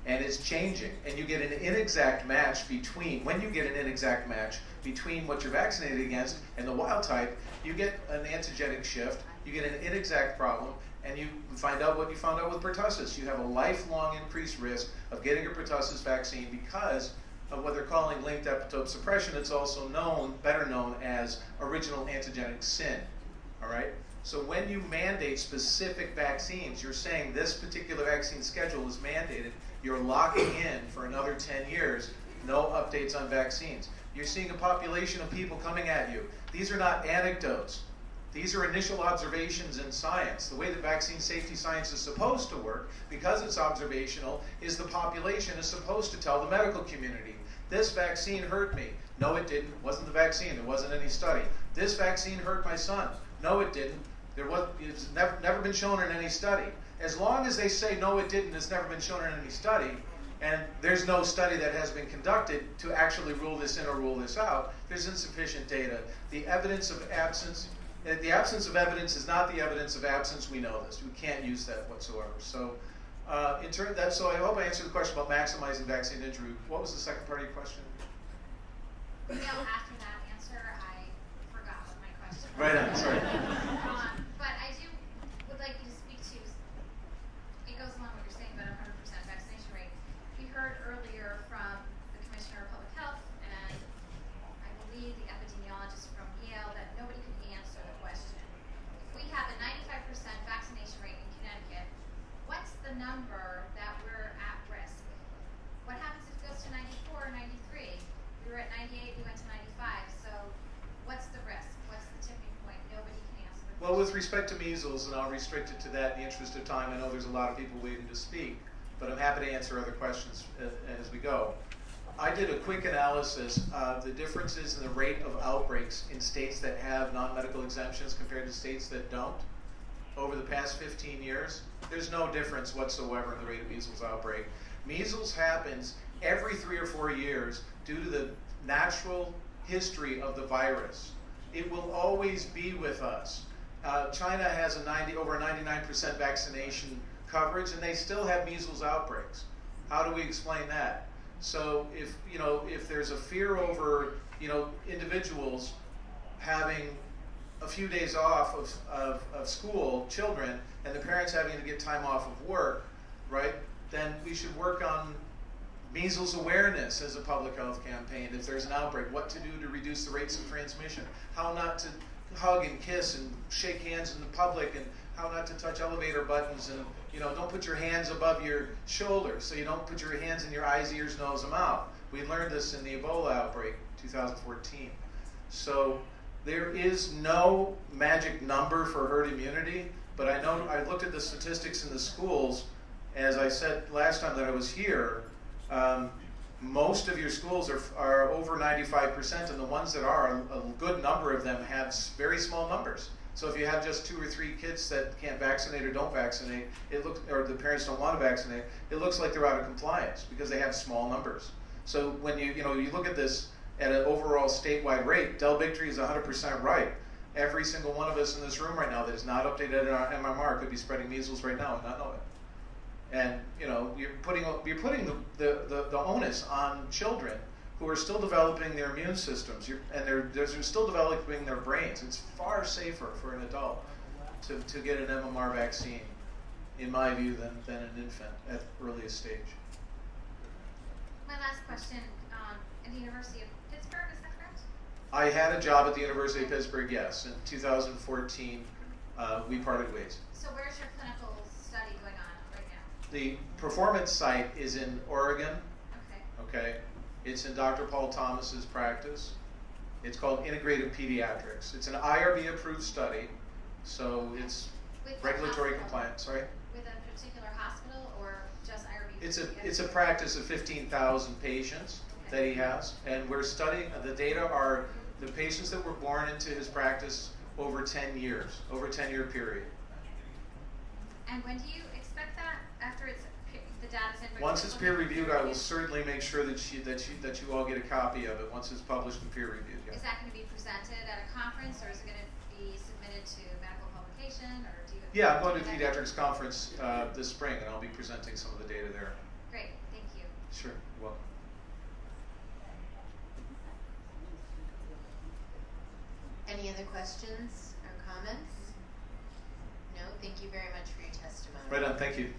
And it's changing. And you get an inexact match between, when you get an inexact match between what you're vaccinated against and the wild type, you get an antigenic shift, you get an inexact problem, and you find out what you found out with pertussis. You have a lifelong increased risk of getting a pertussis vaccine because of what they're calling linked epitope suppression. It's also better known as original antigenic sin. all right? So when you mandate specific vaccines, you're saying this particular vaccine schedule is mandated, you're locking in for another 10 years, no updates on vaccines. You're seeing a population of people coming at you. These are not anecdotes. These are initial observations in science. The way that vaccine safety science is supposed to work, because it's observational, is the population is supposed to tell the medical community, this vaccine hurt me. No, it didn't. It wasn't the vaccine. There wasn't any study. This vaccine hurt my son. No, it didn't. It's never been shown in any study. As long as they say, no, it didn't, it's never been shown in any study, and there's no study that has been conducted to actually rule this in or rule this out, there's insufficient data. The absence of evidence is not the evidence of absence. We know this. We can't use that whatsoever. So, so I hope I answered the question about maximizing vaccine injury. What was the second part of your question? No, after that answer, I forgot what my question was. Right on, sorry. But I would like you to speak to, it goes along with what you're saying about 100% vaccination rate. We heard earlier from the Commissioner of Public Health and I believe the epidemiologist from Yale that nobody could answer the question. If we have a 95% vaccination rate in Connecticut, what's the number that we're at risk? What happens if it goes to 94 or 93? We were at 98, we went to 95, so what's the risk? What's the tipping point? Nobody can answer the question. Well, with respect to measles, and I'll restrict it to that in the interest of time, I know there's a lot of people waiting to speak, but I'm happy to answer other questions as we go. I did a quick analysis of the differences in the rate of outbreaks in states that have non-medical exemptions compared to states that don't over the past 15 years. There's no difference whatsoever in the rate of measles outbreak. Measles happens every 3 or 4 years due to the natural history of the virus. It will always be with us. China has over 99% vaccination coverage, and they still have measles outbreaks. How do we explain that? So if there's a fear over individuals having a few days off of school, children, and the parents having to get time off of work, right? Then we should work on Measles Awareness as a public health campaign. If there's an outbreak, what to do to reduce the rates of transmission, how not to hug and kiss and shake hands in the public, and how not to touch elevator buttons, and don't put your hands above your shoulders, so you don't put your hands in your eyes, ears, nose, and mouth. We learned this in the Ebola outbreak, 2014. So there is no magic number for herd immunity, but I know I looked at the statistics in the schools. As I said last time that I was here, most of your schools are over 95%, and the ones that are, a good number of them have very small numbers. So if you have just 2 or 3 kids that can't vaccinate or don't vaccinate, or the parents don't want to vaccinate, it looks like they're out of compliance because they have small numbers. So when you look at this at an overall statewide rate, Del Bigtree is 100% right. Every single one of us in this room right now that is not updated in our MMR could be spreading measles right now and not know it. And you're putting the onus on children who are still developing their immune systems, and they're still developing their brains. It's far safer for an adult to get an MMR vaccine, in my view, than an infant at the earliest stage. My last question, at the University of Pittsburgh, is that correct? I had a job at the University of Pittsburgh, yes. In 2014, we parted ways. So where's your clinical study going on right now? The performance site is in Oregon. Okay. It's in Dr. Paul Thomas's practice. It's called Integrative Pediatrics. It's an IRB-approved study, so it's regulatory compliant. Sorry? With a particular hospital or just IRB? It's a practice of 15,000 patients that he has, and we're studying. The data are the patients that were born into his practice over 10 years, over a 10-year period. And when do you expect that? After the data's in? Once it's peer reviewed, I will certainly make sure that you all get a copy of it once it's published and peer reviewed. Yeah. Is that going to be presented at a conference, or is it going to be submitted to medical publication, or do you? Yeah, I'm going to a pediatrics conference this spring, and I'll be presenting some of the data there. Great, thank you. Sure, you're welcome. Any other questions or comments? No, thank you very much for your testimony. Right on, thank you.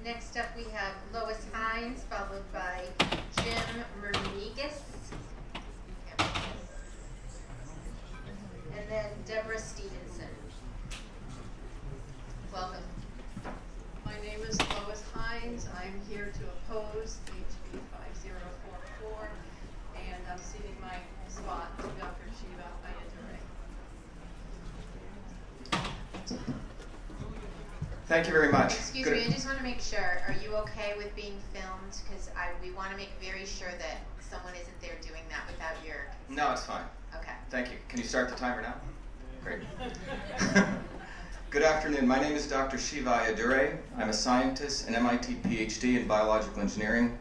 Next up, we have Lois Hines, followed by Jim Mernigas, and then Deborah Stevenson. I'm here to oppose HB 5044, and I'm ceding my spot to Dr. Shiva Ayyadurai. Thank you very much. Excuse me, I just want to make sure, are you okay with being filmed? Because we want to make very sure that someone isn't there doing that without your consent. No, it's fine. Okay. Thank you. Can you start the timer now? Great. Good afternoon. My name is Dr. Shiva Ayyadurai. I'm a scientist, an MIT PhD in biological engineering,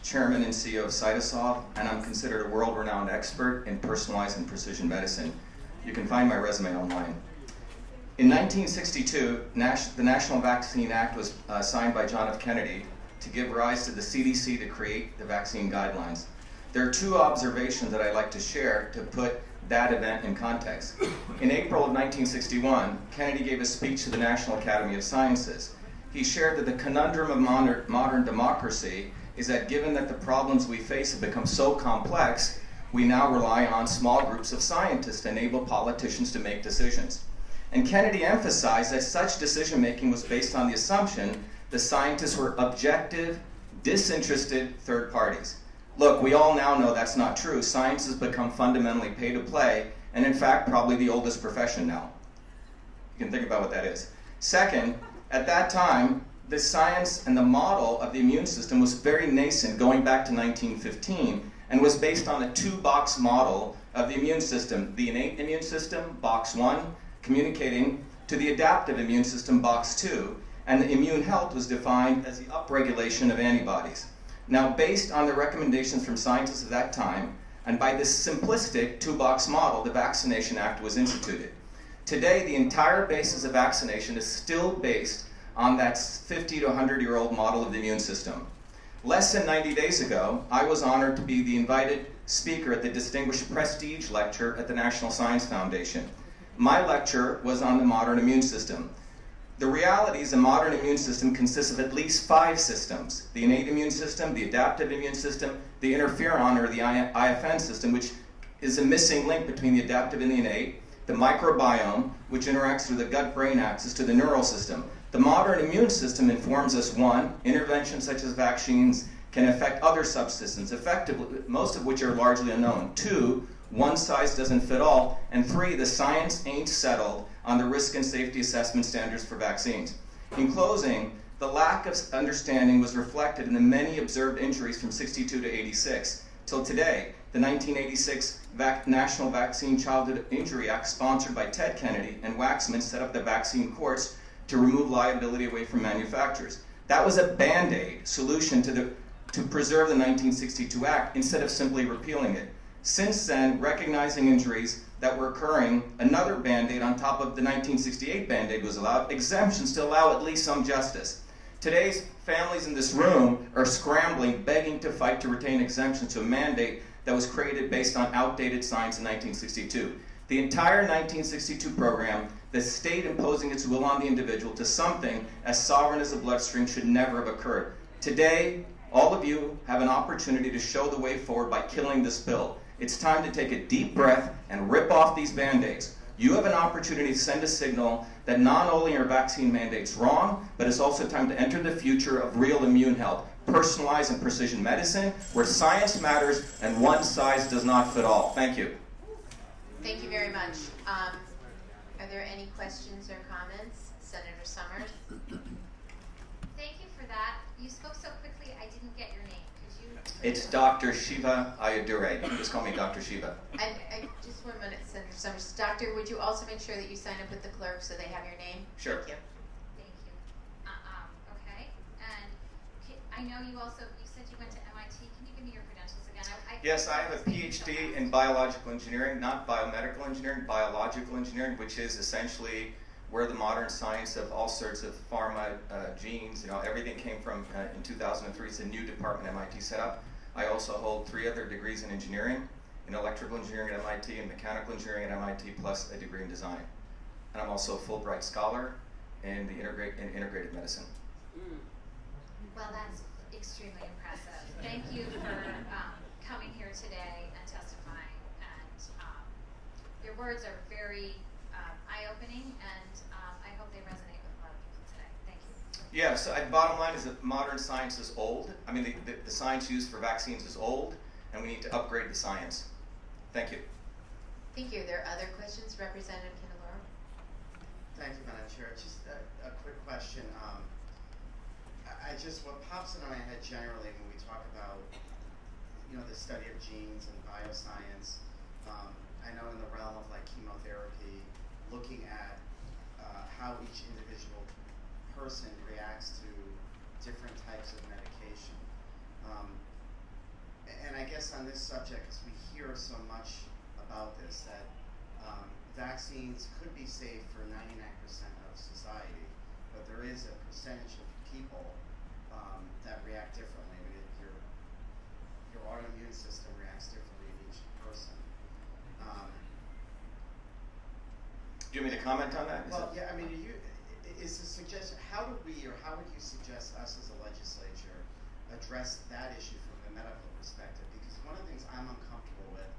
chairman and CEO of Cytosol, and I'm considered a world-renowned expert in personalized and precision medicine. You can find my resume online. In 1962, the National Vaccine Act was signed by John F. Kennedy to give rise to the CDC to create the vaccine guidelines. There are two observations that I'd like to share to put that event in context. In April of 1961, Kennedy gave a speech to the National Academy of Sciences. He shared that the conundrum of modern democracy is that given that the problems we face have become so complex, we now rely on small groups of scientists to enable politicians to make decisions. And Kennedy emphasized that such decision-making was based on the assumption the scientists were objective, disinterested third parties. Look, we all now know that's not true. Science has become fundamentally pay-to-play, and in fact, probably the oldest profession now. You can think about what that is. Second, at that time, the science and the model of the immune system was very nascent, going back to 1915, and was based on a two-box model of the immune system. The innate immune system, box 1, communicating to the adaptive immune system, box 2, and the immune health was defined as the upregulation of antibodies. Now, based on the recommendations from scientists at that time, and by this simplistic two-box model, the Vaccination Act was instituted. Today, the entire basis of vaccination is still based on that 50 to 100-year-old model of the immune system. Less than 90 days ago, I was honored to be the invited speaker at the Distinguished Prestige Lecture at the National Science Foundation. My lecture was on the modern immune system. The reality is the modern immune system consists of at least 5 systems: the innate immune system, the adaptive immune system, the interferon or the IFN system, which is a missing link between the adaptive and the innate, the microbiome, which interacts through the gut-brain axis, to the neural system. The modern immune system informs us, 1, interventions such as vaccines can affect other subsystems, effectively, most of which are largely unknown. 2, one size doesn't fit all. And 3, the science ain't settled on the risk and safety assessment standards for vaccines. In closing, the lack of understanding was reflected in the many observed injuries from 62 to 86. Till today, the 1986 National Vaccine Childhood Injury Act, sponsored by Ted Kennedy and Waxman, set up the vaccine courts to remove liability away from manufacturers. That was a band-aid solution to preserve the 1962 Act instead of simply repealing it. Since then, recognizing injuries that were occurring, another Band-Aid on top of the 1968 Band-Aid was allowed, exemptions to allow at least some justice. Today's families in this room are scrambling, begging to fight to retain exemptions to a mandate that was created based on outdated science in 1962. The entire 1962 program, the state imposing its will on the individual to something as sovereign as a bloodstream, should never have occurred. Today, all of you have an opportunity to show the way forward by killing this bill. It's time to take a deep breath and rip off these Band-Aids. You have an opportunity to send a signal that not only are vaccine mandates wrong, but it's also time to enter the future of real immune health, personalized and precision medicine, where science matters and one size does not fit all. Thank you. Thank you very much. Are there any questions or comments? Senator Summers? Thank you for that. You spoke so quickly, I didn't get your name. Could you? It's Dr. Shiva Ayyadurai. Just call me Dr. Shiva. I just 1 minute, Senator Summers. Doctor, would you also make sure that you sign up with the clerk so they have your name? Sure. Thank you. Thank you. Okay. And I know you said you went to MIT. Can you give me your credentials again? Yes, I have a PhD in biological engineering, not biomedical engineering, biological engineering, which is essentially where the modern science of all sorts of pharma, genes, everything came from in 2003. It's a new department MIT set up. I also hold 3 other degrees in engineering, in electrical engineering at MIT and mechanical engineering at MIT, plus a degree in design. And I'm also a Fulbright scholar in integrative medicine. Well, that's extremely impressive. Thank you for coming here today and testifying. And your words are very eye-opening, and I hope they resonate with a lot of people today. Thank you. Yeah, so bottom line is that modern science is old. I mean, the science used for vaccines is old, and we need to upgrade the science. Thank you. Thank you. Are there other questions? Representative Candeloro? Thank you, Madam Chair. Just a quick question. What pops into my head generally when we talk about, the study of genes and bioscience, I know in the realm of like chemotherapy, looking at how each individual person reacts to different types of medication. And I guess on this subject, because we hear so much about this, that vaccines could be safe for 99% of society, but there is a percentage of people that react differently. I mean, your autoimmune system reacts differently in each person. Do you want me to comment on that? Well, yeah, I mean, is the suggestion, how would you suggest us as a legislature address that issue from the medical perspective? Because one of the things I'm uncomfortable with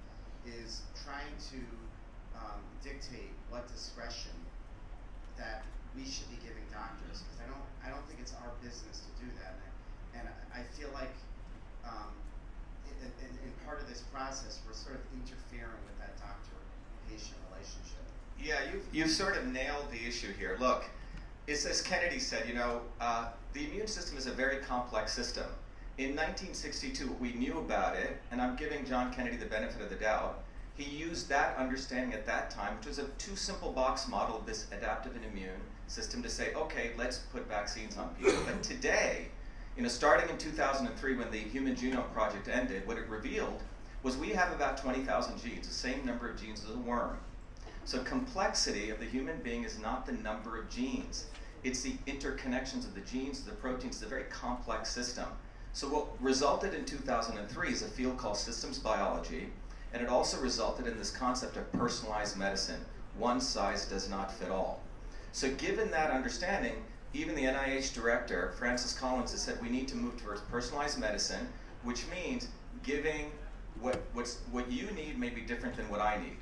is trying to dictate what discretion that we should be giving doctors, because I don't think it's our business to do that. And I feel like in part of this process, we're sort of interfering with that doctor-patient relationship. Yeah, you've sort of nailed the issue here. Look, it's as Kennedy said, the immune system is a very complex system. In 1962, we knew about it, and I'm giving John Kennedy the benefit of the doubt. He used that understanding at that time, which was a two simple box model of this adaptive and immune system, to say, okay, let's put vaccines on people. But today, starting in 2003 when the Human Genome Project ended, what it revealed was we have about 20,000 genes, the same number of genes as a worm. So complexity of the human being is not the number of genes. It's the interconnections of the genes, the proteins. It's a very complex system. So what resulted in 2003 is a field called systems biology, and it also resulted in this concept of personalized medicine. One size does not fit all. So given that understanding, even the NIH director, Francis Collins, has said we need to move towards personalized medicine, which means giving what you need may be different than what I need.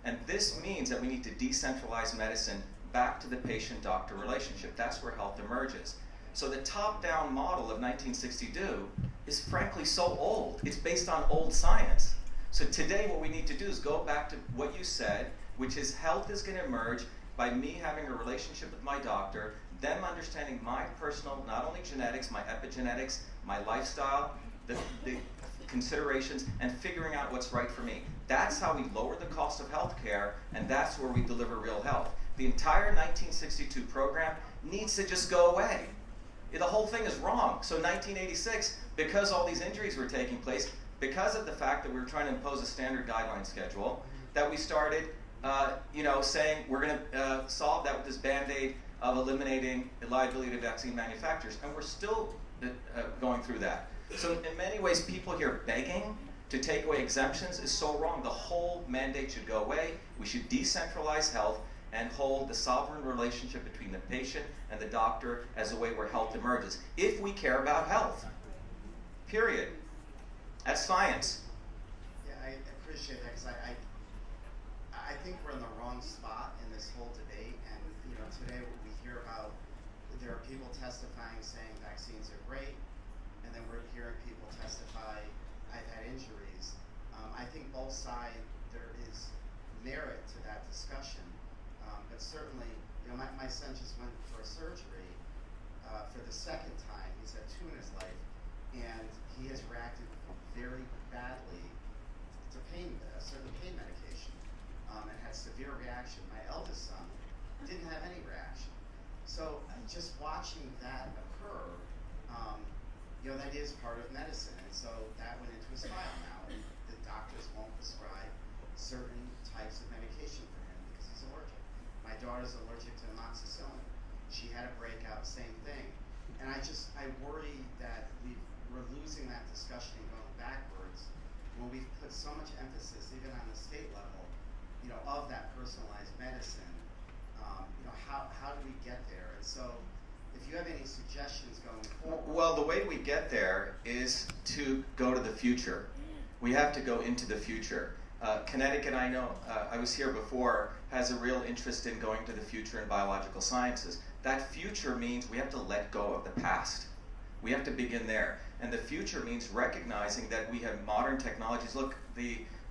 And this means that we need to decentralize medicine back to the patient-doctor relationship. That's where health emerges. So the top-down model of 1962 is frankly so old. It's based on old science. So today what we need to do is go back to what you said, which is health is going to emerge by me having a relationship with my doctor, them understanding my personal, not only genetics, my epigenetics, my lifestyle, the considerations, and figuring out what's right for me. That's how we lower the cost of healthcare, and that's where we deliver real health. The entire 1962 program needs to just go away. The whole thing is wrong. So 1986, because all these injuries were taking place, because of the fact that we were trying to impose a standard guideline schedule, that we started saying we're going to solve that with this Band-Aid of eliminating the liability to vaccine manufacturers. And we're still going through that. So in many ways, people here begging to take away exemptions is so wrong. The whole mandate should go away. We should decentralize health and hold the sovereign relationship between the patient and the doctor as a way where health emerges. If we care about health, period. That's science. Yeah, I appreciate that, because I think we're in the wrong spot in this whole debate. And today what we hear about, there are people testifying saying vaccines are great, and then we're hearing people testify, I've had injuries. I think both sides, there is merit to that discussion. But certainly, my son just went for a surgery for the second time. He's had 2 in his life, and he has reacted very badly to certain pain medication, and had severe reaction. My eldest son didn't have any reaction. So just watching that occur, that is part of medicine, and so that went into his file now, and the doctors won't prescribe certain types of medication for him because he's allergic. My daughter's allergic to amoxicillin. She had a breakout, same thing. And I worry that we're losing that discussion and going backwards when we've put so much emphasis, even on the state level, of that personalized medicine. How do we get there? And so, if you have any suggestions going forward. Well, the way we get there is to go to the future. We have to go into the future. Connecticut, I know, I was here before, has a real interest in going to the future in biological sciences. That future means we have to let go of the past. We have to begin there. And the future means recognizing that we have modern technologies. Look,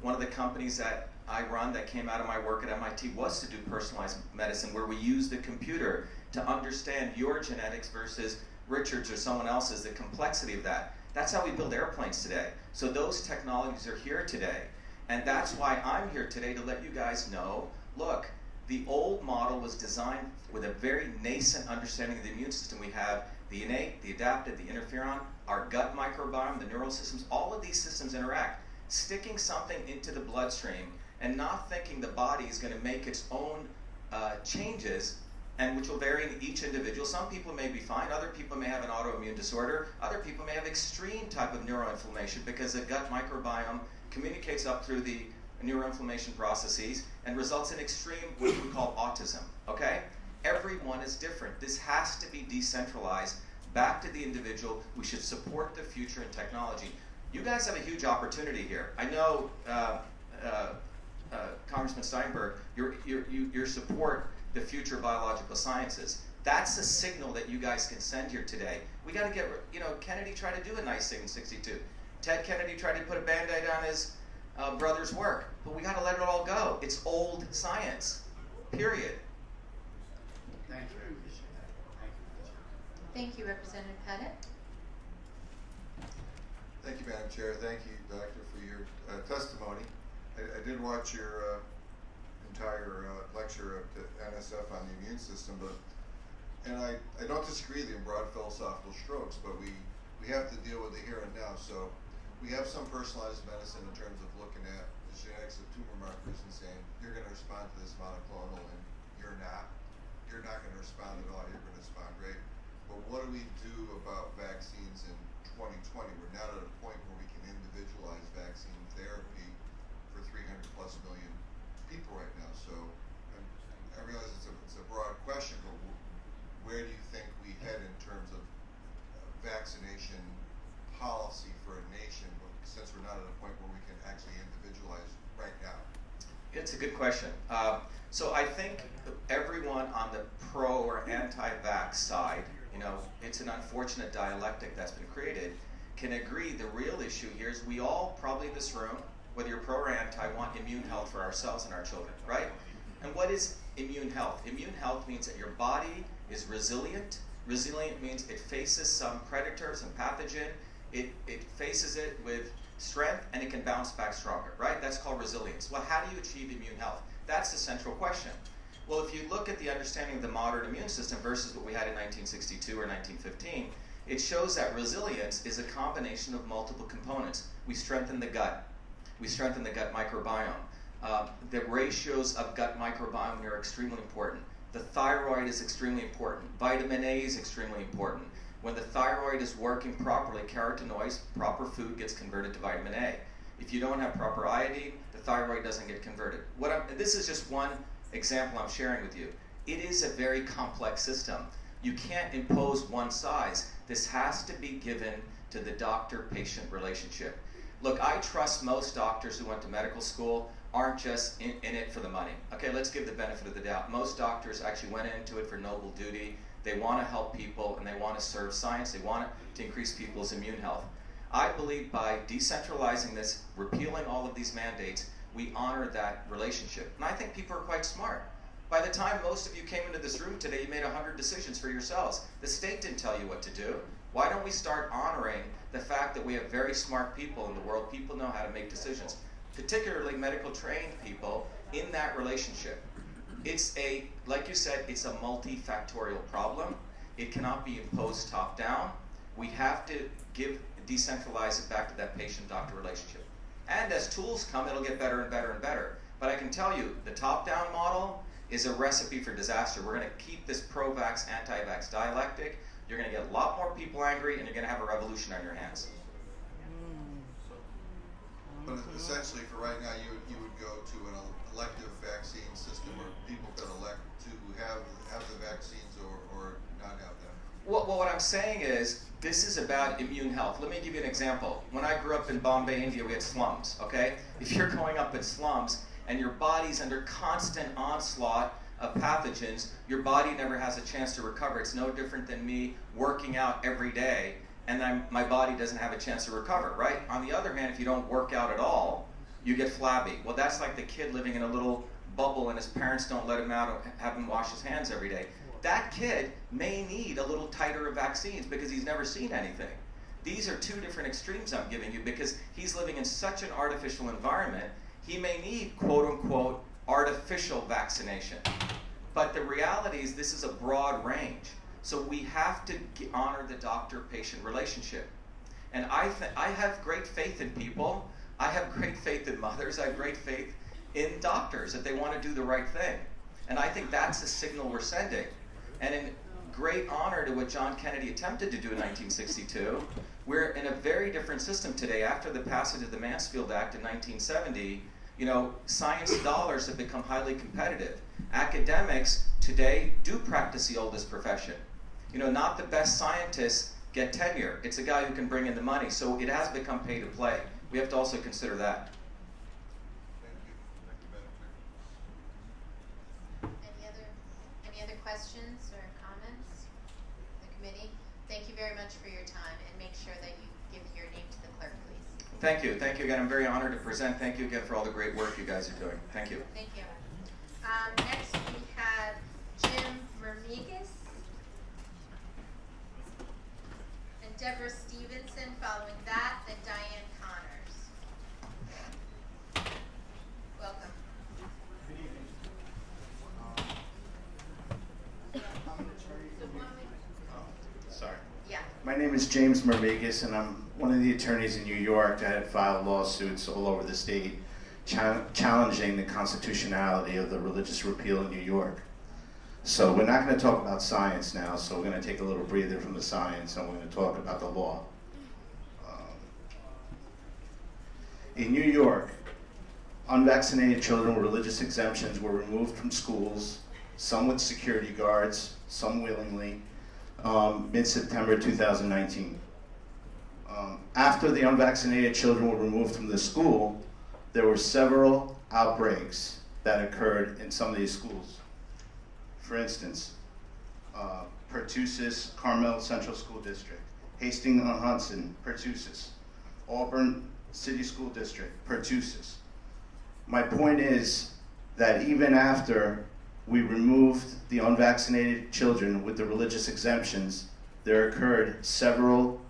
one of the companies that I run that came out of my work at MIT was to do personalized medicine, where we use the computer to understand your genetics versus Richard's or someone else's, the complexity of that. That's how we build airplanes today. So those technologies are here today. And that's why I'm here today, to let you guys know, look, the old model was designed with a very nascent understanding of the immune system. We have the innate, the adaptive, the interferon, our gut microbiome, the neural systems, all of these systems interact. Sticking something into the bloodstream and not thinking the body is going to make its own changes, and which will vary in each individual. Some people may be fine, other people may have an autoimmune disorder, other people may have extreme type of neuroinflammation because the gut microbiome communicates up through the neuroinflammation processes and results in extreme, what we call autism, okay? Everyone is different. This has to be decentralized back to the individual. We should support the future in technology. You guys have a huge opportunity here. I know, Congressman Steinberg, your support the future biological sciences. That's a signal that you guys can send here today. We got to get, Kennedy tried to do a nice thing in '62. Ted Kennedy tried to put a Band-Aid on his brother's work, but we got to let it all go. It's old science, period. Thank you. I appreciate that. Thank you, Representative Pettit. Thank you, Madam Chair. Thank you, Doctor, for your testimony. I did watch your entire lecture at NSF on the immune system, and I don't disagree with you in broad philosophical strokes, but we have to deal with the here and now. So we have some personalized medicine in terms of looking at the genetics of tumor markers and saying, you're going to respond to this monoclonal and you're not. You're not going to respond at all. You're going to respond great. But what do we do about vaccines in 2020? We're not at a point where we can individualize vaccine therapy for 300+ million people right now. So I realize it's a broad question, but where do you think we head in terms of vaccination policy for a nation, since we're not at a point where we can actually individualize right now? It's a good question. So I think everyone on the pro or anti-vax side, it's an unfortunate dialectic that's been created, can agree the real issue here is we all, probably in this room, whether you're pro or anti, want immune health for ourselves and our children, right? And what is immune health? Immune health means that your body is resilient. Resilient means it faces some predator, some pathogen, it faces it with strength, and it can bounce back stronger, right? That's called resilience. Well, how do you achieve immune health? That's the central question. Well, if you look at the understanding of the modern immune system versus what we had in 1962 or 1915, it shows that resilience is a combination of multiple components. We strengthen the gut. We strengthen the gut microbiome. The ratios of gut microbiome are extremely important. The thyroid is extremely important. Vitamin A is extremely important. When the thyroid is working properly, carotenoids, proper food gets converted to vitamin A. If you don't have proper iodine, the thyroid doesn't get converted. This is just one example I'm sharing with you. It is a very complex system. You can't impose one size. This has to be given to the doctor-patient relationship. Look, I trust most doctors who went to medical school aren't just in it for the money. Okay, let's give the benefit of the doubt. Most doctors actually went into it for noble duty. They want to help people and they want to serve science. They want to increase people's immune health. I believe by decentralizing this, repealing all of these mandates, we honor that relationship. And I think people are quite smart. By the time most of you came into this room today, you made 100 decisions for yourselves. The state didn't tell you what to do. Why don't we start honoring the fact that we have very smart people in the world? People know how to make decisions, particularly medical trained people in that relationship. It's like you said, it's a multifactorial problem. It cannot be imposed top down. We have to decentralize it back to that patient-doctor relationship. And as tools come, it'll get better and better and better. But I can tell you, the top-down model is a recipe for disaster. We're going to keep this pro-vax, anti-vax dialectic. You're going to get a lot more people angry, and you're going to have a revolution on your hands. But essentially, for right now, you would go to an elective vaccine system where people could elect to have the vaccines or not have them. Well, what I'm saying is, this is about immune health. Let me give you an example. When I grew up in Bombay, India, we had slums, okay? If you're growing up in slums and your body's under constant onslaught of pathogens, your body never has a chance to recover. It's no different than me working out every day and then my body doesn't have a chance to recover, right? On the other hand, if you don't work out at all, you get flabby. Well, that's like the kid living in a little bubble and his parents don't let him out or have him wash his hands every day. That kid may need a little tighter of vaccines because he's never seen anything. These are two different extremes I'm giving you because he's living in such an artificial environment, he may need quote-unquote artificial vaccination. But the reality is this is a broad range. So we have to honor the doctor-patient relationship. And I have great faith in people. I have great faith in mothers. I have great faith in doctors that they want to do the right thing. And I think that's the signal we're sending. And in great honor to what John Kennedy attempted to do in 1962, we're in a very different system today. After the passage of the Mansfield Act in 1970, science dollars have become highly competitive. Academics today do practice the oldest profession. Not the best scientists get tenure. It's a guy who can bring in the money. So it has become pay to play. We have to also consider that. Any other questions or comments? The committee, thank you very much for your time, and make sure that you give your name to the clerk, please. Thank you. Thank you again. I'm very honored to present. Thank you again for all the great work you guys are doing. Thank you. Thank you. Next we have Jim Mermigas and Deborah Stevenson. Following that, then Diane Connors. Welcome. Good evening. Sorry. Yeah. My name is James Mermigas, and I'm one of the attorneys in New York that had filed lawsuits all over the state challenging the constitutionality of the religious repeal in New York. So we're not going to talk about science now, so we're going to take a little breather from the science and we're going to talk about the law. In New York, unvaccinated children with religious exemptions were removed from schools, some with security guards, some willingly, mid-September 2019. After the unvaccinated children were removed from the school, there were several outbreaks that occurred in some of these schools. For instance, Pertussis, Carmel Central School District, Hastings-on-Hudson, Pertussis, Auburn City School District, Pertussis. My point is that even after we removed the unvaccinated children with the religious exemptions, there occurred several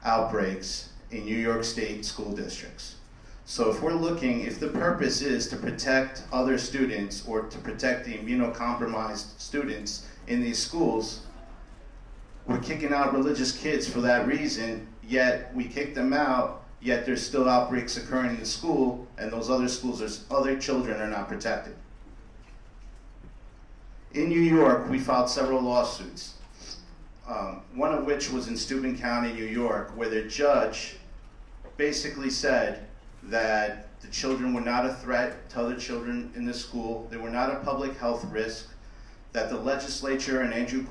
outbreaks in New York State school districts. So if the purpose is to protect other students or to protect the immunocompromised students in these schools, we're kicking out religious kids for that reason, yet we kick them out, yet there's still outbreaks occurring in the school, and those other schools, other children are not protected. In New York, we filed several lawsuits, one of which was in Steuben County, New York, where the judge basically said that the children were not a threat to other children in the school, they were not a public health risk, that the legislature and Andrew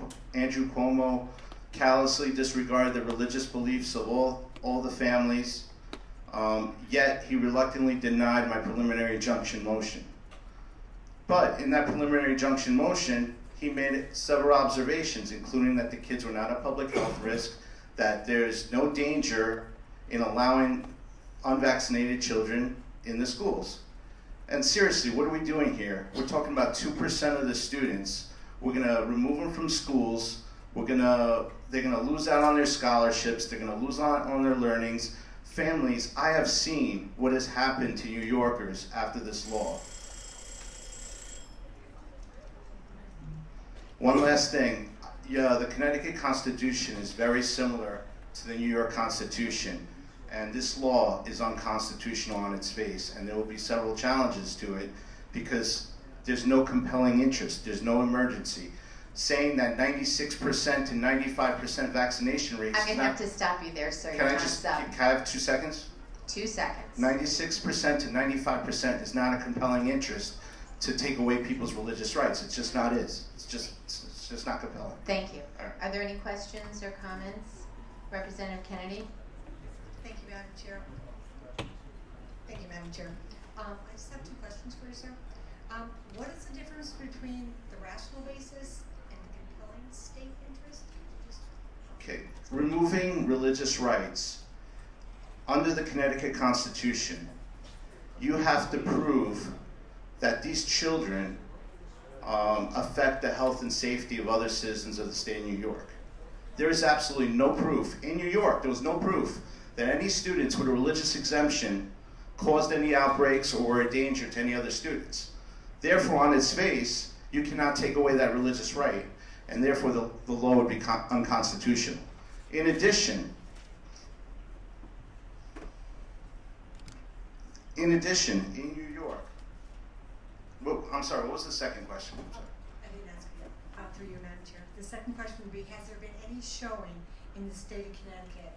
Cuomo callously disregarded the religious beliefs of all the families, yet he reluctantly denied my preliminary injunction motion. But in that preliminary injunction motion, he made several observations, including that the kids were not a public health risk, that there's no danger in allowing unvaccinated children in the schools. And seriously, what are we doing here? We're talking about 2% of the students. We're going to remove them from schools. They're going to lose out on their scholarships. They're going to lose out on their learnings. Families, I have seen what has happened to New Yorkers after this law. One last thing. Yeah, the Connecticut Constitution is very similar to the New York Constitution. And this law is unconstitutional on its face, and there will be several challenges to it because there's no compelling interest, there's no emergency. Saying that 96% to 95% vaccination rates. I'm going to have to stop you there, sir. Can I have 2 seconds? 2 seconds. 96% to 95% is not a compelling interest to take away people's religious rights. It just not is. It's just just not compelling. Thank you. All right. Are there any questions or comments? Representative Kennedy? Thank you, Madam Chair. Thank you, Madam Chair. I just have two questions for you, sir. What is the difference between the rational basis and the compelling state interest? Okay, removing religious rights. Under the Connecticut Constitution, you have to prove that these children affect the health and safety of other citizens of the state of New York. There is absolutely no proof. In New York, there was no proof that any students with a religious exemption caused any outbreaks or were a danger to any other students. Therefore, on its face, you cannot take away that religious right, and therefore the law would be unconstitutional. In addition, in New York, I'm sorry, what was the second question? I'm sorry. I didn't ask you that. Through you, Madam Chair. The second question would be, has there been any showing in the state of Connecticut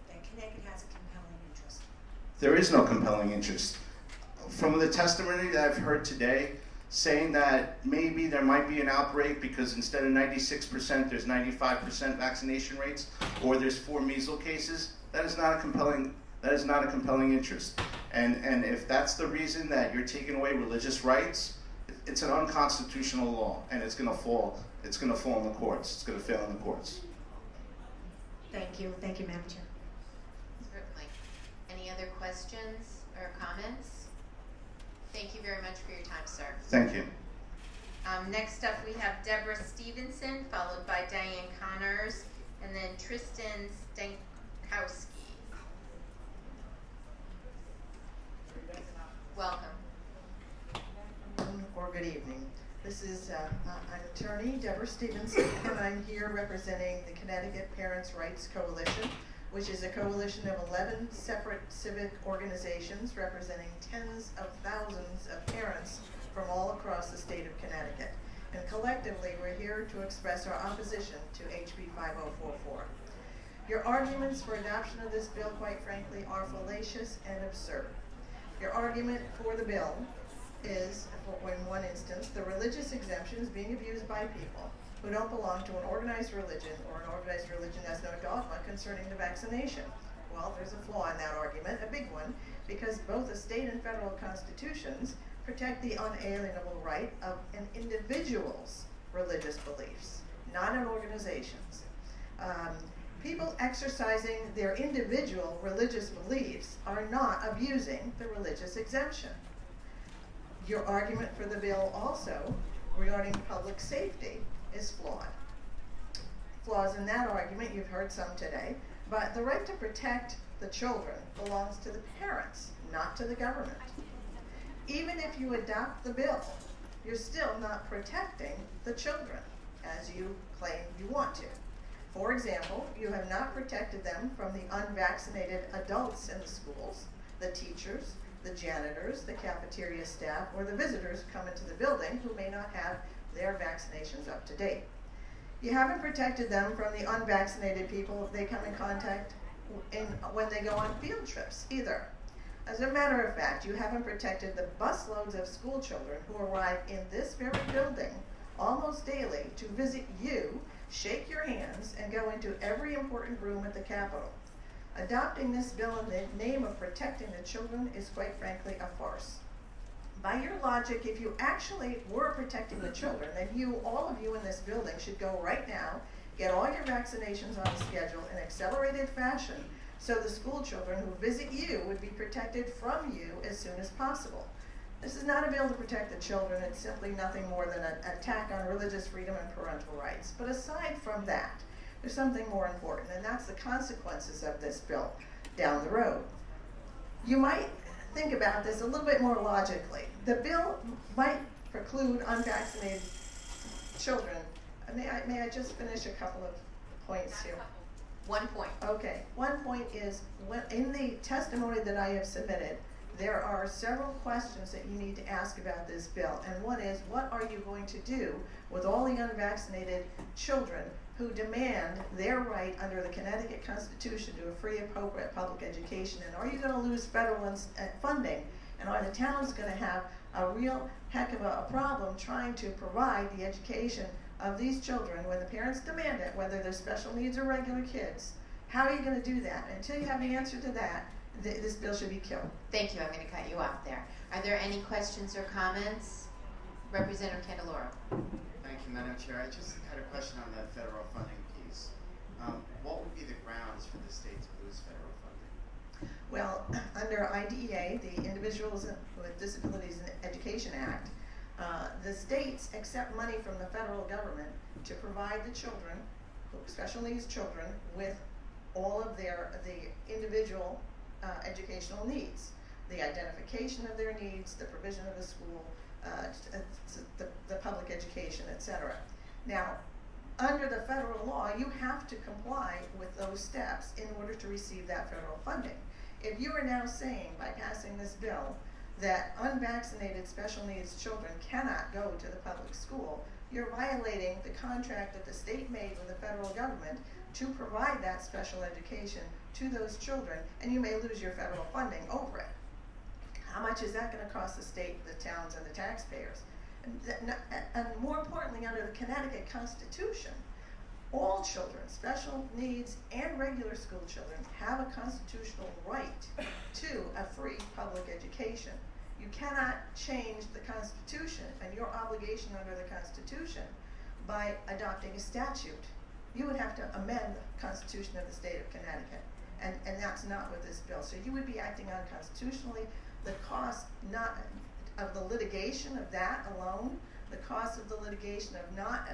that Connecticut has a compelling interest? There is no compelling interest. From the testimony that I've heard today, saying that maybe there might be an outbreak because instead of 96%, there's 95% vaccination rates, or there's 4 measles cases, that is not a compelling interest. And if that's the reason that you're taking away religious rights, it's an unconstitutional law, and it's going to fall in the courts. It's going to fail in the courts. Thank you, Madam Chair. Certainly. Any other questions or comments? Thank you very much for your time, sir. Thank you. Next up, we have Deborah Stevenson, followed by Diane Connors, and then Tristan Stankowski. Welcome. Or good evening. This is, I'm attorney Deborah Stevenson, and I'm here representing the Connecticut Parents' Rights Coalition, which is a coalition of 11 separate civic organizations representing tens of thousands of parents from all across the state of Connecticut. And collectively, we're here to express our opposition to HB 5044. Your arguments for adoption of this bill, quite frankly, are fallacious and absurd. Your argument for the bill is, in one instance, the religious exemption is being abused by people who don't belong to an organized religion, or an organized religion has no dogma concerning the vaccination. Well, there's a flaw in that argument, a big one, because both the state and federal constitutions protect the unalienable right of an individual's religious beliefs, not an organization's. People exercising their individual religious beliefs are not abusing the religious exemption. Your argument for the bill also regarding public safety is flawed. Flaws in that argument, you've heard some today, but the right to protect the children belongs to the parents, not to the government. Even if you adopt the bill, you're still not protecting the children, as you claim you want to. For example, you have not protected them from the unvaccinated adults in the schools, the teachers, the janitors, the cafeteria staff, or the visitors who come into the building who may not have their vaccinations up to date. You haven't protected them from the unvaccinated people they come in contact when they go on field trips either. As a matter of fact, you haven't protected the busloads of school children who arrive in this very building almost daily to visit you, shake your hands, and go into every important room at the Capitol. Adopting this bill in the name of protecting the children is, quite frankly, a farce. By your logic, if you actually were protecting the children, then all of you in this building should go right now, get all your vaccinations on schedule in accelerated fashion, so the school children who visit you would be protected from you as soon as possible. This is not a bill to protect the children. It's simply nothing more than an attack on religious freedom and parental rights. But aside from that, there's something more important, and that's the consequences of this bill down the road. You might think about this a little bit more logically. The bill might preclude unvaccinated children. May I just finish a couple of points here? 1 point. Okay. 1 point is, in the testimony that I have submitted, there are several questions that you need to ask about this bill. And one is, what are you going to do with all the unvaccinated children who demand their right under the Connecticut Constitution to a free, appropriate public education? And are you going to lose federal funding? And are the towns going to have a real heck of a problem trying to provide the education of these children when the parents demand it, whether they're special needs or regular kids. How are you going to do that? Until you have the answer to that, this bill should be killed. Thank you. I'm going to cut you off there. Are there any questions or comments? Representative Candeloro. Thank you, Madam Chair. I just had a question on the federal funding piece. What would be the grounds for the state to lose federal funding? Well, under IDEA, the Individuals with Disabilities in Education Act, the states accept money from the federal government to provide the children, special needs children, with all of the individual educational needs, the identification of their needs, the provision of a school, the public education, etc. Now, under the federal law, you have to comply with those steps in order to receive that federal funding. If you are now saying, by passing this bill, that unvaccinated special needs children cannot go to the public school, you're violating the contract that the state made with the federal government to provide that special education to those children, and you may lose your federal funding over it. How much is that going to cost the state, the towns, and the taxpayers? And more importantly, under the Connecticut Constitution, all children, special needs and regular school children, have a constitutional right to a free public education. You cannot change the Constitution and your obligation under the Constitution by adopting a statute. You would have to amend the Constitution of the state of Connecticut, and that's not with this bill. So you would be acting unconstitutionally. The cost not of the litigation of that alone, the cost of the litigation of not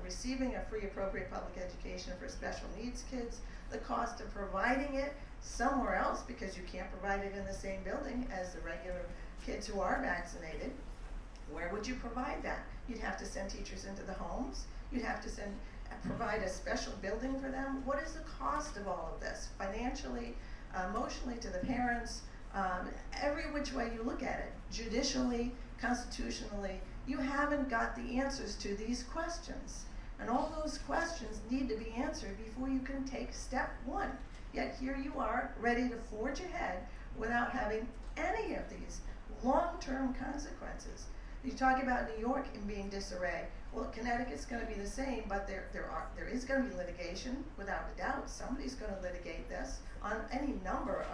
receiving a free appropriate public education for special needs kids, the cost of providing it somewhere else because you can't provide it in the same building as the regular kids who are vaccinated. Where would you provide that? You'd have to send teachers into the homes. You'd have to provide a special building for them. What is the cost of all of this? Financially, emotionally to the parents, every which way you look at it, judicially, constitutionally, you haven't got the answers to these questions. And all those questions need to be answered before you can take step one. Yet here you are, ready to forge ahead without having any of these long-term consequences. You talk about New York in being disarray. Well, Connecticut's going to be the same, but there is going to be litigation, without a doubt. Somebody's going to litigate this on any number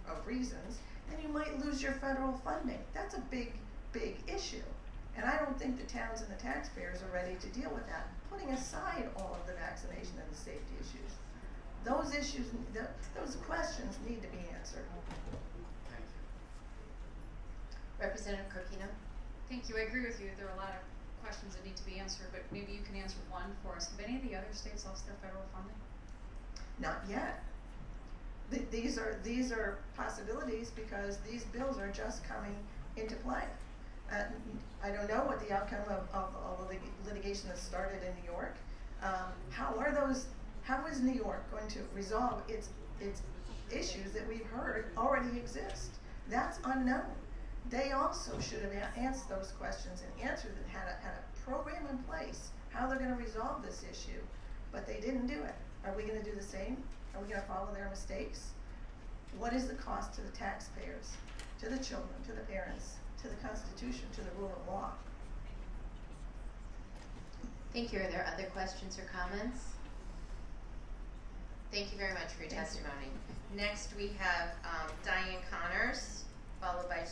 of reasons, and you might lose your federal funding. That's a big, big issue. And I don't think the towns and the taxpayers are ready to deal with that, putting aside all of the vaccination and the safety issues. Those issues, those questions need to be answered. Thank you. Representative Carcino. Thank you. I agree with you. There are a lot of questions that need to be answered, but maybe you can answer one for us. Have any of the other states lost their federal funding? Not yet. These are possibilities because these bills are just coming into play. I don't know what the outcome of the litigation that started in New York. How is New York going to resolve its issues that we've heard already exist? That's unknown. They also should have answered those questions and answered and had a program in place how they're going to resolve this issue, but they didn't do it. Are we going to do the same? Are we going to follow their mistakes? What is the cost to the taxpayers, to the children, to the parents, to the Constitution, to the rule of law? Thank you. Are there other questions or comments? Thank you very much for your testimony. Next we have Diane Connors, followed by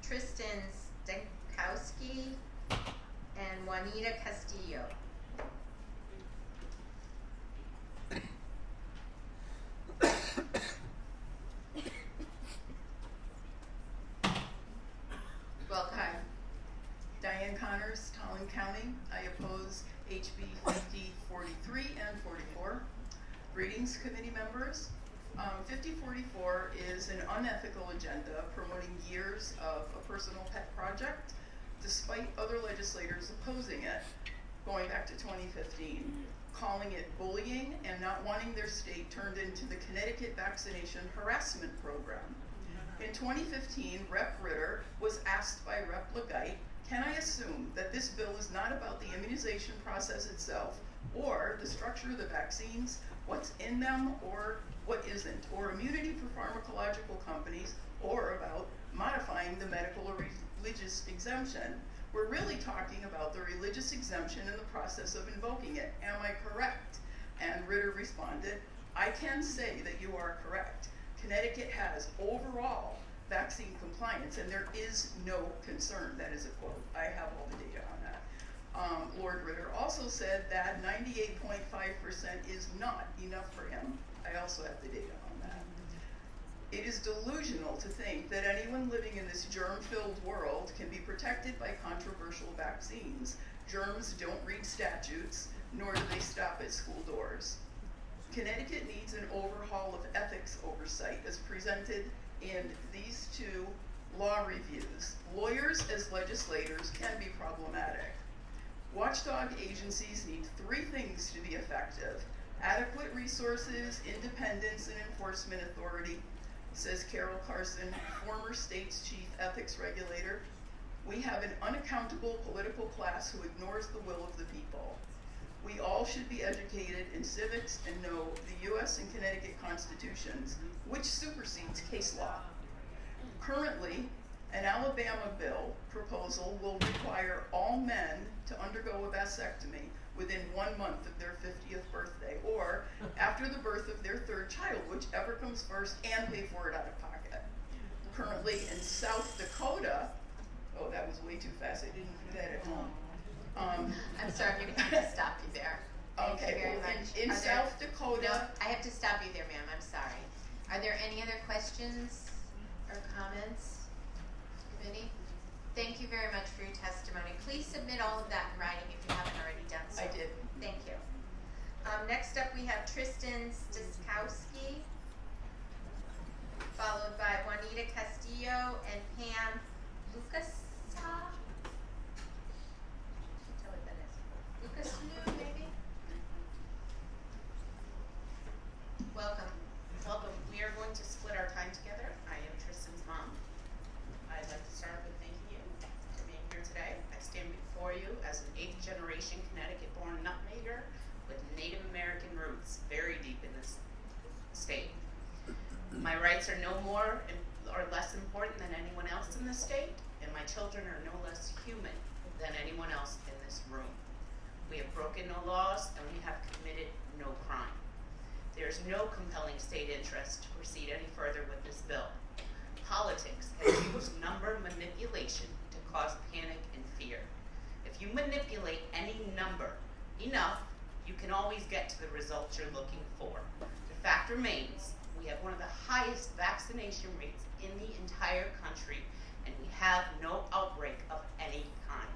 Tristan Stenkowski and Juanita Castillo. Welcome. Hi. Diane Connors, Tallinn County. I oppose HB 5043 and 44. Greetings, committee members. 5044 is an unethical agenda promoting years of a personal pet project, despite other legislators opposing it, going back to 2015, calling it bullying and not wanting their state turned into the Connecticut vaccination harassment program. In 2015, Rep. Ritter was asked by Rep. Legite, can I assume that this bill is not about the immunization process itself, or the structure of the vaccines, what's in them, or what isn't, or immunity for pharmacological companies, or about modifying the medical or religious exemption, We're really talking about the religious exemption and the process of invoking it. Am I correct? And Ritter responded, I can say that you are correct. Connecticut has overall vaccine compliance, and there is no concern. That is a quote. I have all the data on that. Lord Ritter also said that 98.5% is not enough for him. I also have the data on that. It is delusional to think that anyone living in this germ-filled world can be protected by controversial vaccines. Germs don't read statutes, nor do they stop at school doors. Connecticut needs an overhaul of ethics oversight as presented in these two law reviews. Lawyers as legislators can be problematic. Watchdog agencies need 3 things to be effective: adequate resources, independence, and enforcement authority, says Carol Carson, former state's chief ethics regulator. We have an unaccountable political class who ignores the will of the people. We all should be educated in civics and know the U.S. and Connecticut constitutions, which supersedes case law. Currently, an Alabama bill proposal will require all men to undergo a vasectomy within 1 month of their 50th birthday, or after the birth of their 3rd child, whichever comes first, and pay for it out of pocket. Currently in South Dakota, oh, that was way too fast, I didn't do that at home. I'm sorry, I'm going to have to stop you there. Thank you very much. In South Dakota. No, I have to stop you there, ma'am. I'm sorry. Are there any other questions or comments? Committee? Thank you very much for your testimony. Please submit all of that in writing if you haven't already done so. I did. Thank you. Next up, we have Tristan Stiskowski, followed by Juanita Castillo and Pam Lucas. Maybe? Welcome. Welcome. We are going to split our time together. I am Tristan's mom. I'd like to start with thanking you for being here today. I stand before you as an 8th generation Connecticut-born nutmegger with Native American roots very deep in this state. My rights are no more or less important than anyone else in this state, and my children are no less human than anyone else in this room. We have broken no laws, and we have committed no crime. There is no compelling state interest to proceed any further with this bill. Politics has used number manipulation to cause panic and fear. If you manipulate any number enough, you can always get to the results you're looking for. The fact remains, we have one of the highest vaccination rates in the entire country, and we have no outbreak of any kind.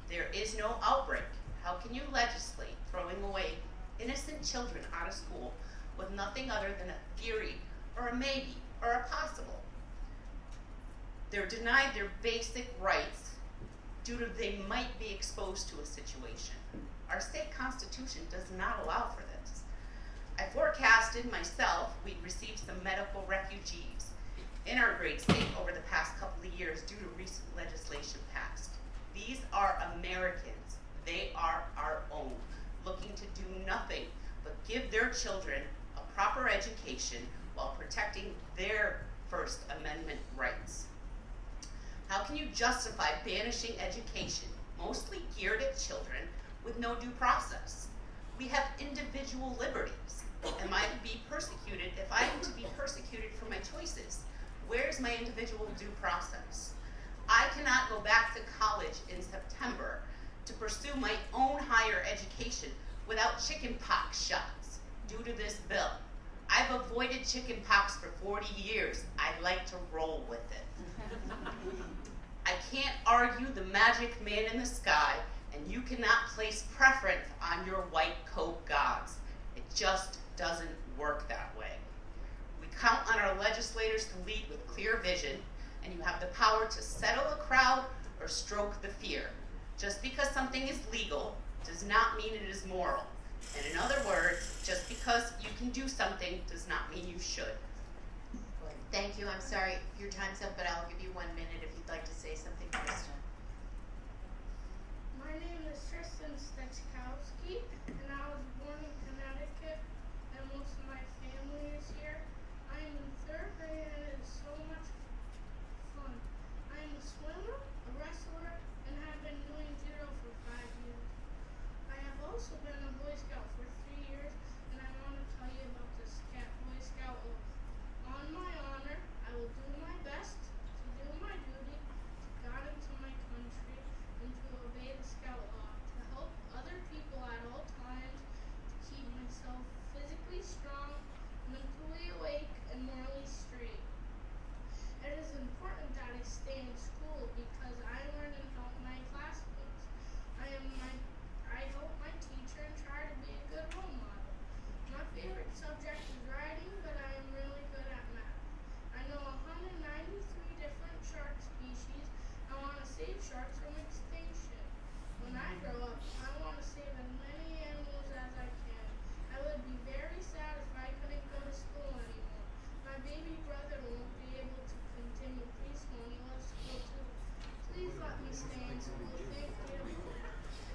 There is no outbreak. How can you legislate throwing away innocent children out of school with nothing other than a theory or a maybe or a possible? They're denied their basic rights due to they might be exposed to a situation. Our state constitution does not allow for this. I forecasted myself we'd receive some medical refugees in our great state over the past couple of years due to recent legislation passed. These are Americans. They are our own, looking to do nothing but give their children a proper education while protecting their First Amendment rights. How can you justify banishing education, mostly geared at children, with no due process? We have individual liberties. Am I to be persecuted if I am to be persecuted for my choices? Where's my individual due process? I cannot go back to college in September to pursue my own higher education without chickenpox shots due to this bill. I've avoided chickenpox for 40 years. I'd like to roll with it. I can't argue the magic man in the sky, and you cannot place preference on your white coat gods. It just doesn't work that way. We count on our legislators to lead with clear vision, and you have the power to settle a crowd or stroke the fear. Just because something is legal does not mean it is moral. And in other words, just because you can do something does not mean you should. Thank you. I'm sorry your time's up, but I'll give you 1 minute if you'd like to say something, Kristen. My name is Tristan Stiskowski, and I was born in Connecticut, and most of my family is here. I am in 3rd grade, and it is so much fun. I am a swimmer, a wrestler, and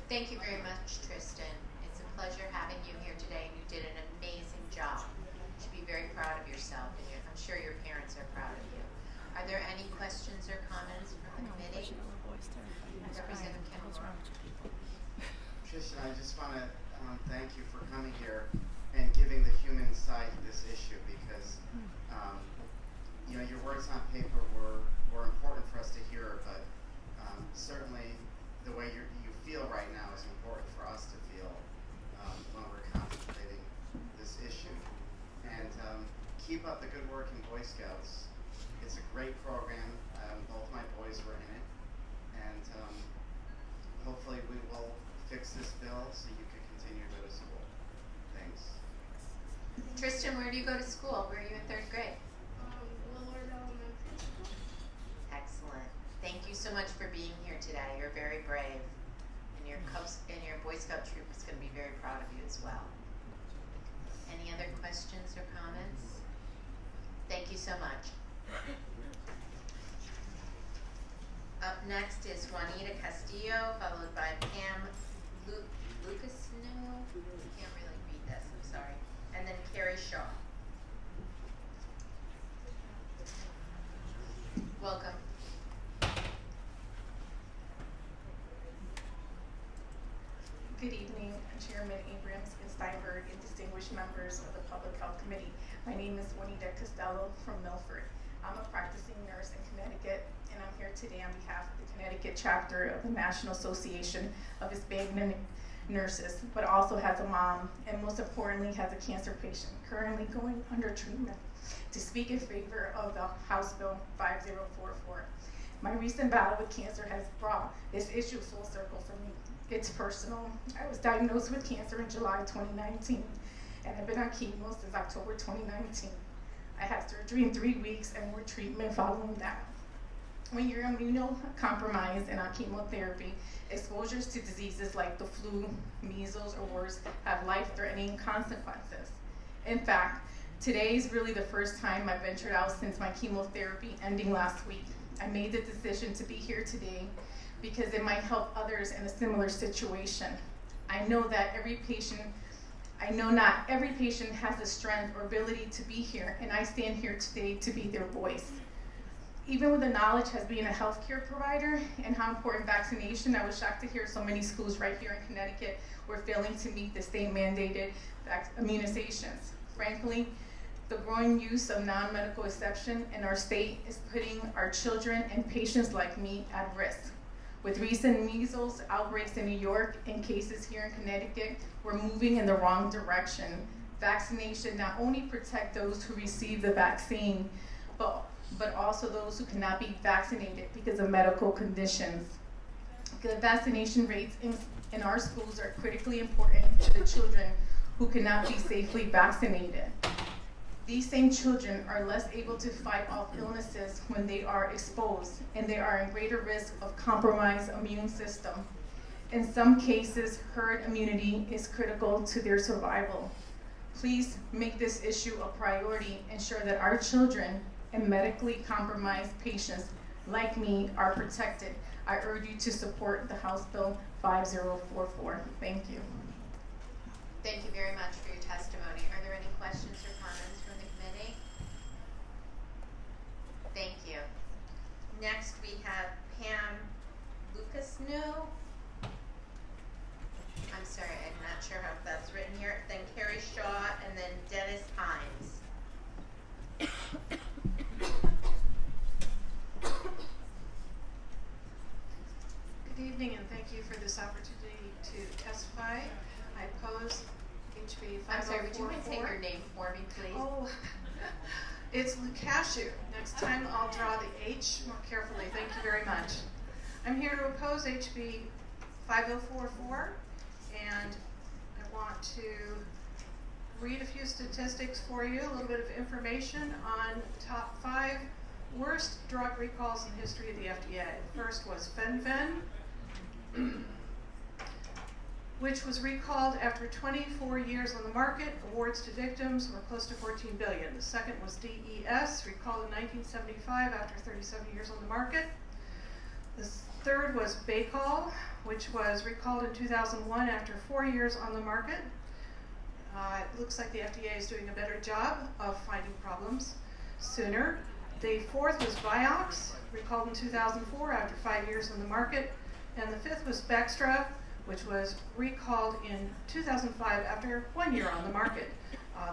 Thank you very much, Tristan. It's a pleasure having you here today, and you did an amazing job. You should be very proud of yourself, and I'm sure your parents are proud of you. Are there any questions or comments from the committee? Representative Campbell. Tristan, I just want to thank you for coming here and giving the human side to this issue, because you know, your words on paper were important for us to hear, but certainly the way you feel right now is important for us to feel when we're contemplating this issue. And keep up the good work in Boy Scouts. It's a great program. Both my boys were in it, and hopefully we will fix this bill so you can continue to go to school. Thanks. Tristan, where do you go to school? Where are you in 3rd grade? Willard Elementary School. Excellent. Thank you so much for being here today. You're very brave, and your Boy Scout troop is going to be very proud of you as well. Any other questions or comments? Thank you so much. Up next is Juanita Castillo, followed by Pam Lucas. I can't really read this, I'm sorry. And then Carrie Shaw. Welcome. Good evening, Chairman Abrams and Steinberg and distinguished members of the Public Health Committee. My name is Juanita Costello from Milford. I'm a practicing nurse in Connecticut, and I'm here today on behalf of the Connecticut chapter of the National Association of Hispanic Nurses, but also has a mom, and most importantly has a cancer patient currently going under treatment, to speak in favor of the House Bill 5044. My recent battle with cancer has brought this issue full circle for me. It's personal. I was diagnosed with cancer in July 2019, and I've been on chemo since October 2019. I had surgery in 3 weeks and more treatment following that. When you're immunocompromised and on chemotherapy, exposures to diseases like the flu, measles, or worse have life-threatening consequences. In fact, today is really the first time I've ventured out since my chemotherapy ending last week. I made the decision to be here today because it might help others in a similar situation. I know not every patient has the strength or ability to be here, and I stand here today to be their voice. Even with the knowledge as being a healthcare provider and how important vaccination, I was shocked to hear so many schools right here in Connecticut were failing to meet the state-mandated immunizations. Frankly, the growing use of non-medical exception in our state is putting our children and patients like me at risk. With recent measles outbreaks in New York and cases here in Connecticut, we're moving in the wrong direction. Vaccination not only protect those who receive the vaccine, but also those who cannot be vaccinated because of medical conditions. Good vaccination rates in our schools are critically important to the children who cannot be safely vaccinated. These same children are less able to fight off illnesses when they are exposed, and they are in greater risk of compromised immune system. In some cases, herd immunity is critical to their survival. Please make this issue a priority. Ensure that our children and medically compromised patients like me are protected. I urge you to support the House Bill 5044. Thank you. Thank you very much for your testimony. Are there any questions or comments from the committee? Thank you. Next we have Pam Lucas. I'm sorry, I'm not sure how that's written here. Then Carrie Shaw, and then Dennis Hines. Good evening, and thank you for this opportunity to testify. I oppose HB 5044. I'm sorry, would you mind saying your name for me, please? Oh, it's Lucashu. Next time I'll draw the H more carefully. Thank you very much. I'm here to oppose HB 5044, and I want to read a few statistics for you, a little bit of information on the top 5 worst drug recalls in the history of the FDA. The first was Fen-Phen, which was recalled after 24 years on the market. Awards to victims were close to $14 billion. The second was DES, recalled in 1975 after 37 years on the market. The third was Baycol, which was recalled in 2001 after 4 years on the market. It looks like the FDA is doing a better job of finding problems sooner. The fourth was Vioxx, recalled in 2004 after 5 years on the market. And the fifth was Bextra, which was recalled in 2005 after 1 year on the market.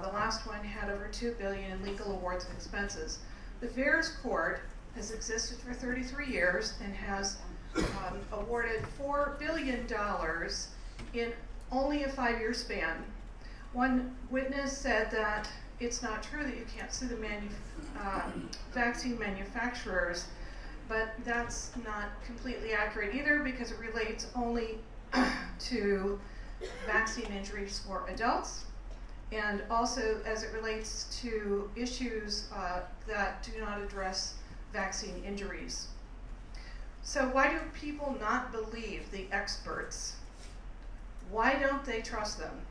The last one had over $2 billion in legal awards and expenses. The VAERS court has existed for 33 years and has awarded $4 billion in only a 5-year span. One witness said that it's not true that you can't sue the vaccine manufacturers, but that's not completely accurate either, because it relates only to vaccine injuries for adults, and also as it relates to issues that do not address vaccine injuries. So why do people not believe the experts? Why don't they trust them?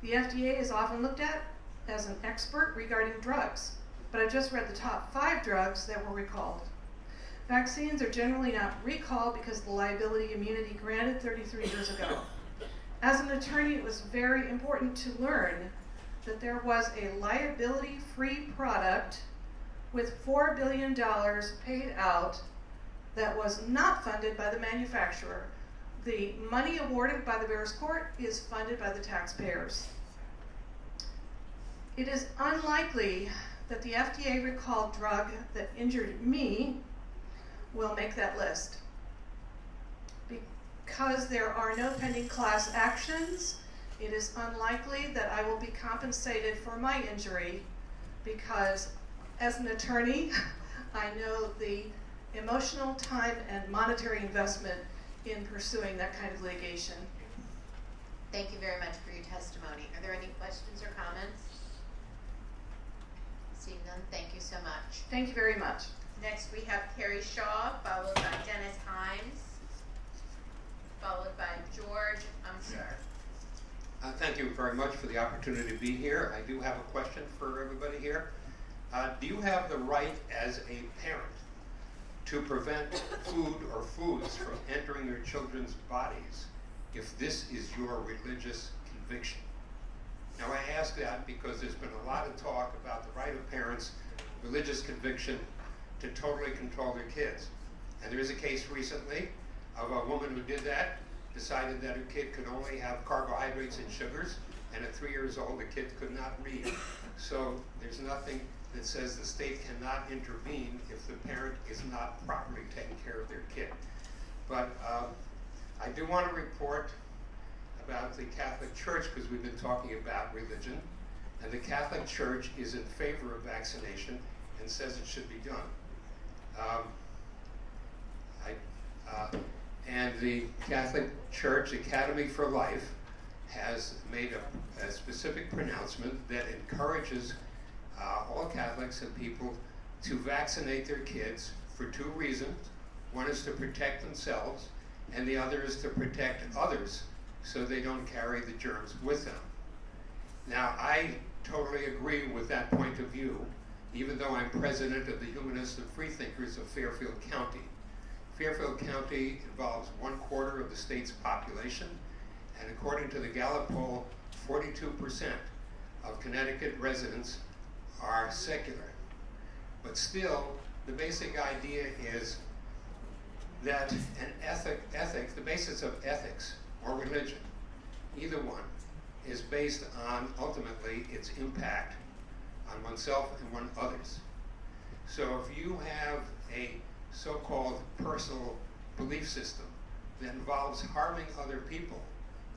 The FDA is often looked at as an expert regarding drugs, but I've just read the top 5 drugs that were recalled. Vaccines are generally not recalled because of the liability immunity granted 33 years ago. As an attorney, it was very important to learn that there was a liability-free product with $4 billion paid out that was not funded by the manufacturer. The money awarded by the VAERS court is funded by the taxpayers. It is unlikely that the FDA recalled drug that injured me will make that list. Because there are no pending class actions, it is unlikely that I will be compensated for my injury, because as an attorney, I know the emotional time and monetary investment in pursuing that kind of litigation. Thank you very much for your testimony. Are there any questions or comments? Seeing none, thank you so much. Thank you very much. Next we have Carrie Shaw, followed by Dennis Himes, followed by George Umser. Thank you very much for the opportunity to be here. I do have a question for everybody here. Do you have the right as a parent to prevent food or foods from entering your children's bodies if this is your religious conviction? Now I ask that because there's been a lot of talk about the right of parents' religious conviction to totally control their kids. And there is a case recently of a woman who did that, decided that her kid could only have carbohydrates and sugars, and at 3 years old the kid could not read. So there's nothing that says the state cannot intervene if the parent is not properly taking care of their kid. But I do want to report about the Catholic Church, because we've been talking about religion, and the Catholic Church is in favor of vaccination and says it should be done. And the Catholic Church Academy for Life has made a specific pronouncement that encourages all Catholics and people to vaccinate their kids for 2 reasons. One is to protect themselves, and the other is to protect others so they don't carry the germs with them. Now, I totally agree with that point of view, even though I'm president of the Humanists and Freethinkers of Fairfield County. Fairfield County involves 1/4 of the state's population, and according to the Gallup poll, 42% of Connecticut residents are secular. But still, the basic idea is that the basis of ethics or religion, either one, is based on ultimately its impact on oneself and others. So if you have a so-called personal belief system that involves harming other people,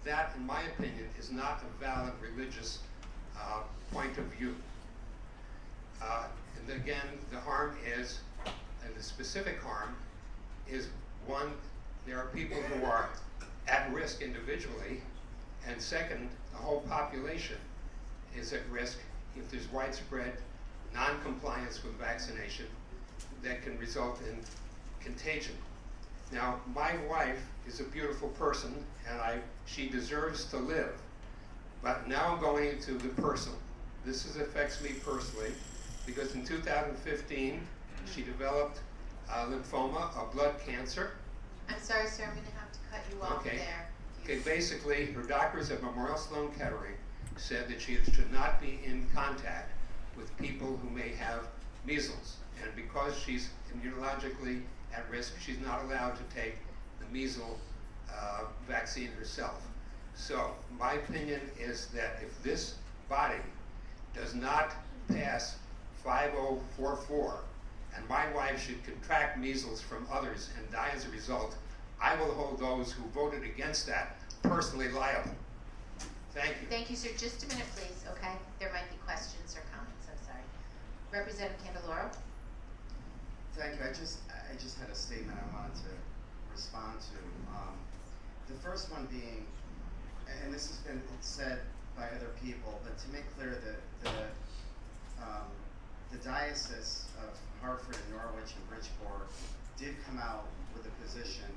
that, in my opinion, is not a valid religious point of view. And again, the harm is, and the specific harm is, one, there are people who are at risk individually, and second, the whole population is at risk if there's widespread non-compliance with vaccination that can result in contagion. Now, my wife is a beautiful person, and she deserves to live. But now I'm going into the personal. This affects me personally, because in 2015, she developed lymphoma, a blood cancer. I'm sorry, sir, I'm going to have to cut you off Okay. there. Okay, basically, her doctors at Memorial Sloan Kettering said that she should not be in contact with people who may have measles. And because she's immunologically at risk, she's not allowed to take the measles vaccine herself. So my opinion is that if this body does not pass 5044, and my wife should contract measles from others and die as a result, I will hold those who voted against that personally liable. Thank you. Thank you, sir. Just a minute, please, okay? There might be questions or comments, I'm sorry. Representative Candeloro? Thank you. I just had a statement I wanted to respond to. The first one being, and this has been said by other people, but to make clear that the diocese of Hartford and Norwich and Bridgeport did come out with a position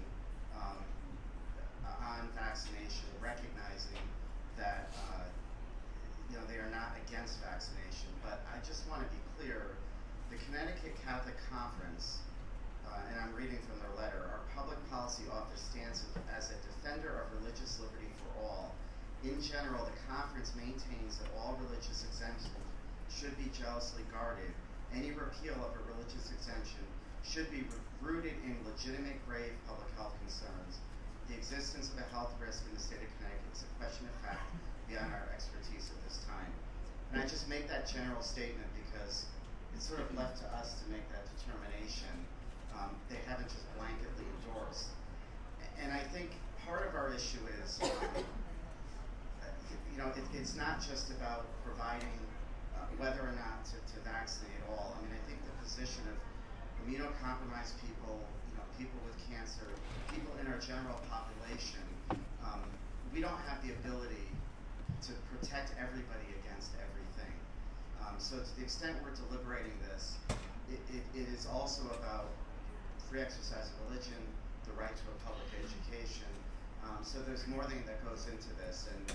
on vaccination, recognizing that they are not against vaccination. But I just want to be clear: the Connecticut Catholic Conference, and I'm reading from their letter, our public policy office stands as a defender of religious liberty for all. In general, the conference maintains that all religious exemptions should be jealously guarded. Any repeal of a religious exemption should be rooted in legitimate, grave public health concerns. The existence of a health risk in the state of Connecticut is a question of fact beyond our expertise at this time. And I just make that general statement because it's sort of left to us to make that determination. They haven't just blanketly endorsed. And I think part of our issue is, it's not just about providing whether or not to vaccinate at all. I mean, I think the position of immunocompromised people, people with cancer, people in our general population, we don't have the ability to protect everybody against everything. So to the extent we're deliberating this, it is also about free exercise of religion, the right to a public education. So there's more than that goes into this, and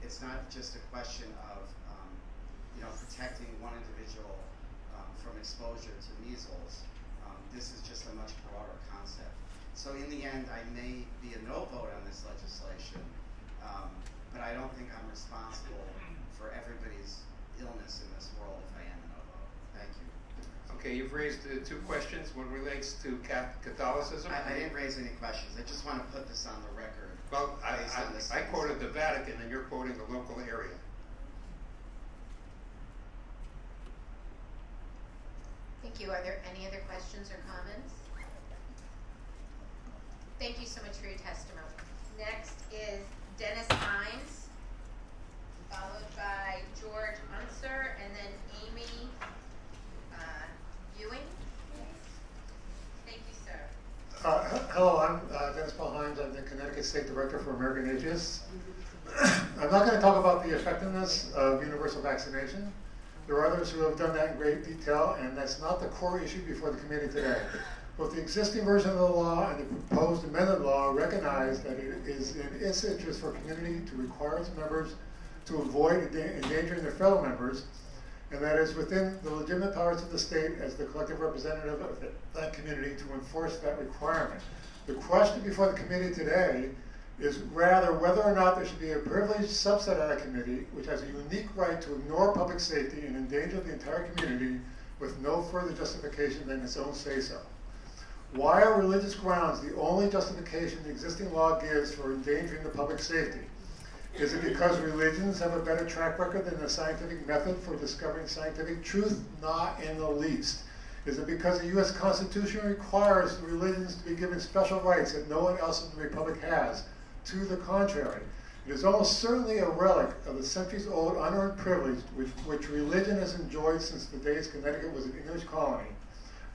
it's not just a question of protecting one individual from exposure to measles. This is just a much broader concept. So in the end, I may be a no vote on this legislation, but I don't think I'm responsible for everybody's illness in this world if I am a no vote. Thank you. Okay, you've raised two questions. One relates to Catholicism. I didn't raise any questions. I just want to put this on the record. Well, I quoted the Vatican, and you're quoting the local area. Thank you. Are there any other questions or comments? Thank you so much for your testimony. Next is Dennis Hines, followed by George Unser, and then Amy Ewing. Thank you, sir. Hello, I'm Dennis Paul Hines. I'm the Connecticut State Director for American Atheists. I'm not going to talk about the effectiveness of universal vaccination. There are others who have done that in great detail, and that's not the core issue before the committee today. Both the existing version of the law and the proposed amended law recognize that it is in its interest for a community to require its members to avoid endangering their fellow members, and that is within the legitimate powers of the state as the collective representative of that community to enforce that requirement. The question before the committee today is rather whether or not there should be a privileged subset of that committee which has a unique right to ignore public safety and endanger the entire community with no further justification than its own say-so. Why are religious grounds the only justification the existing law gives for endangering the public safety? Is it because religions have a better track record than the scientific method for discovering scientific truth? Not in the least. Is it because the U.S. Constitution requires religions to be given special rights that no one else in the Republic has? To the contrary, it is almost certainly a relic of the centuries-old unearned privilege which religion has enjoyed since the days Connecticut was an English colony.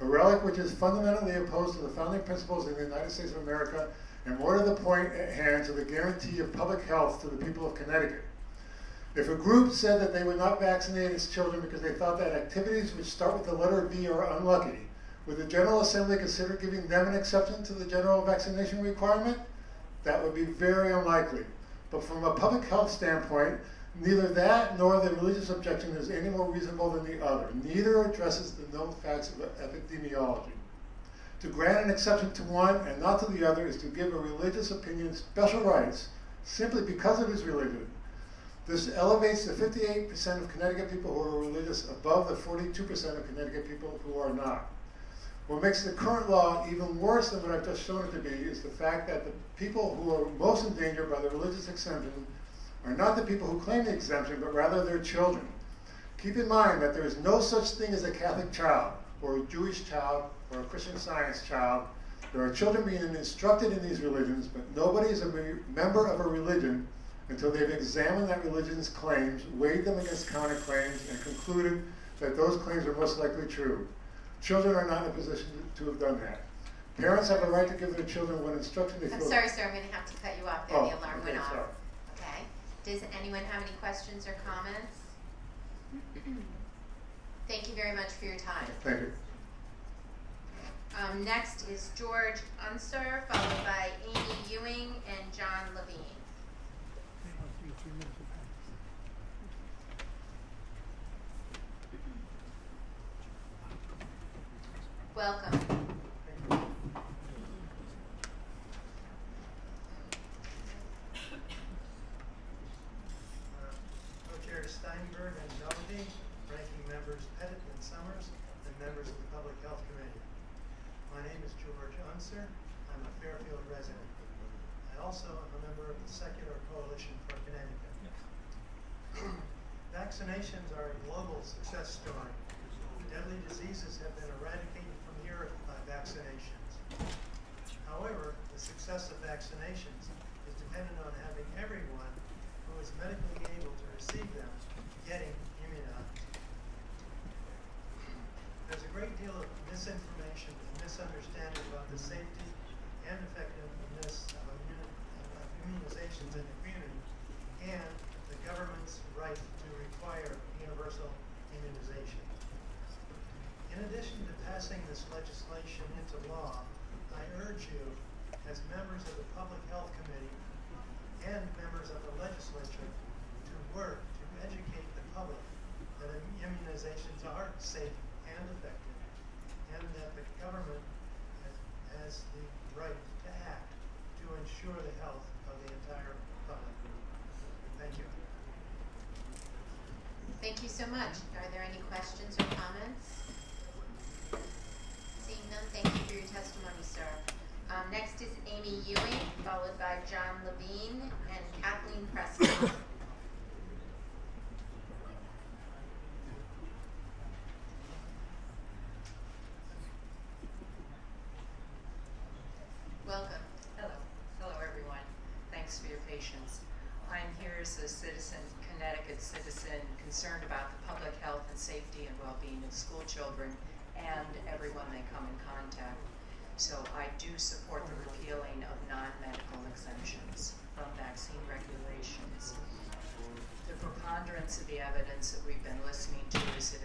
A relic which is fundamentally opposed to the founding principles of the United States of America, and more to the point at hand, to the guarantee of public health to the people of Connecticut. If a group said that they would not vaccinate its children because they thought that activities which start with the letter B are unlucky, would the General Assembly consider giving them an exception to the general vaccination requirement? That would be very unlikely. But from a public health standpoint, neither that nor the religious objection is any more reasonable than the other. Neither addresses the known facts of epidemiology. To grant an exception to one and not to the other is to give a religious opinion special rights simply because of his religion. This elevates the 58% of Connecticut people who are religious above the 42% of Connecticut people who are not. What makes the current law even worse than what I've just shown it to be is the fact that the people who are most endangered by the religious exemption are not the people who claim the exemption, but rather their children. Keep in mind that there is no such thing as a Catholic child, or a Jewish child, or a Christian Science child. There are children being instructed in these religions, but nobody is a member of a religion until they've examined that religion's claims, weighed them against counterclaims, and concluded that those claims are most likely true. Children are not in a position to have done that. Parents have a right to give their children what instruction they feel. I'm sorry, sir, I'm going to have to cut you off there. The alarm went off. Sorry. Okay. Does anyone have any questions or comments? Thank you very much for your time. Thank you. Next is George Unser, followed by Amy Ewing and John Levine. Welcome. Co-chairs Steinberg and Melody, ranking members Pettit and Summers, and members of the Public Health Committee. My name is George Unser. I'm a Fairfield resident. I also am a member of the Secular Coalition for Connecticut. Vaccinations are a global success story. Deadly diseases have been eradicated from the earth by vaccinations. However, the success of vaccinations is dependent on having everyone who is medically able to receive them getting immunized. There's a great deal of misinformation and misunderstanding about the safety and effectiveness of immunizations in the community and the government's right to require universal immunization. In addition to passing this legislation into law, I urge you, as members of the Public Health Committee and members of the legislature, to work to educate the public that immunizations are safe and effective, and that the government has the right to act to ensure the health of the entire public. Thank you. Thank you so much. Are there any questions or comments? Seeing none, thank you for your testimony, sir. Next is Amy Ewing, followed by John Levine and Kathleen Preston. Welcome. Hello. Hello, everyone. Thanks for your patience. I'm here as a citizen, Connecticut citizen, concerned about the public health and safety and well-being of school children and everyone they come in contact. So I do support the repealing of non-medical exemptions from vaccine regulations. The preponderance of the evidence that we've been listening to is that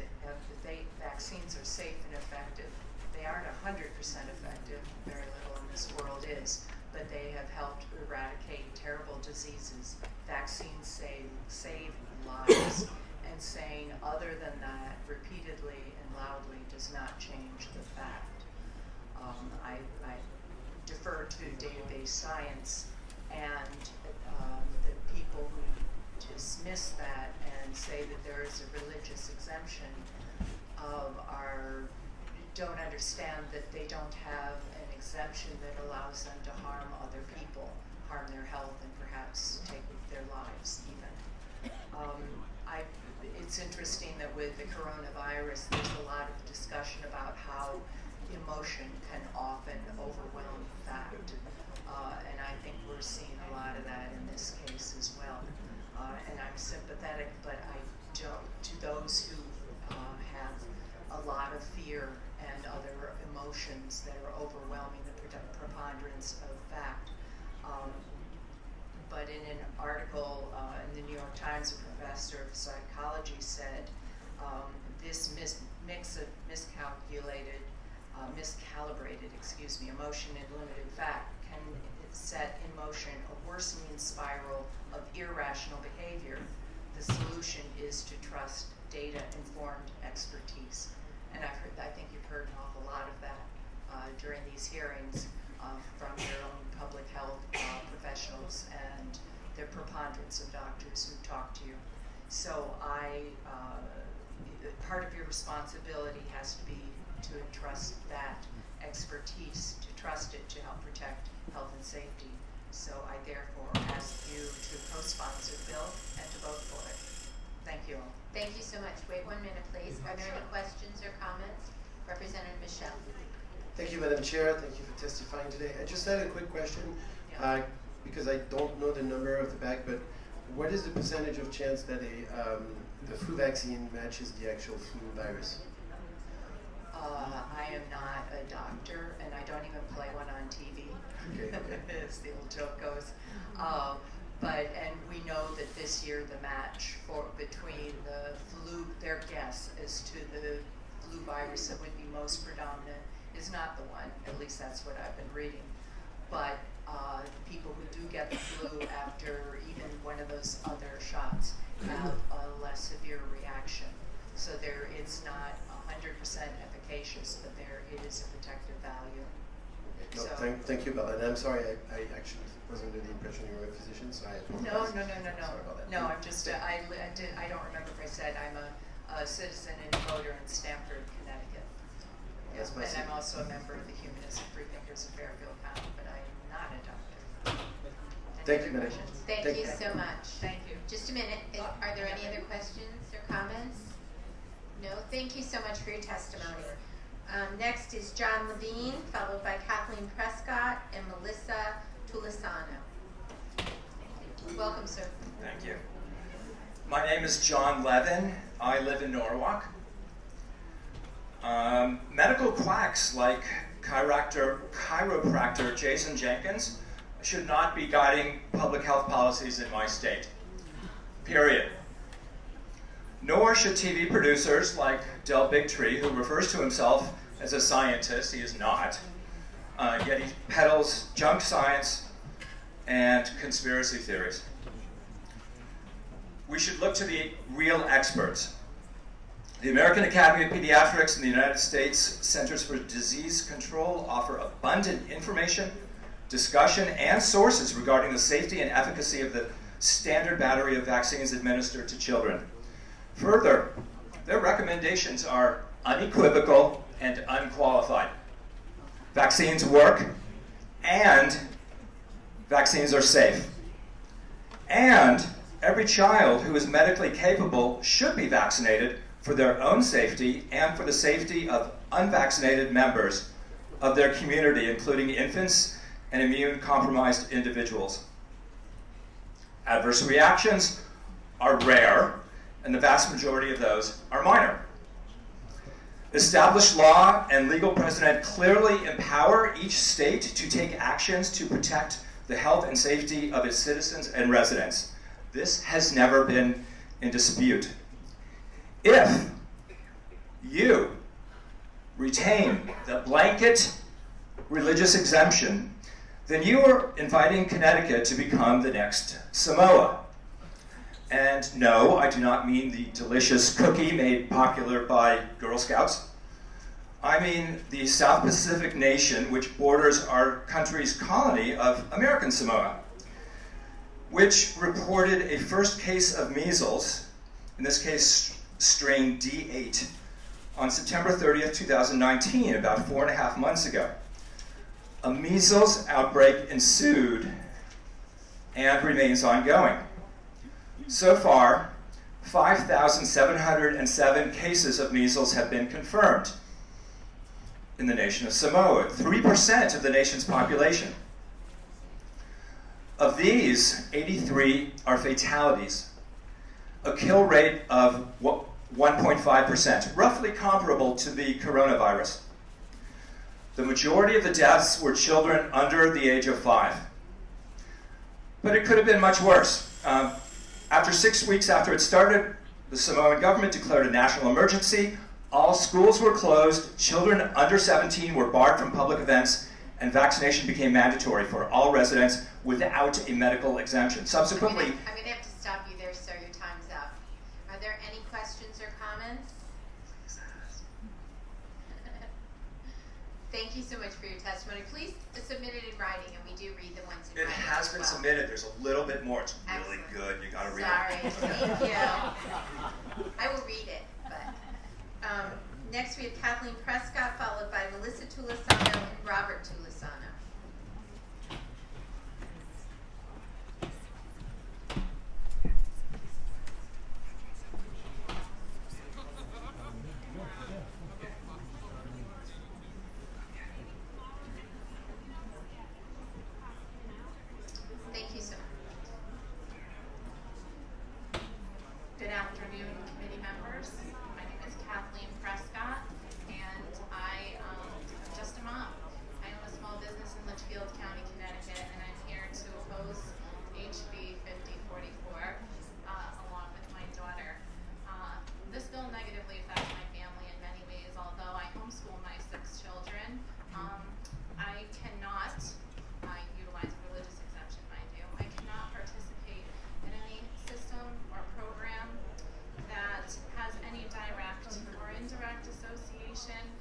vaccines are safe and effective. They aren't 100% effective, very little in this world is, but they have helped eradicate terrible diseases. Vaccines save lives, and saying other than that repeatedly and loudly does not change the fact. I defer to database science, and the people who dismiss that and say that there is a religious exemption don't understand that they don't have an exemption that allows them to harm other people, harm their health, and perhaps take their lives even. It's interesting that with the coronavirus, there's a lot of discussion about how emotion can often overwhelm fact. And I think we're seeing a lot of that in this case as well. And I'm sympathetic, but I don't, to those who have a lot of fear and other emotions that are overwhelming the preponderance of fact. But in an article in the New York Times, a professor of psychology said this mix of miscalibrated emotion and limited fact can set in motion a worsening spiral of irrational behavior. The solution is to trust data-informed expertise. And I think you've heard an awful lot of that during these hearings from their own public health professionals and the preponderance of doctors who talk to you. So part of your responsibility has to be to entrust that expertise, to trust it to help protect health and safety. So I therefore ask you to co-sponsor the bill and to vote for it. Thank you all. Thank you so much. Wait 1 minute, please. Are there any questions or comments? Representative Michelle. Thank you, Madam Chair. Thank you for testifying today. I just had a quick question, because I don't know the number of the bag, but what is the percentage of chance that the flu vaccine matches the actual flu virus? I am not a doctor, and I don't even play one on TV, okay. as the old joke goes. And we know that this year the match between the flu, their guess as to the flu virus that would be most predominant is not the one, at least that's what I've been reading. But people who do get the flu after even one of those other shots have a less severe reaction. So it's not 100% efficacious, but there is a protective value. No, thank you about that. I'm sorry, I actually was under the impression you were a physician, so I apologize. No. Sorry about that. No, I'm just, I don't remember if I said I'm a citizen and voter in Stamford, Connecticut. That's my And I'm also a member of the Humanists and Freethinkers of Fairfield County, but I am not a doctor. Thank you, Madam. Thank you so much. Thank you. Just a minute. Are there any other questions or comments? No? Thank you so much for your testimony. Next is John Levine, followed by Kathleen Prescott and Melissa Tulisano. Welcome, sir. Thank you. My name is John Levin. I live in Norwalk. Medical quacks like chiropractor Jason Jenkins should not be guiding public health policies in my state. Period. Nor should TV producers like Del Bigtree, who refers to himself as a scientist. He is not. Yet he peddles junk science and conspiracy theories. We should look to the real experts. The American Academy of Pediatrics and the United States Centers for Disease Control offer abundant information, discussion, and sources regarding the safety and efficacy of the standard battery of vaccines administered to children. Further, their recommendations are unequivocal and unqualified. Vaccines work, and vaccines are safe. And every child who is medically capable should be vaccinated for their own safety and for the safety of unvaccinated members of their community, including infants and immune-compromised individuals. Adverse reactions are rare, and the vast majority of those are minor. Established law and legal precedent clearly empower each state to take actions to protect the health and safety of its citizens and residents. This has never been in dispute. If you retain the blanket religious exemption, then you are inviting Connecticut to become the next Samoa. And no, I do not mean the delicious cookie made popular by Girl Scouts. I mean the South Pacific nation which borders our country's colony of American Samoa, which reported a first case of measles, in this case strain D8, on September 30th, 2019, about 4.5 months ago. A measles outbreak ensued and remains ongoing. So far, 5,707 cases of measles have been confirmed in the nation of Samoa, 3% of the nation's population. Of these, 83 are fatalities, a kill rate of 1.5%, roughly comparable to the coronavirus. The majority of the deaths were children under the age of 5. But it could have been much worse. After 6 weeks after it started, the Samoan government declared a national emergency. All schools were closed, children under 17 were barred from public events, and vaccination became mandatory for all residents without a medical exemption. Subsequently, I'm going to have to stop you there, sir. Your time's up. Are there any questions or comments? Thank you so much for your testimony. Please submit it in writing, and we do read the ones in It writing. has as been well. submitted. There's a little bit more. It's really Excellent. good. You got to read Sorry, it. thank you. I will read it. But next we have Kathleen Prescott, followed by Melissa Tulisano and Robert Tulisano.